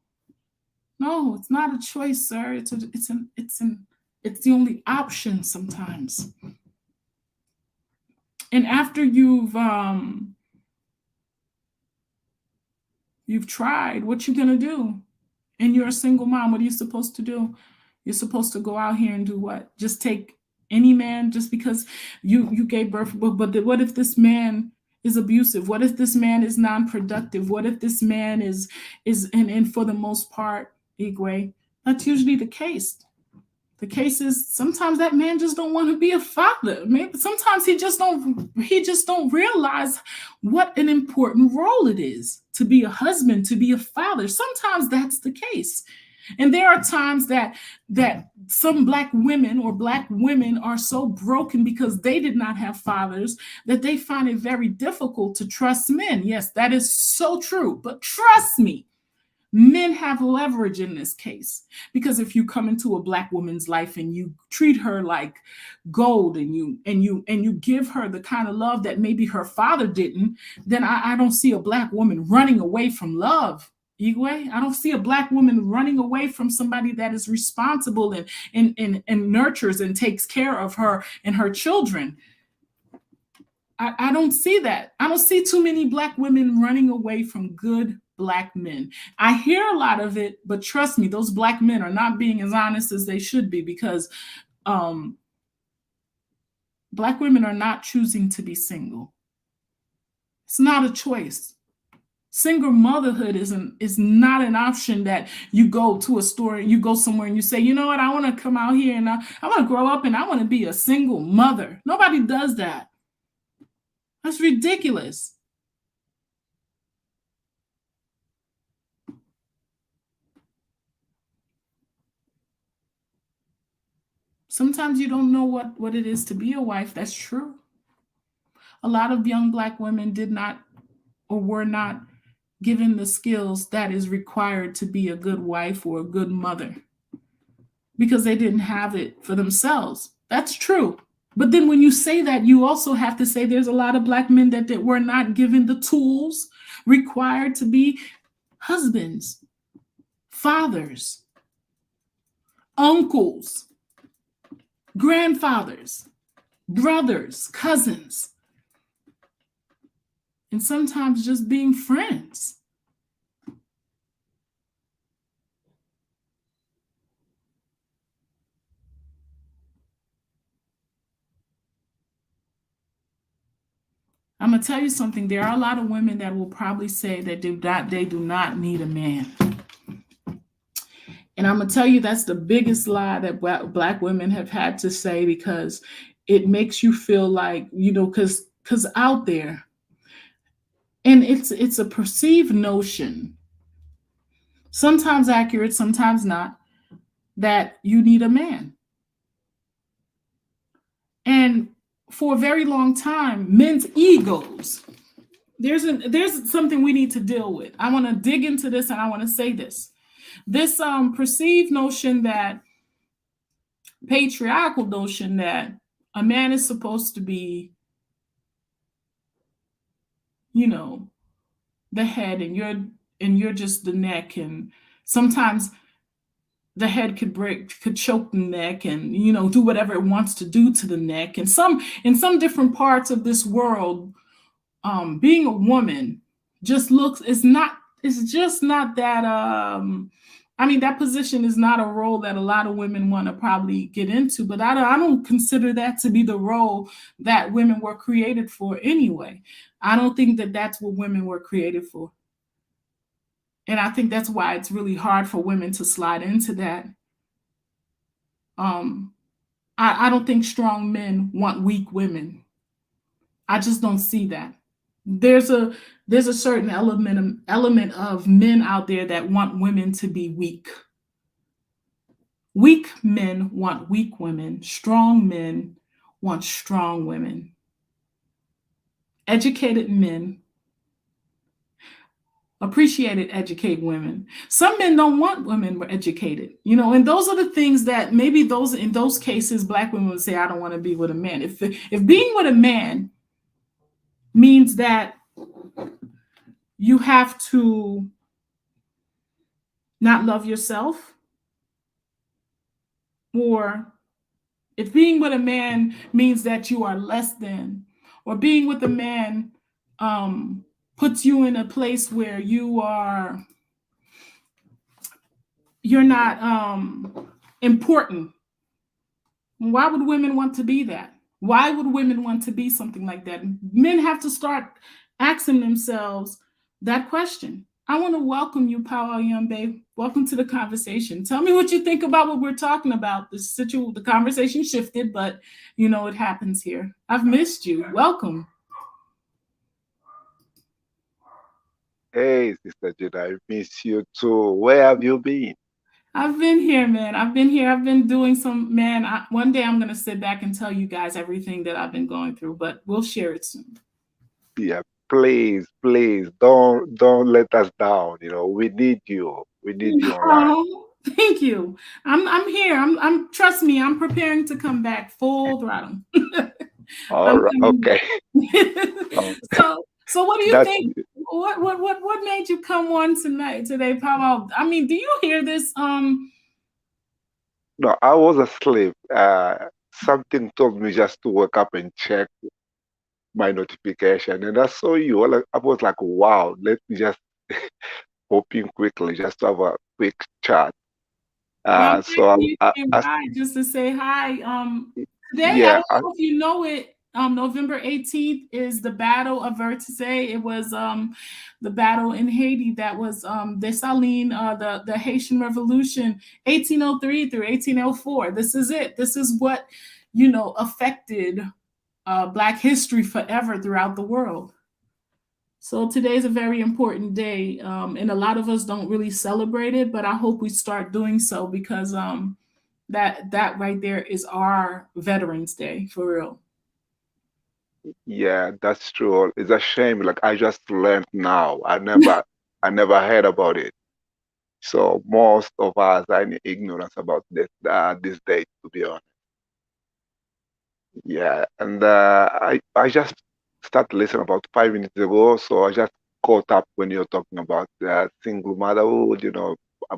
No, it's not a choice, sir. It's the only option sometimes. And after you've tried, what you gonna do? And you're a single mom, what are you supposed to do? You're supposed to go out here and do what? Just take any man just because you gave birth. But what if this man is abusive? What if this man is non-productive? What if this man is and for the most part, Igwe, that's usually the case. The case is sometimes that man just don't want to be a father. Maybe sometimes he just don't realize what an important role it is to be a husband, to be a father. Sometimes that's the case. And there are times that some Black women or Black women are so broken because they did not have fathers that they find it very difficult to trust men. Yes, that is so true. But trust me, men have leverage in this case, because if you come into a Black woman's life and you treat her like gold and you give her the kind of love that maybe her father didn't, then I don't see a Black woman running away from love. Igwe, I don't see a Black woman running away from somebody that is responsible and nurtures and takes care of her and her children. I don't see that. I don't see too many Black women running away from good Black men. I hear a lot of it, but trust me, those Black men are not being as honest as they should be, because Black women are not choosing to be single. It's not a choice. Single motherhood is not an option that you go to a store and you go somewhere and you say, you know what, I want to come out here and I want to grow up and I want to be a single mother. Nobody does that. That's ridiculous. Sometimes you don't know what it is to be a wife. That's true. A lot of young Black women did not or were not given the skills that is required to be a good wife or a good mother because they didn't have it for themselves. That's true. But then when you say that, you also have to say there's a lot of Black men that were not given the tools required to be husbands, fathers, uncles, grandfathers, brothers, cousins, and sometimes just being friends. I'm gonna tell you something. There are a lot of women that will probably say that they do not need a man. And I'm gonna tell you that's the biggest lie that Black women have had to say, because it makes you feel like, because out there, and it's a perceived notion, sometimes accurate, sometimes not, that you need a man. And for a very long time, men's egos, there's something we need to deal with. I want to dig into this and I want to say this. This perceived notion, that patriarchal notion that a man is supposed to be, the head and you're just the neck, and sometimes the head could choke the neck and do whatever it wants to do to the neck. And in some different parts of this world, being a woman it's just not that I mean, that position is not a role that a lot of women want to probably get into, but I don't consider that to be the role that women were created for anyway. I don't think that that's what women were created for. And I think that's why it's really hard for women to slide into that. Um, I don't think strong men want weak women. I just don't see that. There's a there's a certain element of men out there that want women to be weak. Weak men want weak women. Strong men want strong women. Educated men appreciated educate women. Some men don't want women educated, and those are the things that maybe those in those cases black women would say, I don't want to be with a man. If being with a man means that you have to not love yourself, or if being with a man means that you are less than, or being with a man puts you in a place where you're not important, why would women want to be that? Why would women want to be something like that? Men have to start asking themselves that question. I want to welcome you, Power Yambe. Welcome to the conversation. Tell me what you think about what we're talking about. The conversation shifted, but it happens here. I've missed you. Welcome. Hey, Sister Jada, I miss you too. Where have you been? I've been here, man. I've been here. I've been doing some, man. One day I'm going to sit back and tell you guys everything that I've been going through, but we'll share it soon. Yeah, please, please don't let us down. We need you. We need you online. Oh, thank you. I'm here. I'm trust me, I'm preparing to come back full throttle. All I'm right, coming okay. back. So what do you That's think? What made you come on today, Pablo? I mean, do you hear this? no, I was asleep. Something told me just to wake up and check my notification, and I saw you. I was like, wow, let me just hop in quickly, just to have a quick chat. Well, I'm So glad you came by just to say hi. Today, I yeah, don't know if you know it. November 18th is the Battle of Versailles. It was the battle in Haiti that was Dessalines, the Haitian Revolution, 1803 through 1804. This is it. This is what affected Black history forever throughout the world. So today is a very important day, and a lot of us don't really celebrate it, but I hope we start doing so because that right there is our Veterans Day for real. yeah, that's true. It's a shame. Like I just learned now. I never heard about it. So most of us are in ignorance about this date, to be honest. Yeah, and I just started listening about 5 minutes ago, so I just caught up when you're talking about single motherhood.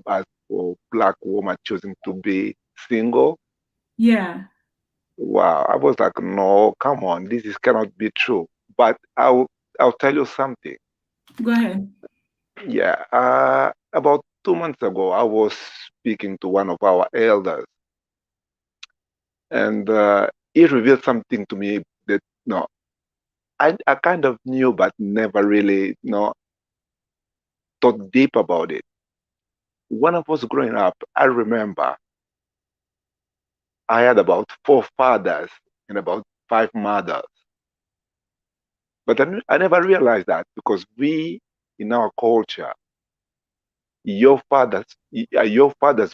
As for black woman choosing to be single. Yeah, Wow, I was like, no, come on, cannot be true. But I'll tell you something. go ahead. Yeah, about 2 months ago, I was speaking to one of our elders, and he revealed something to me that no, I kind of knew, but never really thought deep about it. When I was growing up, I remember I had about four fathers and about five mothers, but I never realized that because we in our culture, your father's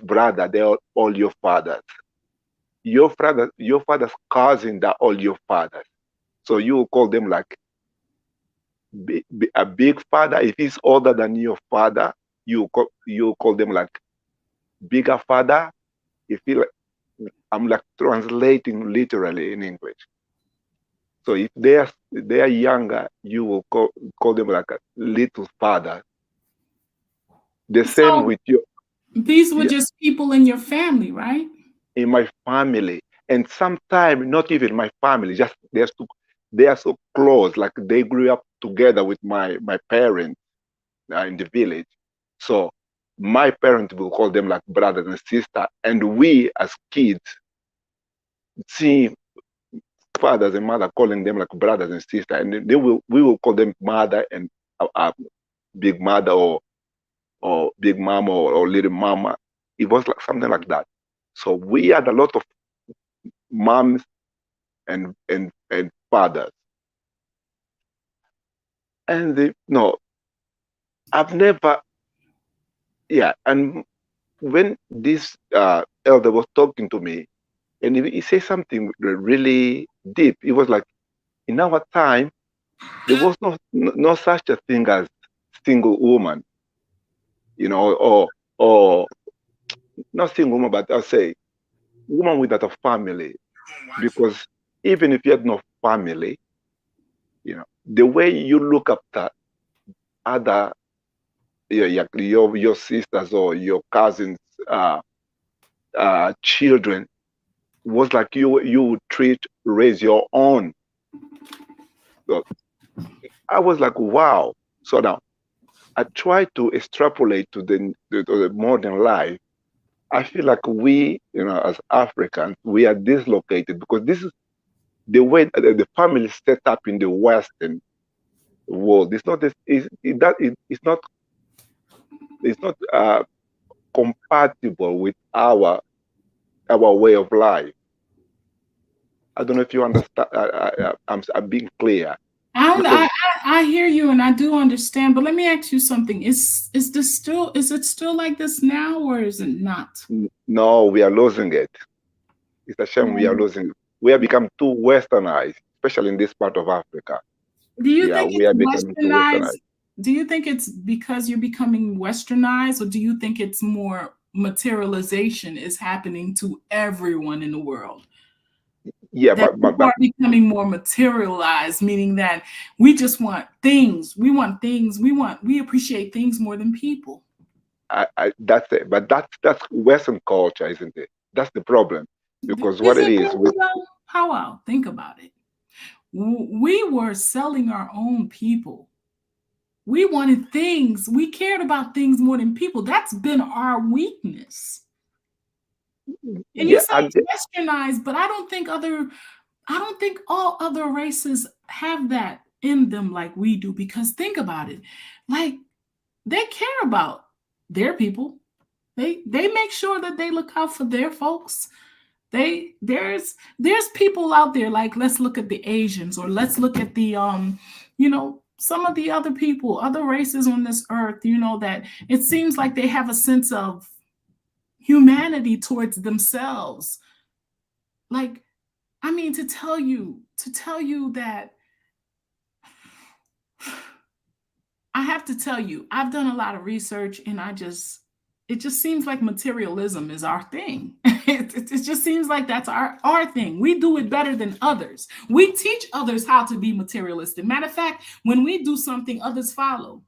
brother, they are all your fathers. Your father's cousin, they're all your fathers. So you call them like a big father. If he's older than your father, you call them like bigger father. If you like, I'm like translating literally in English. So if they are younger, you will call them like a little father. The same So with you. these were just people in your family, right? In my family, and sometimes not even my family, just they are so close, like they grew up together with my parents in the village. So my parents will call them like brothers and sisters, and we as kids see fathers and mother calling them like brothers and sisters, and we will call them mother and big mother or big mama or little mama. It was like something like that. So we had a lot of moms and fathers, and no, I've never, yeah. And when this elder was talking to me, and he said something really deep. It was like, in our time, there was no such a thing as single woman, or not single woman, but I'll say woman without a family. Because even if you had no family, the way you look after other your sisters or your cousins children was like you would raise your own. So I was like, wow. So now I try to extrapolate to the modern life. I feel like we, as Africans, we are dislocated because this is the way the family is set up in the Western world. It's not it's not compatible with our way of life. I don't know if you understand. I'm being clear. Because I hear you and I do understand, but let me ask you something. Is it still like this now, or is it not? No, we are losing it. It's a shame we are losing it. We have become too westernized, especially in this part of Africa. Do you think We it's are becoming too westernized? westernized. Do you think it's because you're becoming westernized, or do you think it's more materialization is happening to everyone in the world? Yeah, That people are becoming more materialized, meaning that we just want things. We want things. We appreciate things more than people. That's it. But that's Western culture, isn't it? That's the problem. Because what Is it it is, really though? How think about it. We were selling our own people. We wanted things. We cared about things more than people. That's been our weakness. And you yeah, say it's westernized, but I don't think all other races have that in them like we do. Because think about it, like they care about their people. They make sure that they look out for their folks. There's people out there, like let's look at the Asians, or let's look at the some of the other people, other races on this earth, that it seems like they have a sense of humanity towards themselves. Like, I mean, to tell you that I have to tell you, I've done a lot of research, and it just seems like materialism is our thing. It just seems like that's our thing. We do it better than others. We teach others how to be materialistic. Matter of fact, when we do something, others follow.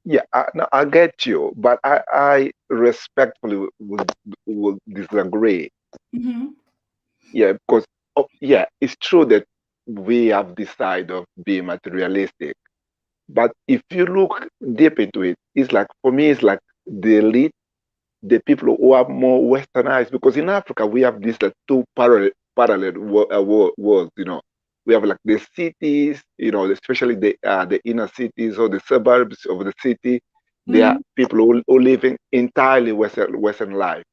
Yeah, I get you, but I respectfully would disagree. Mm-hmm. Yeah, because yeah, it's true that we have this side of being materialistic, but if you look deep into it, it's like, for me, it's like the elite, the people who are more westernized. Because in Africa we have these like two parallel worlds. We have like the cities, especially the inner cities or the suburbs of the city. There are people who living entirely Western life.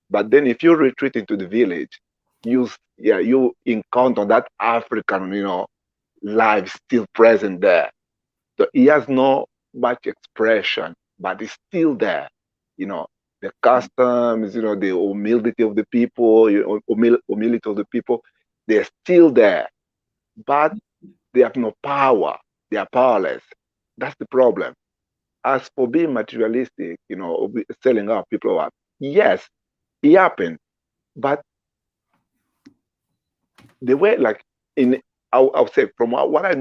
But then if you retreat into the village, you encounter that African, life still present there. So he has no much expression, but it's still there. The customs, the humility of the people, humility of the people, they're still there, but they have no power. They are powerless. That's the problem. As for being materialistic, selling out people out, yes, it happened, but the way, like, I'll say, from what I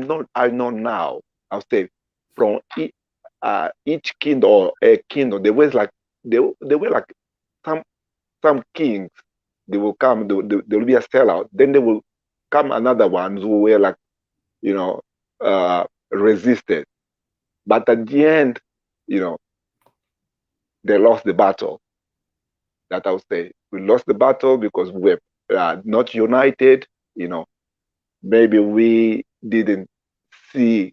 know now, I'll say, from each kingdom or a kingdom, there was like they were like some kings. They will come, there will be a sellout, then there will come another ones who were like, resisted. But at the end, they lost the battle. That I would say we lost the battle because we were not united. Maybe we didn't see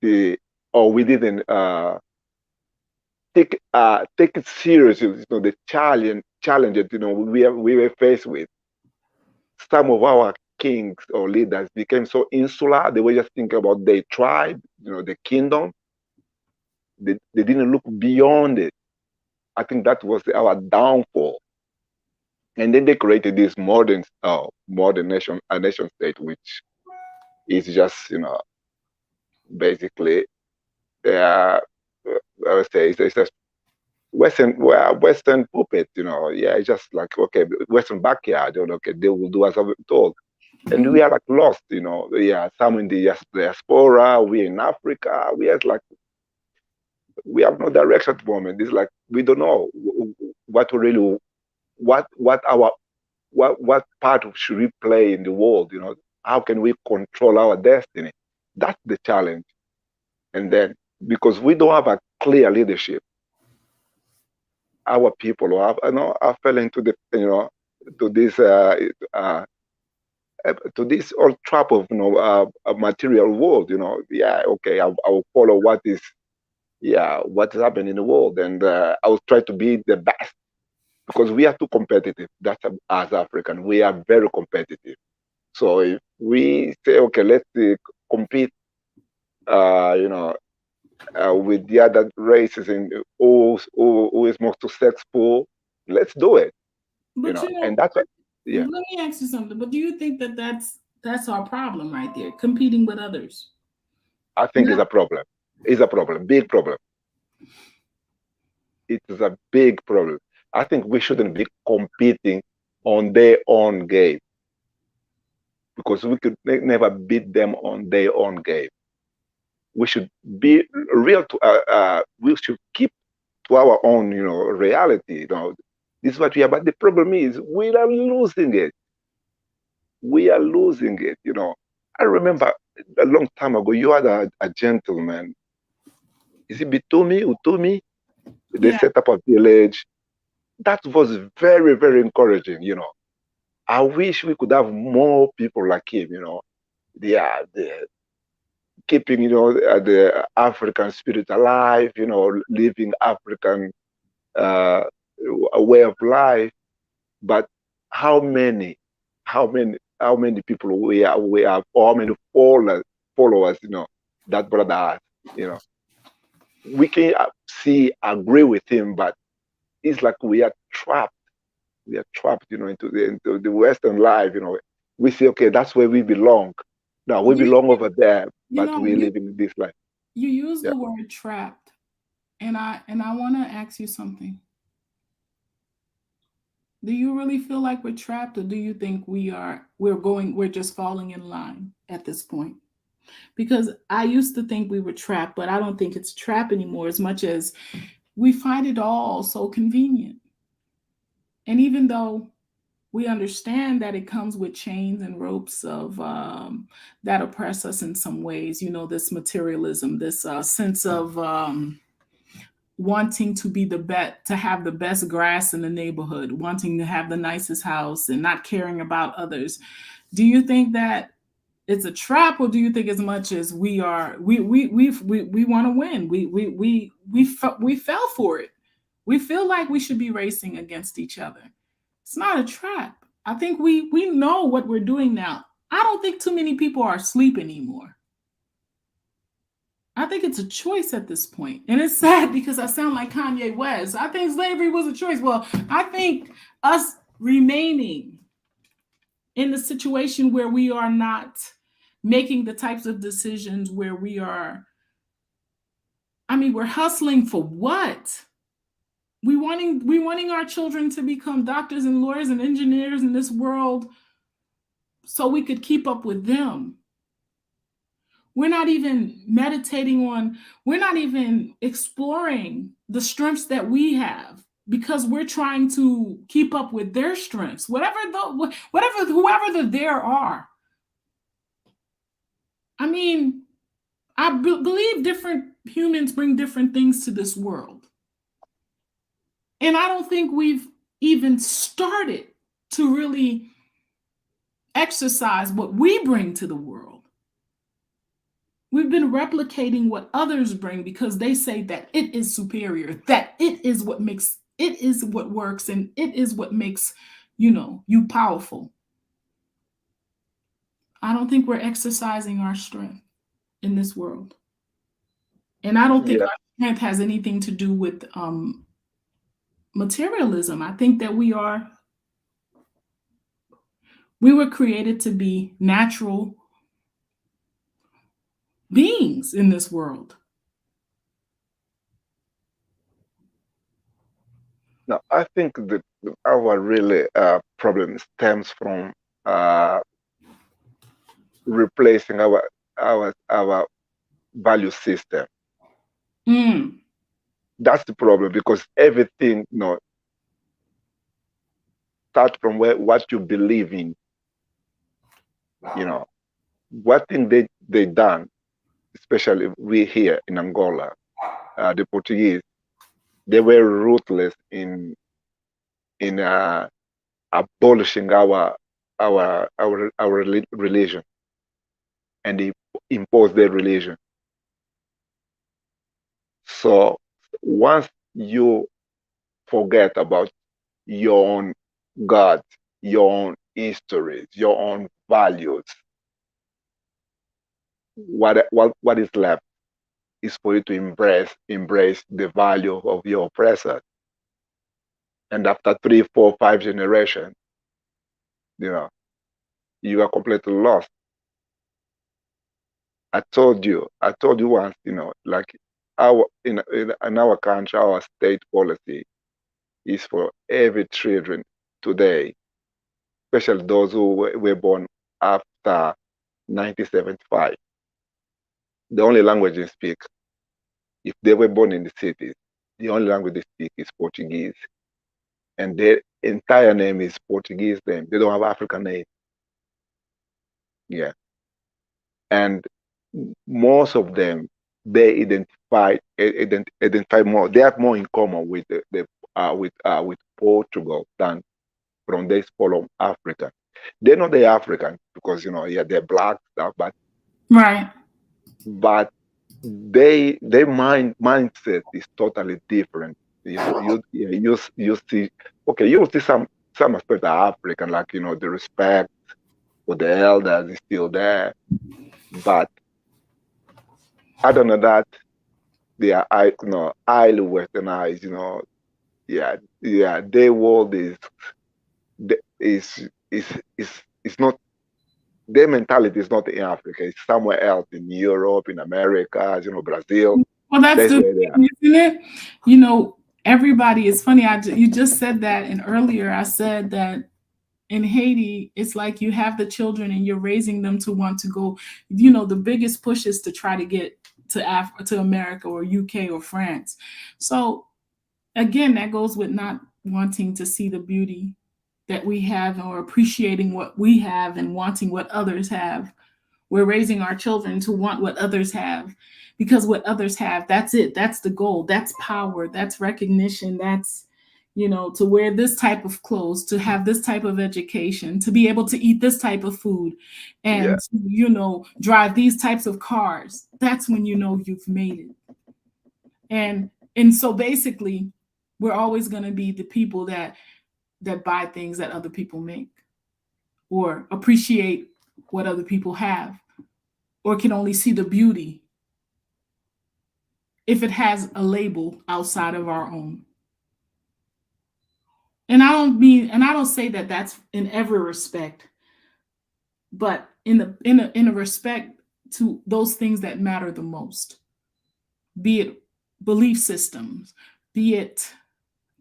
the, or we didn't take it seriously. The challenges we were faced with. Some of our kings or leaders became so insular. They were just thinking about their tribe, the kingdom. They didn't look beyond it. I think that was our downfall. And then they created this modern nation state, which is just basically I would say it's just Western puppet. Yeah, it's just like, okay, Western backyard. Okay, they will do as I'm told, and we are like lost. Yeah, some in the diaspora, we in Africa, we are like, we have no direction at the moment. It's like we don't know what we really what part should we play in the world. How can we control our destiny? That's the challenge. And then, because we don't have a clear leadership, our people I fell into the to this to this old trap of a material world. Yeah, okay, I will follow what is happening in the world, and I will try to be the best, because we are too competitive. That's as African, we are very competitive. So if we say, okay, let's compete, with the other races and who is most successful, let's do it. But And that's what, yeah. let me ask you something. But do you think that that's our problem right there, competing with others? I think it's a problem. It's a problem, big problem. It is a big problem. I think we shouldn't be competing on their own game, because we could never beat them on their own game. We should be real to we should keep to our own reality. This is what we are. But the problem is we are losing it. We are losing it. I remember a long time ago, you had a gentleman. Is it Bitumi, Utumi? They set up a village. That was very, very encouraging. I wish we could have more people like him. The keeping the African spirit alive. Living African way of life. But how many people we have, or how many followers that brother has. We can agree with him, but it's like we are trapped. We are trapped, into the Western life. We say, okay, that's where we belong. Now we belong over there, but we're living this life. You use the word trapped, and I want to ask you something. Do you really feel like we're trapped, or do you think we're just falling in line at this point? Because I used to think we were trapped, but I don't think it's trap anymore, as much as we find it all so convenient. And even though we understand that it comes with chains and ropes of that oppress us in some ways, this materialism, this sense of wanting to be the best, to have the best grass in the neighborhood, wanting to have the nicest house, and not caring about others. Do you think that it's a trap, or do you think, as much as we want to win, we fell for it? We feel like we should be racing against each other. It's not a trap. I think we know what we're doing now. I don't think too many people are asleep anymore. I think it's a choice at this point. And it's sad because I sound like Kanye West. I think slavery was a choice. Well, I think us remaining in the situation where we are not making the types of decisions where we're hustling for what? We wanting our children to become doctors and lawyers and engineers in this world so we could keep up with them. We're not even we're not even exploring the strengths that we have, because we're trying to keep up with their strengths, whoever there are. I believe different humans bring different things to this world. And I don't think we've even started to really exercise what we bring to the world. We've been replicating what others bring because they say that it is superior, that it is what makes, it is what works, and it is what makes, you powerful. I don't think we're exercising our strength in this world. And I don't think Yeah. our strength has anything to do with materialism. I think that we were created to be natural beings in this world. Now, I think that our really problem stems from replacing our value system. Mm. That's the problem, because everything, starts from what you believe in. What thing they done, especially we here in Angola, the Portuguese, they were ruthless in abolishing our religion, and they imposed their religion. So once you forget about your own God, your own histories, your own values, what is left is for you to embrace the value of your oppressor. And after 3, 4, 5 generations, you know, you are completely lost. I told you once, like in our country, our state policy is for every children today, especially those who were born after 1975. The only language they speak, if they were born in the cities, the only language they speak is Portuguese, and their entire name is Portuguese name. They don't have African name. Yeah, and most of them, they identify more. They have more in common with with Portugal than from this follow African. They're not the African because yeah, they're black stuff, Right. but their mindset is totally different. You see, okay, you see some aspect of African, like the respect for the elders is still there, but other than that, they are highly westernized. Yeah, yeah. Their world is not, their mentality is not in Africa. It's somewhere else in Europe, in America, Brazil. Well, that's That's the where they are. thing, isn't it? Everybody, it's funny. You just said that, and earlier I said that in Haiti, it's like you have the children and you're raising them to want to go. The biggest push is to try to get to America or UK or France. So again, that goes with not wanting to see the beauty that we have or appreciating what we have and wanting what others have. We're raising our children to want what others have because what others have, that's it. That's the goal. That's power. That's recognition. That's, to wear this type of clothes, to have this type of education, to be able to eat this type of food, Yeah, and drive these types of cars. That's when you've made it. And so basically, we're always going to be the people that buy things that other people make or appreciate what other people have or can only see the beauty if it has a label outside of our own. And I don't say that that's in every respect, but in a respect to those things that matter the most, be it belief systems, be it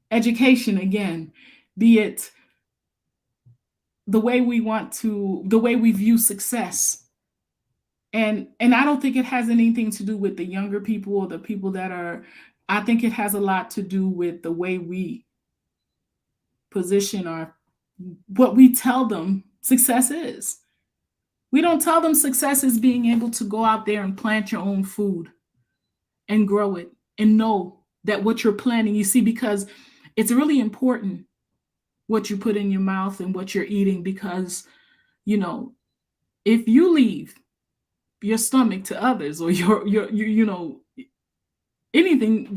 education again, be it the way we view success. And I don't think it has anything to do with the younger people or the people that are, I think it has a lot to do with the way we position what we tell them success is. We don't tell them success is being able to go out there and plant your own food and grow it and know that what you're planting, you see, because it's really important what you put in your mouth and what you're eating, because, you know, if you leave your stomach to others, or your you know, anything,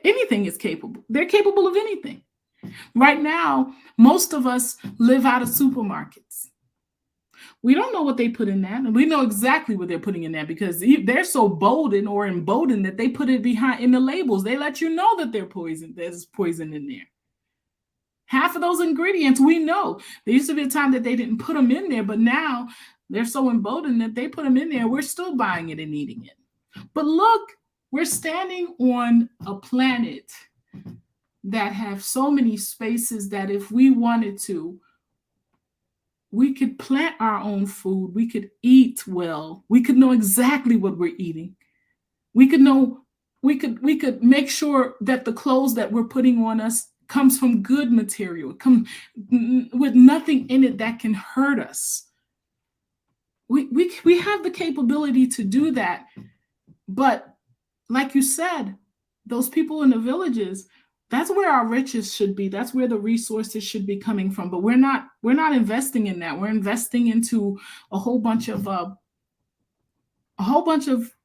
anything is capable. They're capable of anything. Right now, most of us live out of supermarkets. We don't know what they put in that, and we know exactly what they're putting in that, because they're so bolden or emboldened that they put it behind in the labels. They let you know that they're poison. There's poison in there. Half of those ingredients we know. There used to be a time that they didn't put them in there, but now they're so emboldened that they put them in there. We're still buying it and eating it. But look, we're standing on a planet that have so many spaces that if we wanted to, we could plant our own food. We could eat well. We could know exactly what we're eating. We could know, we could make sure that the clothes that we're putting on us comes from good material, come with nothing in it that can hurt us. We have the capability to do that. But like you said, those people in the villages, that's where our riches should be. That's where the resources should be coming from. But we're not investing in that. We're investing into a whole bunch of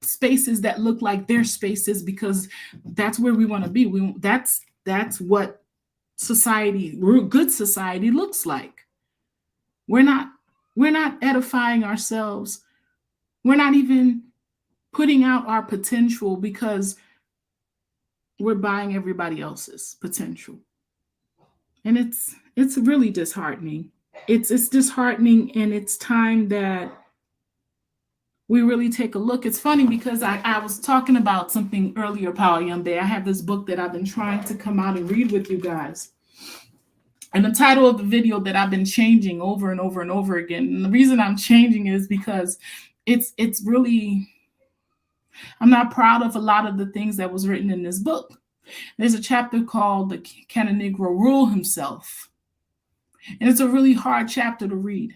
spaces that look like their spaces, because that's where we want to be. That's what good society looks like. We're not edifying ourselves. We're not even putting out our potential, because we're buying everybody else's potential. And it's really disheartening. It's disheartening, and it's time that we really take a look. It's funny because I was talking about something earlier, Paul Yumbe. I have this book that I've been trying to come out and read with you guys. And the title of the video that I've been changing over and over and over again. And the reason I'm changing is because it's really, I'm not proud of a lot of the things that was written in this book. There's a chapter called Can a Negro Rule Himself? And it's a really hard chapter to read.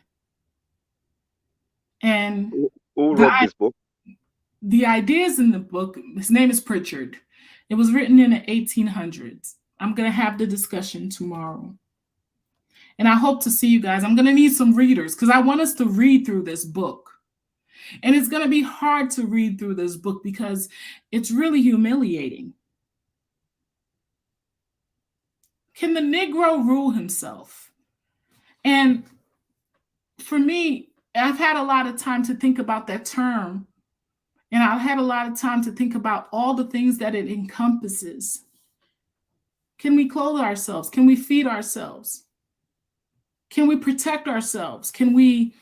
And who wrote this book? The ideas in the book, his name is Pritchard. It was written in the 1800s. I'm going to have the discussion tomorrow. And I hope to see you guys. I'm going to need some readers, because I want us to read through this book. And it's going to be hard to read through this book because it's really humiliating. Can the Negro rule himself? And for me, I've had a lot of time to think about that term. And I've had a lot of time to think about all the things that it encompasses. Can we clothe ourselves? Can we feed ourselves? Can we protect ourselves? Can we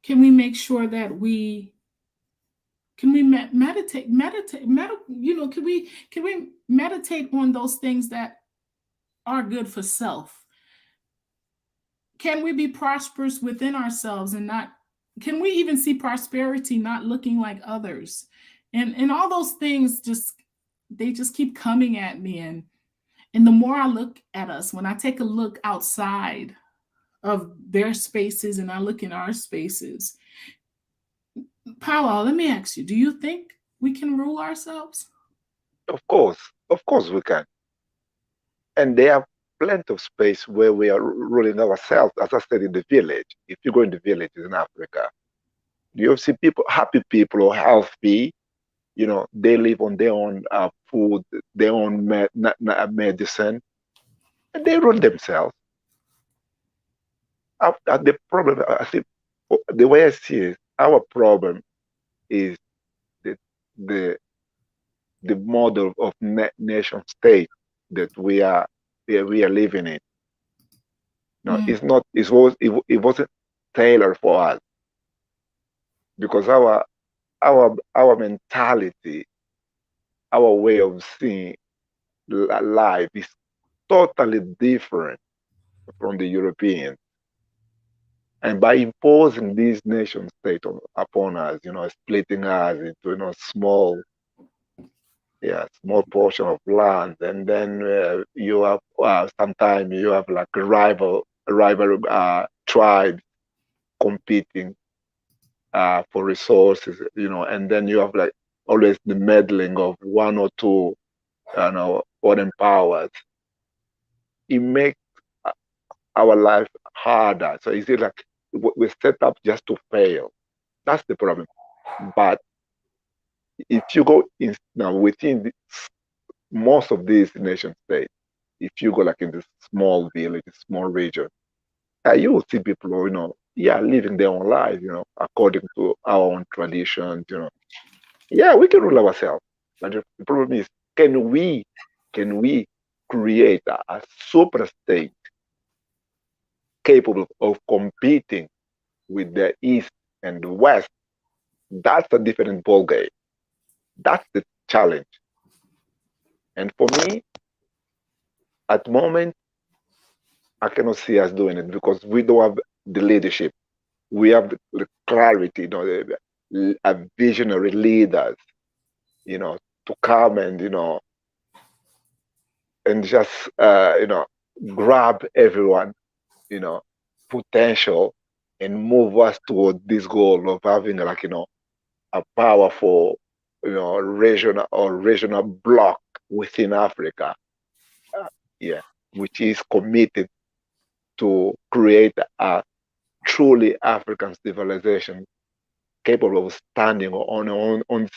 make sure that can we meditate, you know, can we meditate on those things that are good for self? Can we be prosperous within ourselves and not, can we even see prosperity not looking like others? And all those things they just keep coming at me. And the more I look at us, when I take a look outside of their spaces and I look in our spaces, Paulo, let me ask you, do you think we can rule ourselves? Of course we can. And there are plenty of space where we are ruling ourselves, as I said, in the village. If you go in the villages in Africa, you see people, happy people or healthy, you know, they live on their own food, their own medicine, and they rule themselves. The problem, I think, the way I see it, our problem is the model of nation state that we are living in. No, it's not. It wasn't tailored for us, because our mentality, our way of seeing life is totally different from the Europeans. And by imposing this nation state upon us, you know, splitting us into, you know, small portion of land, and then you have sometimes you have like rival tribes competing for resources, you know, and then you have like always the meddling of one or two, foreign powers. It makes our life harder. So is it like we're set up just to fail? That's the problem. But if you go in now within most of these nation states, if you go like in this small village, small region, you will see people, living their own life, according to our own traditions, Yeah, we can rule ourselves. But the problem is, can we create a super state capable of competing with the East and the West? That's a different ballgame. That's the challenge. And for me, at the moment, I cannot see us doing it because we don't have the leadership. We have the clarity, a visionary leaders, to come and just grab everyone, potential and move us toward this goal of having like a powerful regional bloc within Africa, uh, yeah, which is committed to create a truly African civilization capable of standing on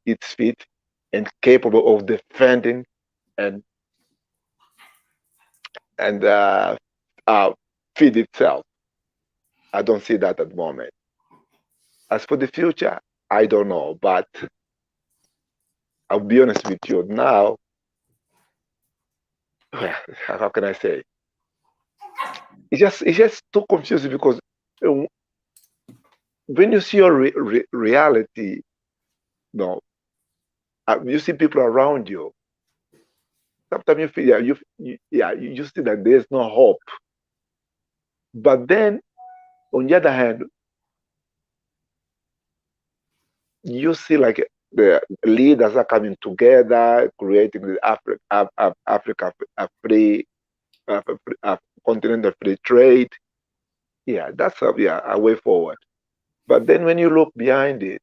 its feet, and capable of defending and and feed itself. I don't see that at the moment. As for the future, I don't know, but I'll be honest with you now. How can I say? It's just too confusing because uh, when you see your reality, no, you see people around you. Sometimes you feel, you see that there's no hope. But then on the other hand, you see like the leaders are coming together, creating the Africa a free, continent of free trade. Yeah, that's a way forward. But then when you look behind it,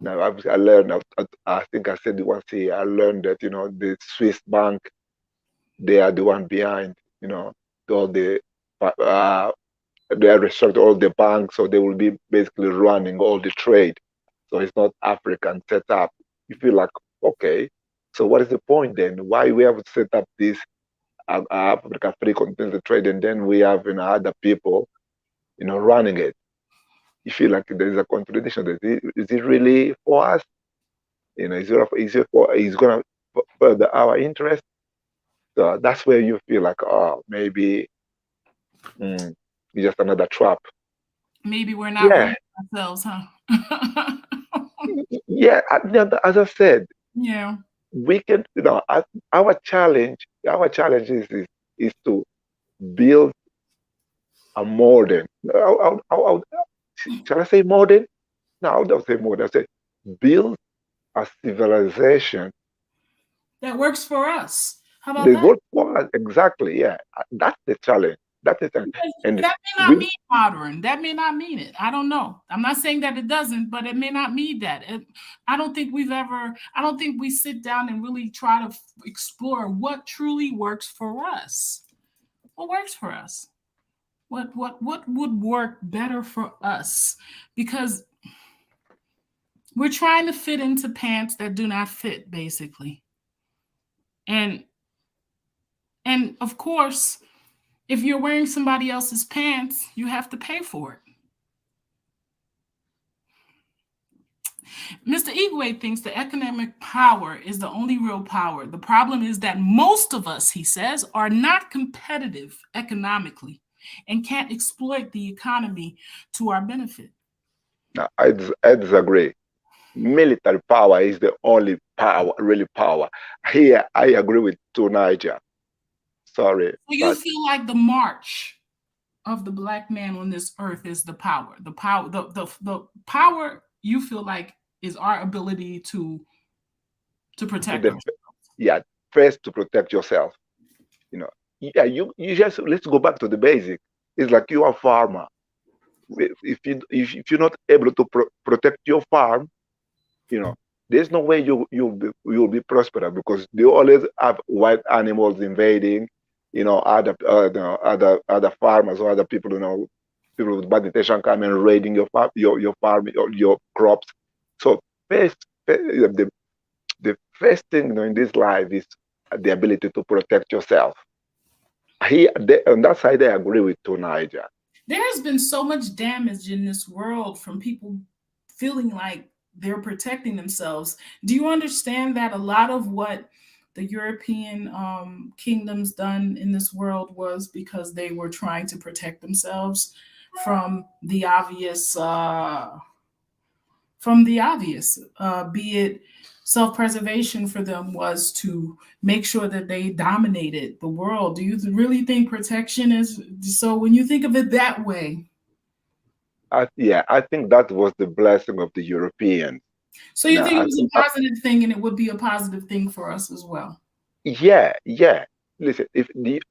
now I learned. I think I said it once here. I learned that the Swiss bank, they are the one behind. All uh, they restructured all the banks, so they will be basically running all the trade. So it's not African set up. You feel like, okay, so what is the point then? Why we have set up this Africa free continental trade, and then we have other people, running it? You feel like there is a contradiction. Is it really for us? Is it gonna further our interest? So that's where you feel like, oh, maybe it's just another trap. Maybe we're not Yeah, ready ourselves, huh? yeah. As I said, Yeah. we can, our challenge is to build a modern. Shall I say modern? No, I don't say modern. I say build a civilization. That works for us. How about The that? word for us, exactly. Yeah, that's the challenge. That's the challenge. Because And that may not we, mean modern. That may not mean it. I don't know. I'm not saying that it doesn't, but it may not mean that. I don't think I don't think we sit down and really try to explore what truly works for us. What works for us? What would work better for us? Because we're trying to fit into pants that do not fit, basically. And of course, if you're wearing somebody else's pants, you have to pay for it. Mr. Igwe thinks the economic power is the only real power. The problem is that most of us, he says, are not competitive economically and can't exploit the economy to our benefit. no, I disagree. Military power is the only power, really power. Here, I agree with Niger. Sorry, So you but feel like the march of the black man on this earth is the power. The power you feel like is our ability to to protect the ourselves. yeah, first to protect yourself. You know, yeah, you just let's go back to the basic. It's like you are a farmer. if you're not able to protect your farm, there's no way you'll be prosperous, because they always have wild animals invading, other farmers or other people, people with bad intention come and raiding your farm, your farm, your crops. So the first thing in this life is the ability to protect yourself. On that side, I agree with Tonaija. There has been so much damage in this world from people feeling like they're protecting themselves. Do you understand that a lot of what the European kingdoms done in this world was because they were trying to protect themselves from the obvious, be it self-preservation for them was to make sure that they dominated the world. Do you really think protection is so? When you think of it that way, I think that was the blessing of the Europeans. so you think it was a positive thing, and it would be a positive thing for us as well? Yeah. Listen, if the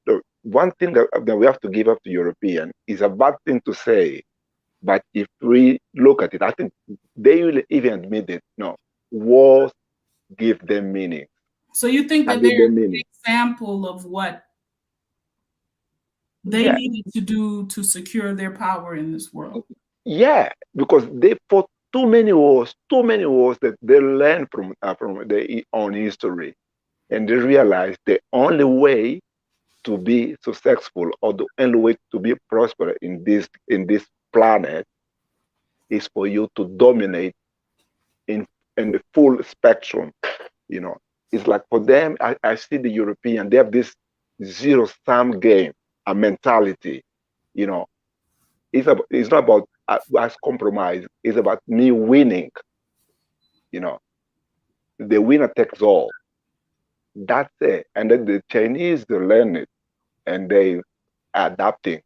one thing that we have to give up to European is a bad thing to say, but if we look at it, I think they will even admit it. No, wars give them meaning. So you think that they're an example of what they needed to do to secure their power in this world? Yeah, because they fought too many wars that they learned from their own history, and they realized the only way to be successful, or the only way to be prosperous in this planet, is for you to dominate in the full spectrum. It's like for them, I see the European, they have this zero-sum game, a mentality. It's not about us compromise. It's about me winning. The winner takes all. That's it. And then the Chinese, they learn it, and they adapting.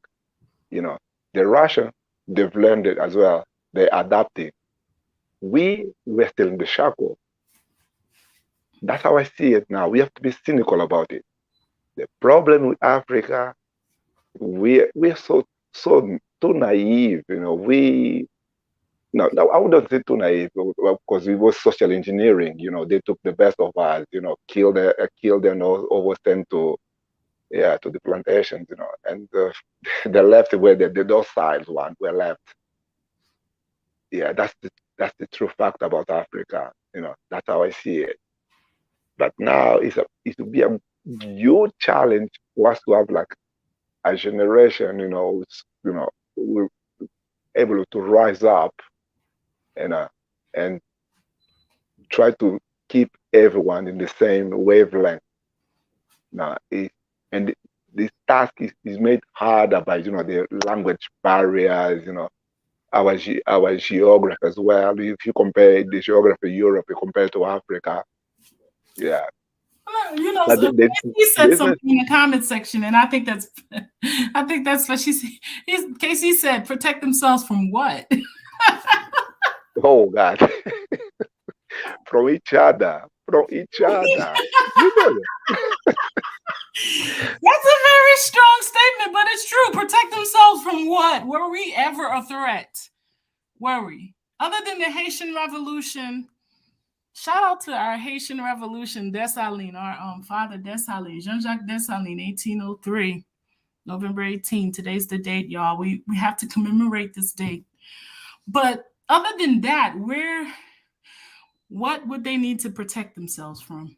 The Russian, they've learned it as well. They're adapting. We're still in the shackle. That's how I see it now. We have to be cynical about it. The problem with Africa, we're so too naive. No, I wouldn't say too naive, because it was social engineering. They took the best of us. Killed them, oversent to the plantations. And the left were the docile ones were left. Yeah, that's the true fact about Africa. That's how I see it. But now it will be a huge challenge for us to have like a generation, we're able to rise up and try to keep everyone in the same wavelength. Now, this task is made harder by the language barriers, our geography as well. If you compare the geography of Europe compared to Africa, yeah. Casey said something in the comment section, and I think that's what she said. Casey said, "Protect themselves from what?" Oh God, from each other. You know that. That's a very strong statement, but it's true. Protect themselves from what? Were we ever a threat? Were we? Other than the Haitian Revolution. Shout out to our Haitian Revolution, Dessalines, our father Dessalines, Jean-Jacques Dessalines, 1803, November 18. Today's the date, y'all. We have to commemorate this date. But other than that, what would they need to protect themselves from?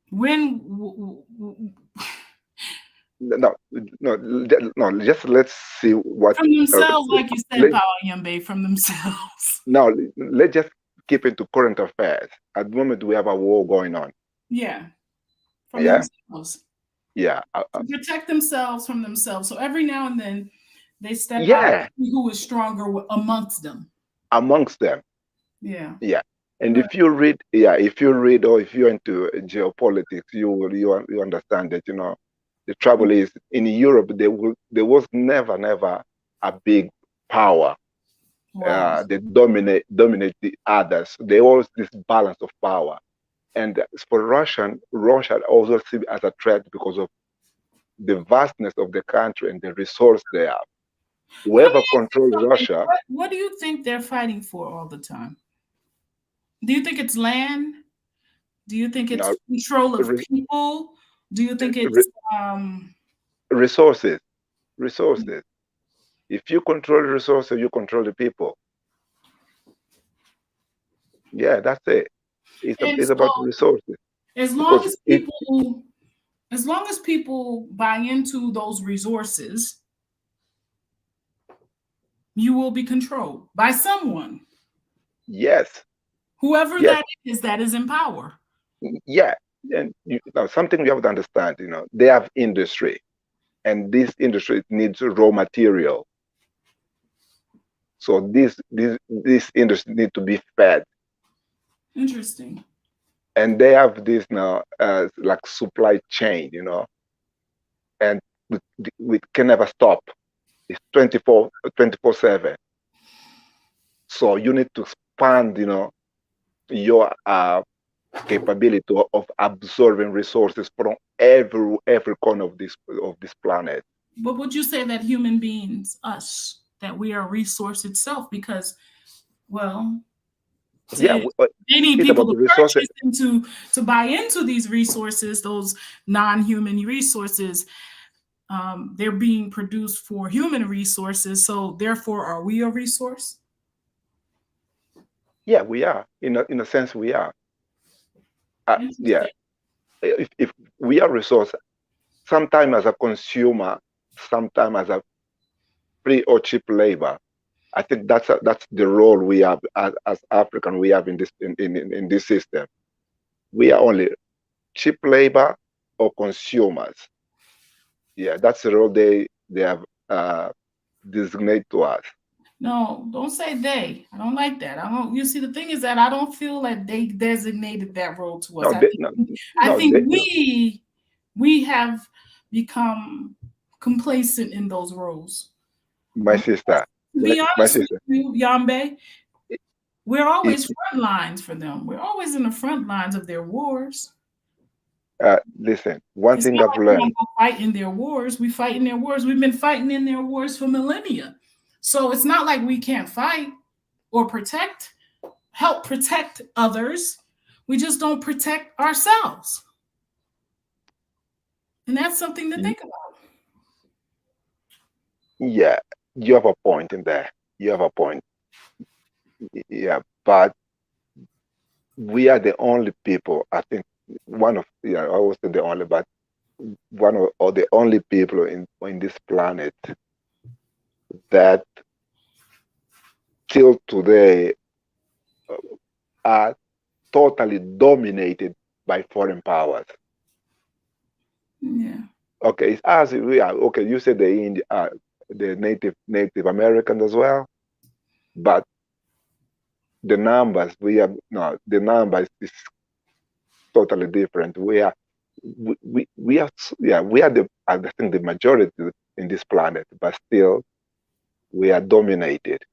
No, just let's see what from themselves, like you said, Power Yambe, from themselves. No, let's just keep it to current affairs. At the moment, we have a war going on. Yeah, from themselves. Yeah, to protect themselves from themselves. So every now and then, they step out who is stronger amongst them. Yeah. And if you read, or if you're into geopolitics, you understand that the trouble is in Europe there was never a big power that dominate the others. There was this balance of power, and for Russia also see as a threat because of the vastness of the country and the resource they have. Whoever controls Russia. What do you think they're fighting for all the time? Do you think it's land? Do you think it's control of people? Do you think it's resources? Resources. If you control the resources, you control the people. Yeah, that's it. It's about resources. As long as people buy into those resources, you will be controlled by someone. Yes. Whoever that is in power. Yeah. And something you have to understand, they have industry, and this industry needs raw material. So this industry need to be fed. Interesting. And they have this now like supply chain, and we can never stop. It's 24/7. So you need to expand, your capability of absorbing resources from every corner of this planet. But would you say that human beings, us, that we are resource itself? Because, well, they need people to purchase to buy into these resources, those non-human resources. They're being produced for human resources, so therefore, are we a resource? Yeah, we are. In a sense, we are. Yeah. If we are resource, sometimes as a consumer, sometimes as a free or cheap labor. I think that's the role we have as African. We have in this system. We are only cheap labor or consumers. Yeah, that's the role they have designated to us. No, don't say they. I don't like that. I don't. You see, the thing is that I don't feel like they designated that role to us. I think we have become complacent in those roles. My sister. To be honest with you, Yambe, we're always front lines for them. We're always in the front lines of their wars. Listen, one thing I've learned. We don't fight in their wars. We fight in their wars. We've been fighting in their wars for millennia. So it's not like we can't fight or help protect others. We just don't protect ourselves. And that's something to think about. Yeah, you have a point in there. You have a point. Yeah, but we are the only people, I think, I would say the only, but one of the only people in this planet that till today are totally dominated by foreign powers. Yeah. Okay, it's us. We are okay. You said the Native Americans as well, but the numbers the numbers is totally different. We are I think the majority in this planet, but still we are dominated.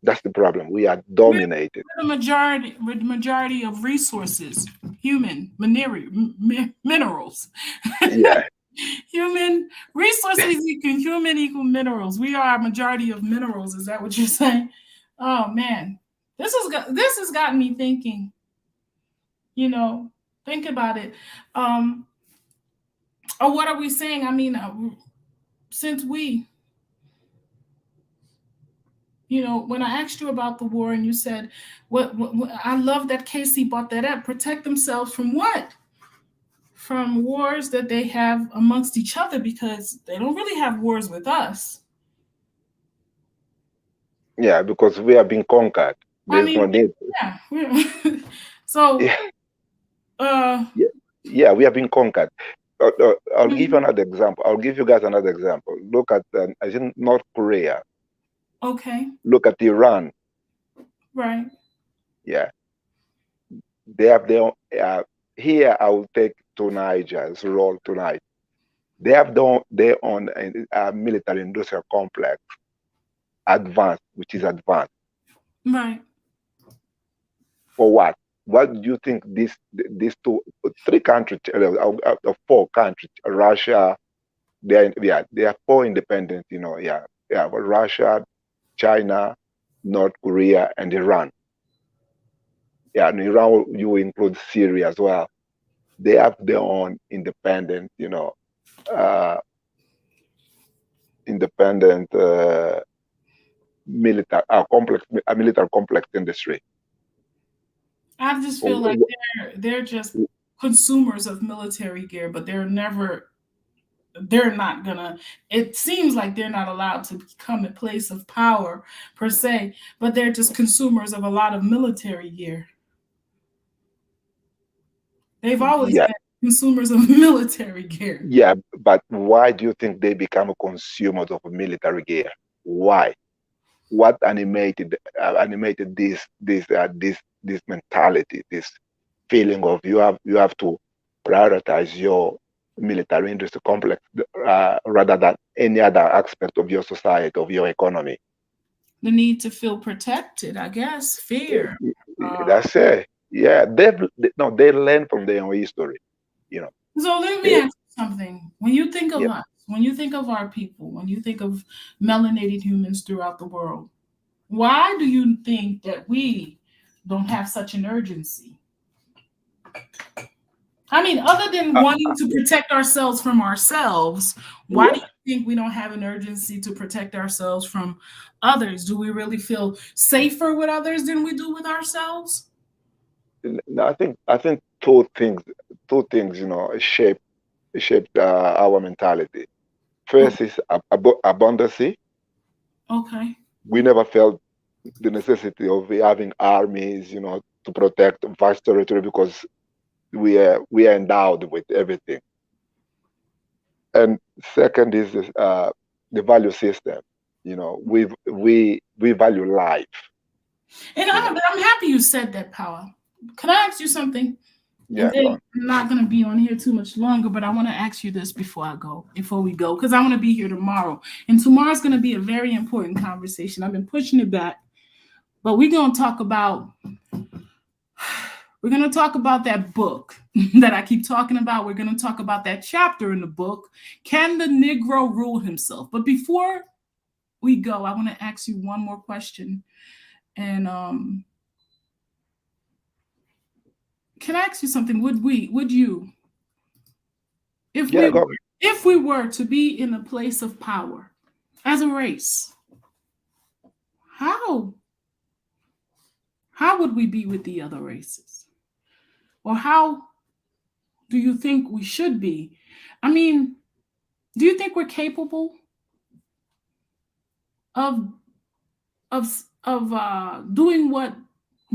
That's the problem. We are dominated. We're the majority of resources, human minerals. Yeah. Human resources equal minerals. We are a majority of minerals. Is that what you're saying? Oh man, this has gotten me thinking. Think about it. Or what are we saying? I mean, since we. When I asked you about the war and you said, what I love that Casey brought that up. Protect themselves from what? From wars that they have amongst each other, because they don't really have wars with us. Yeah, because we are being conquered. There's no need. Yeah. So. Yeah, we have been conquered. I'll give you another example. I'll give you guys another example. Look at I think North Korea. Okay. Look at Iran. Right. Yeah. They have their own, here I will take to Niger's role tonight. They have their own military industrial complex, which is advanced. Right. For what? What do you think these 3 countries, 4 countries, Russia, they are 4 independent, Russia, China, North Korea, and Iran. Yeah, and Iran, you include Syria as well. They have their own independent, independent military complex industry. I just feel like they're just consumers of military gear, but they're not gonna, it seems like they're not allowed to become a place of power per se, but they're just consumers of a lot of military gear. They've always been consumers of military gear. Yeah, but why do you think they become consumers of military gear? Why? What animated this mentality, this feeling of you have to prioritize your military industry complex rather than any other aspect of your society, of your economy? The need to feel protected, I guess, fear. That's it. Yeah, they learn from their own history, So let me ask you something. When you think of us, when you think of our people, when you think of melanated humans throughout the world, why do you think that we don't have such an urgency? I mean, other than wanting to protect ourselves from ourselves, why do you think we don't have an urgency to protect ourselves from others? Do we really feel safer with others than we do with ourselves? I think two things, shape our mentality. First is abundance. Okay. We never felt the necessity of having armies, to protect vast territory because we are endowed with everything. And second is the value system. We value life. And I'm happy you said that, Power. Can I ask you something? Yeah, and then I'm not going to be on here too much longer, but I want to ask you this before we go, because I want to be here tomorrow. And tomorrow's going to be a very important conversation. I've been pushing it back, but we're going to talk about that book that I keep talking about. We're going to talk about that chapter in the book, Can the Negro Rule Himself? But before we go, I want to ask you one more question. And can I ask you something? If we were to be in a place of power as a race, how would we be with the other races? Or how do you think we should be? I mean, do you think we're capable of doing what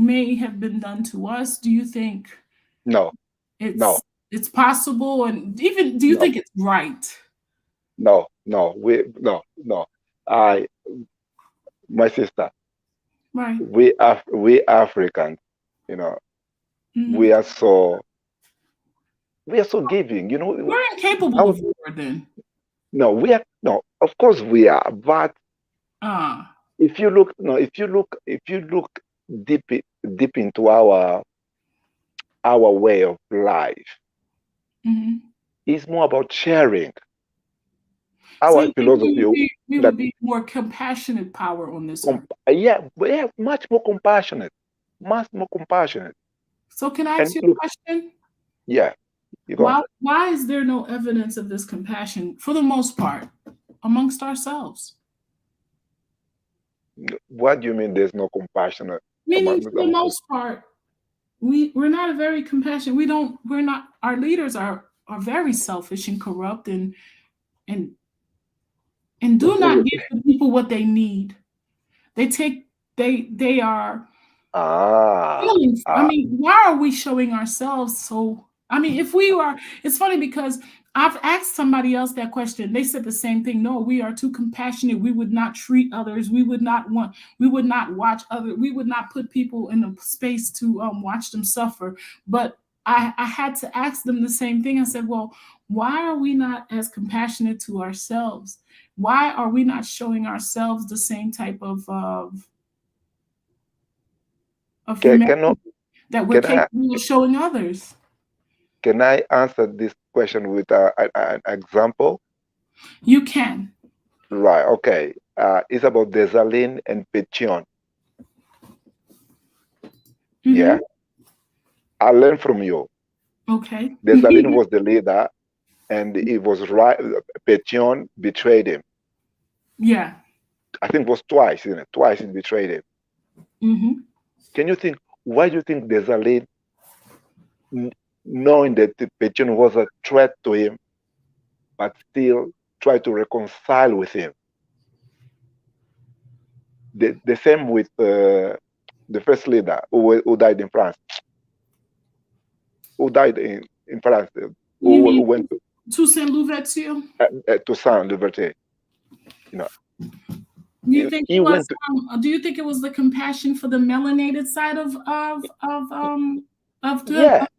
may have been done to us? Do you think it's possible? And even do you think it's right? No. My sister, right? We Africans, we are so giving. We're incapable of war. Then no, of course we are, but if you look deep into our way of life, it's more about sharing. Our philosophy, we would be more compassionate power on this earth. Yeah, much more compassionate. So can I ask you a question? Yeah. Why is there no evidence of this compassion, for the most part, amongst ourselves? What do you mean there's no compassion? Meaning, for the most part, we're not a very compassionate. We're not. Our leaders are very selfish and corrupt and do not give the people what they need. They are. I mean, why are we showing ourselves so? I mean, if we are, it's funny because I've asked somebody else that question. They said the same thing. No, we are too compassionate. We would not treat others. We would not watch others. We would not put people in a space to watch them suffer. But I had to ask them the same thing. I said, well, why are we not as compassionate to ourselves? Why are we not showing ourselves the same type of humanity that we're capable of showing others? Can I answer this question with an example? You can. Right. Okay. It's about Dessalines and Pétion. Yeah. I learned from you. Okay. Dessalines was the leader, and it was right. Pétion betrayed him. Yeah. I think it was twice, isn't it? Twice he betrayed him. Can you think? Why do you think Dessalines, knowing that Pétion was a threat to him, but still tried to reconcile with him? The same with the first leader who died in France, who died in France, You who mean went Toussaint Louverture? to Saint Liberté. You know, You think he it was? went to, Do you think it was the compassion for the melanated side yeah, of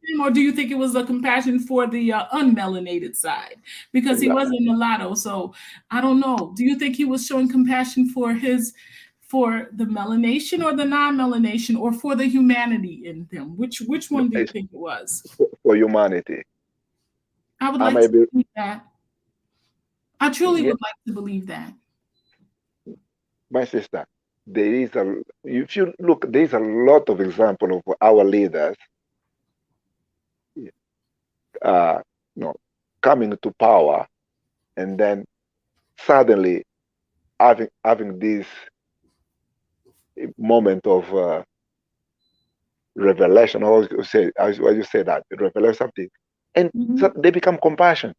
him, or do you think it was the compassion for the unmelanated side? Because he was a mulatto, so I don't know. Do you think he was showing compassion for the melanation or the non-melanation, or for the humanity in them? Which one do you think it was? for humanity. I would I like may to be, believe that. I truly yeah, would like to believe that. my sister. There is a if you look, there is a lot of example of our leaders, uh, you know, coming to power and then suddenly having this moment of revelation, or you say, as you say that revelation something, and so they become compassionate,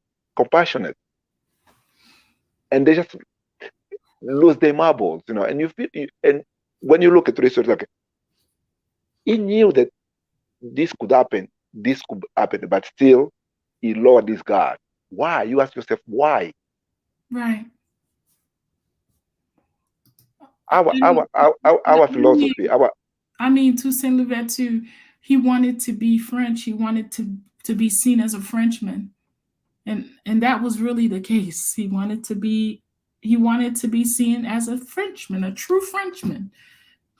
and they just lose their marbles, and you feel, and when you look at research, like he knew that this could happen, but still he lowered his guard. Why? You ask yourself why. Right. Our philosophy, our I mean, Toussaint Louverture, he wanted to be French. He wanted to be seen as a Frenchman, and that was really the case. He wanted to be seen as a Frenchman, a true Frenchman,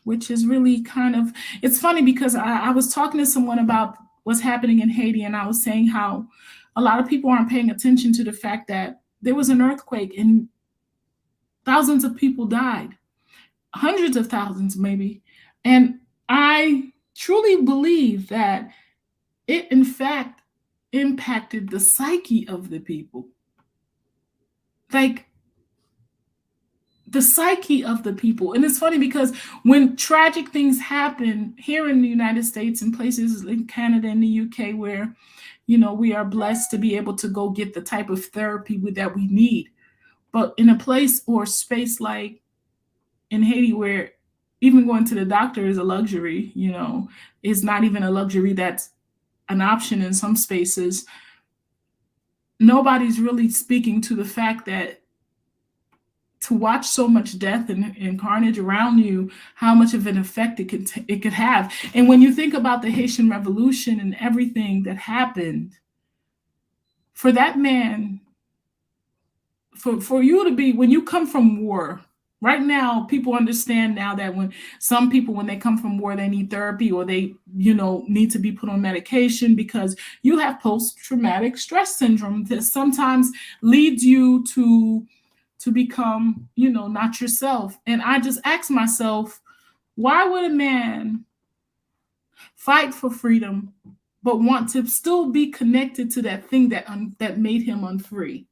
which is really kind of, it's funny because I was talking to someone about what's happening in Haiti, and I was saying how a lot of people aren't paying attention to the fact that there was an earthquake and thousands of people died, hundreds of thousands maybe. And I truly believe that it, in fact, impacted the psyche of the people. Like the psyche of the people. And it's funny because when tragic things happen here in the United States and places in Canada and the UK where, we are blessed to be able to go get the type of therapy that we need. But in a place or space like in Haiti where even going to the doctor is a luxury, is not even a luxury that's an option in some spaces. Nobody's really speaking to the fact that to watch so much death and carnage around you, how much of an effect it could have. And when you think about the Haitian Revolution and everything that happened, for that man, for you to be, when you come from war, right now, people understand now that when some people, when they come from war, they need therapy or they, need to be put on medication because you have post-traumatic stress syndrome that sometimes leads you to become, not yourself. And I just ask myself, why would a man fight for freedom but want to still be connected to that thing that made him unfree?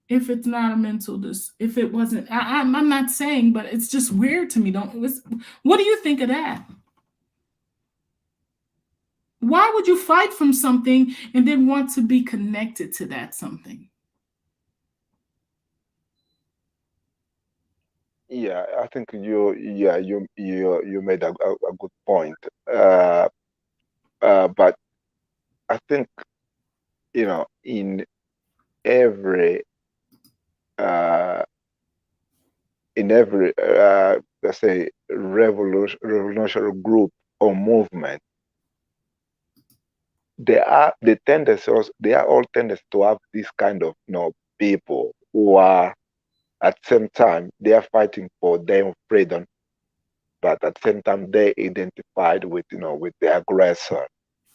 If it's not a mental if it wasn't, I'm not saying, but it's just weird to me. What do you think of that? Why would you fight from something and then want to be connected to that something? Yeah, I think you made a good point. But I think in every uh, let's say revolutionary group or movement, they are all tendencies to have this kind of people who are at the same time they are fighting for their freedom, but at the same time they identified with the aggressor.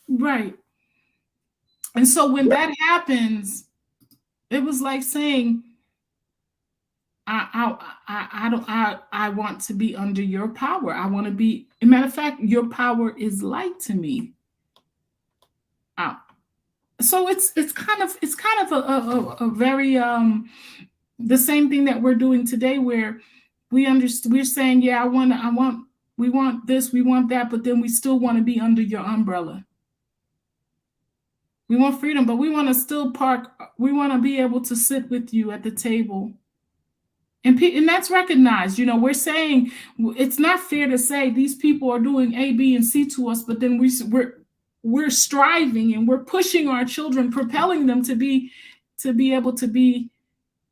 Right. And so when Yeah. that happens, it was like saying, I want to be under your power. I want to be, as a matter of fact, your power is light to me. So it's kind of a very the same thing that we're doing today, where we're saying, yeah, we want this, we want that, but then we still want to be under your umbrella. We want freedom, but we want to still we want to be able to sit with you at the table. And that's recognized. We're saying it's not fair to say these people are doing A, B, and C to us, but then we're striving and we're pushing our children, propelling them to be able to be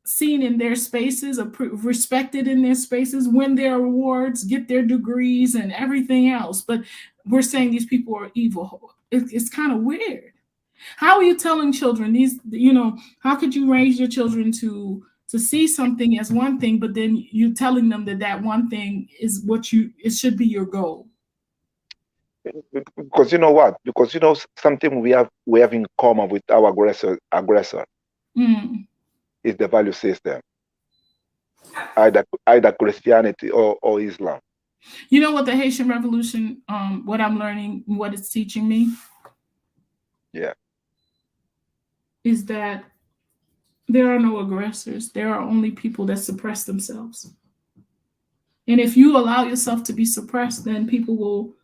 seen in their spaces, or respected in their spaces, win their awards, get their degrees and everything else. But we're saying these people are evil. It's kind of weird. How are you telling children how could you raise your children to see something as one thing, but then you're telling them that one thing is it should be your goal? Because you know what? Because something we have in common with our aggressor is the value system, either Christianity or Islam. You know what the Haitian Revolution, what I'm learning, what it's teaching me? Yeah. Is that there are no aggressors. There are only people that suppress themselves. And if you allow yourself to be suppressed, then people will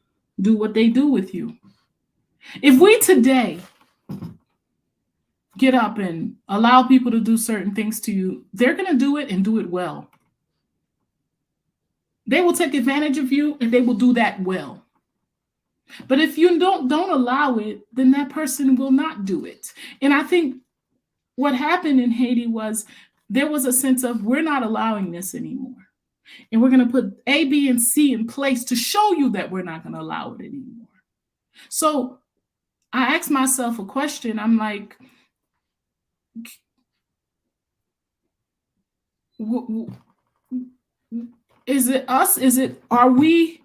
do what they do with you. If we today get up and allow people to do certain things to you, they're going to do it and do it well. They will take advantage of you and they will do that well. But if you don't allow it, then that person will not do it. And I think what happened in Haiti was there was a sense of, we're not allowing this anymore. And we're going to put A, B, and C in place to show you that we're not going to allow it anymore. So I asked myself a question. I'm like, is it us? Are we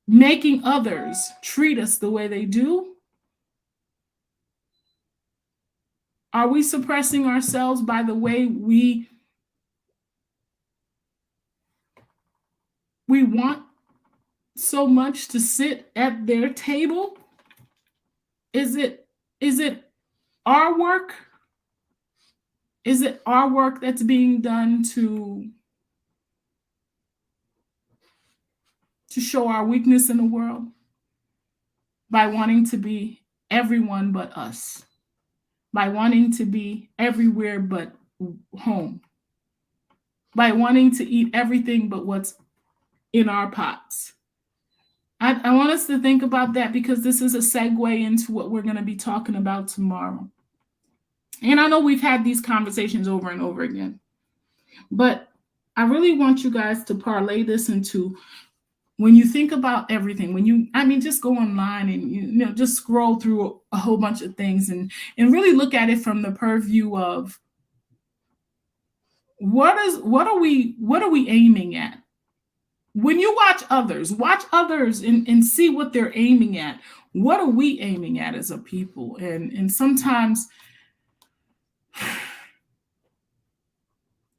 making others treat us the way they do? Are we suppressing ourselves by the way we want so much to sit at their table? Is it our work? Is it our work that's being done to show our weakness in the world by wanting to be everyone but us, by wanting to be everywhere but home, by wanting to eat everything but what's in our pots? I want us to think about that, because this is a segue into what we're going to be talking about tomorrow. And I know we've had these conversations over and over again, but I really want you guys to parlay this into, when you think about everything, just go online and just scroll through a whole bunch of things and really look at it from the purview of what are we aiming at? When you watch others and see what they're aiming at. What are we aiming at as a people? And sometimes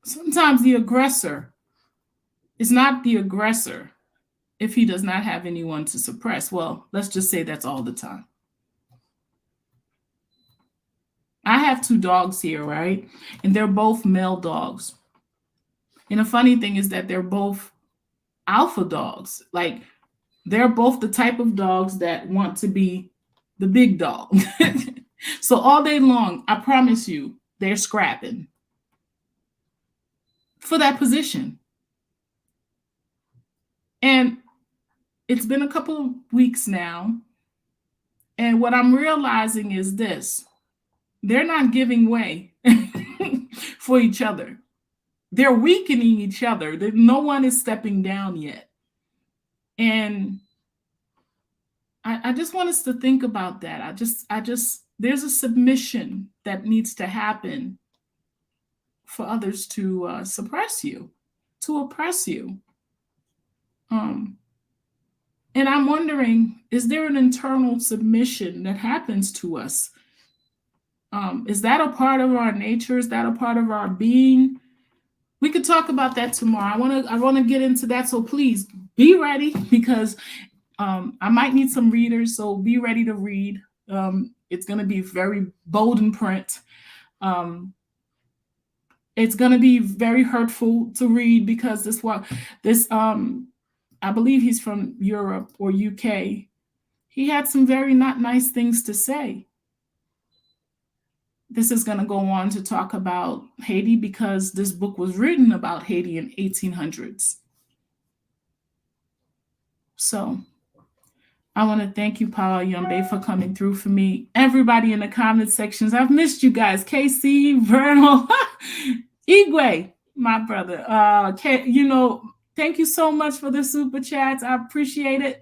the aggressor is not the aggressor if he does not have anyone to suppress. Well, let's just say that's all the time. I have 2 dogs here, right? And they're both male dogs. And the funny thing is that they're both alpha dogs. Like, they're both the type of dogs that want to be the big dog. So all day long, I promise you, they're scrapping for that position. And it's been a couple of weeks now. And what I'm realizing is this: they're not giving way for each other. They're weakening each other. No one is stepping down yet. And I just want us to think about that. I just there's a submission that needs to happen for others to suppress you, to oppress you. And I'm wondering, is there an internal submission that happens to us? Is that a part of our nature? Is that a part of our being? We could talk about that tomorrow. I wanna get into that. So please be ready, because I might need some readers. So be ready to read. It's gonna be very bold in print. It's gonna be very hurtful to read, because this I believe he's from Europe or UK. He had some very not nice things to say. This is going to go on to talk about Haiti, because this book was written about Haiti in 1800s. So I want to thank you, Paul Yombe, for coming through for me. Everybody in the comment sections, I've missed you guys. KC, Vernal, Igwe, my brother. Thank you so much for the super chats. I appreciate it.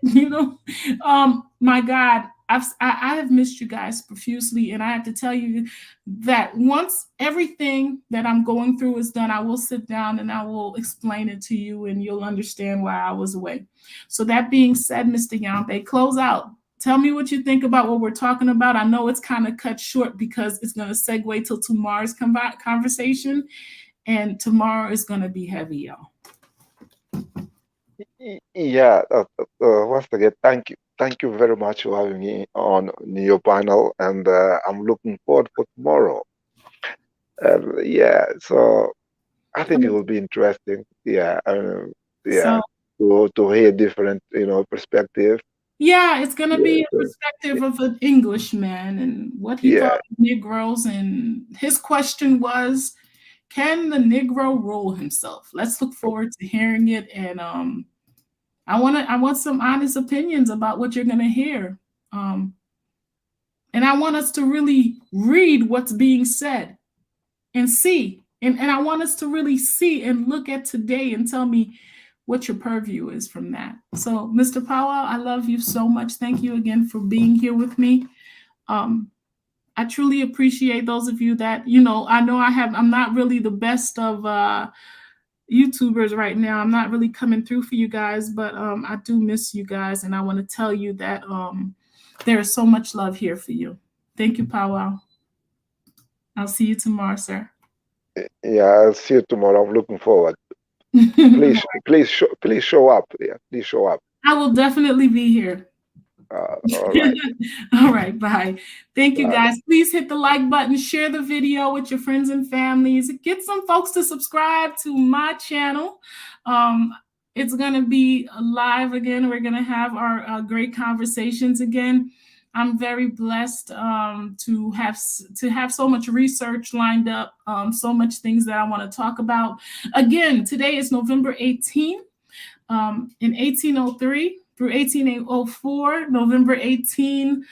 My God, I have missed you guys profusely, and I have to tell you that once everything that I'm going through is done, I will sit down and I will explain it to you, and you'll understand why I was away. So that being said, Mr. Yambe, close out. Tell me what you think about what we're talking about. I know it's kind of cut short because it's going to segue till tomorrow's conversation, and tomorrow is going to be heavy, y'all. Yeah, once again, thank you very much for having me on your panel, and I'm looking forward for tomorrow. So I think it will be interesting. To hear different, perspective. Yeah, it's gonna be a perspective of an Englishman and what he thought of Negroes, and his question was, can the Negro rule himself? Let's look forward to hearing it, and I want some honest opinions about what you're gonna hear, and I want us to really read what's being said and see, and I want us to really see and look at today and tell me what your purview is from that. So, Mr. Powell, I love you so much. Thank you again for being here with me. I truly appreciate those of you that, I'm not really the best of YouTubers right now. I'm not really coming through for you guys, but I do miss you guys, and I want to tell you that there is so much love here for you. Thank you, Powell. I'll see you tomorrow, sir. Yeah, I'll see you tomorrow. I'm looking forward. Please show up. Yeah, please show up. I will definitely be here. All right. All right, bye. Thank you, guys. Please hit the like button, share the video with your friends and families. Get some folks to subscribe to my channel. It's going to be live again. We're going to have our great conversations again. I'm very blessed to have so much research lined up, so much things that I want to talk about. Again, today is November 18th. In 1803 through 1804, November 18,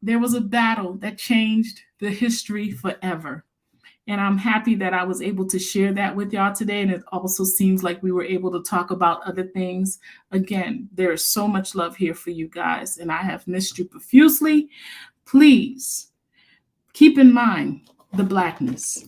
there was a battle that changed the history forever. And I'm happy that I was able to share that with y'all today. And it also seems like we were able to talk about other things. Again, there is so much love here for you guys, and I have missed you profusely. Please keep in mind the Blackness.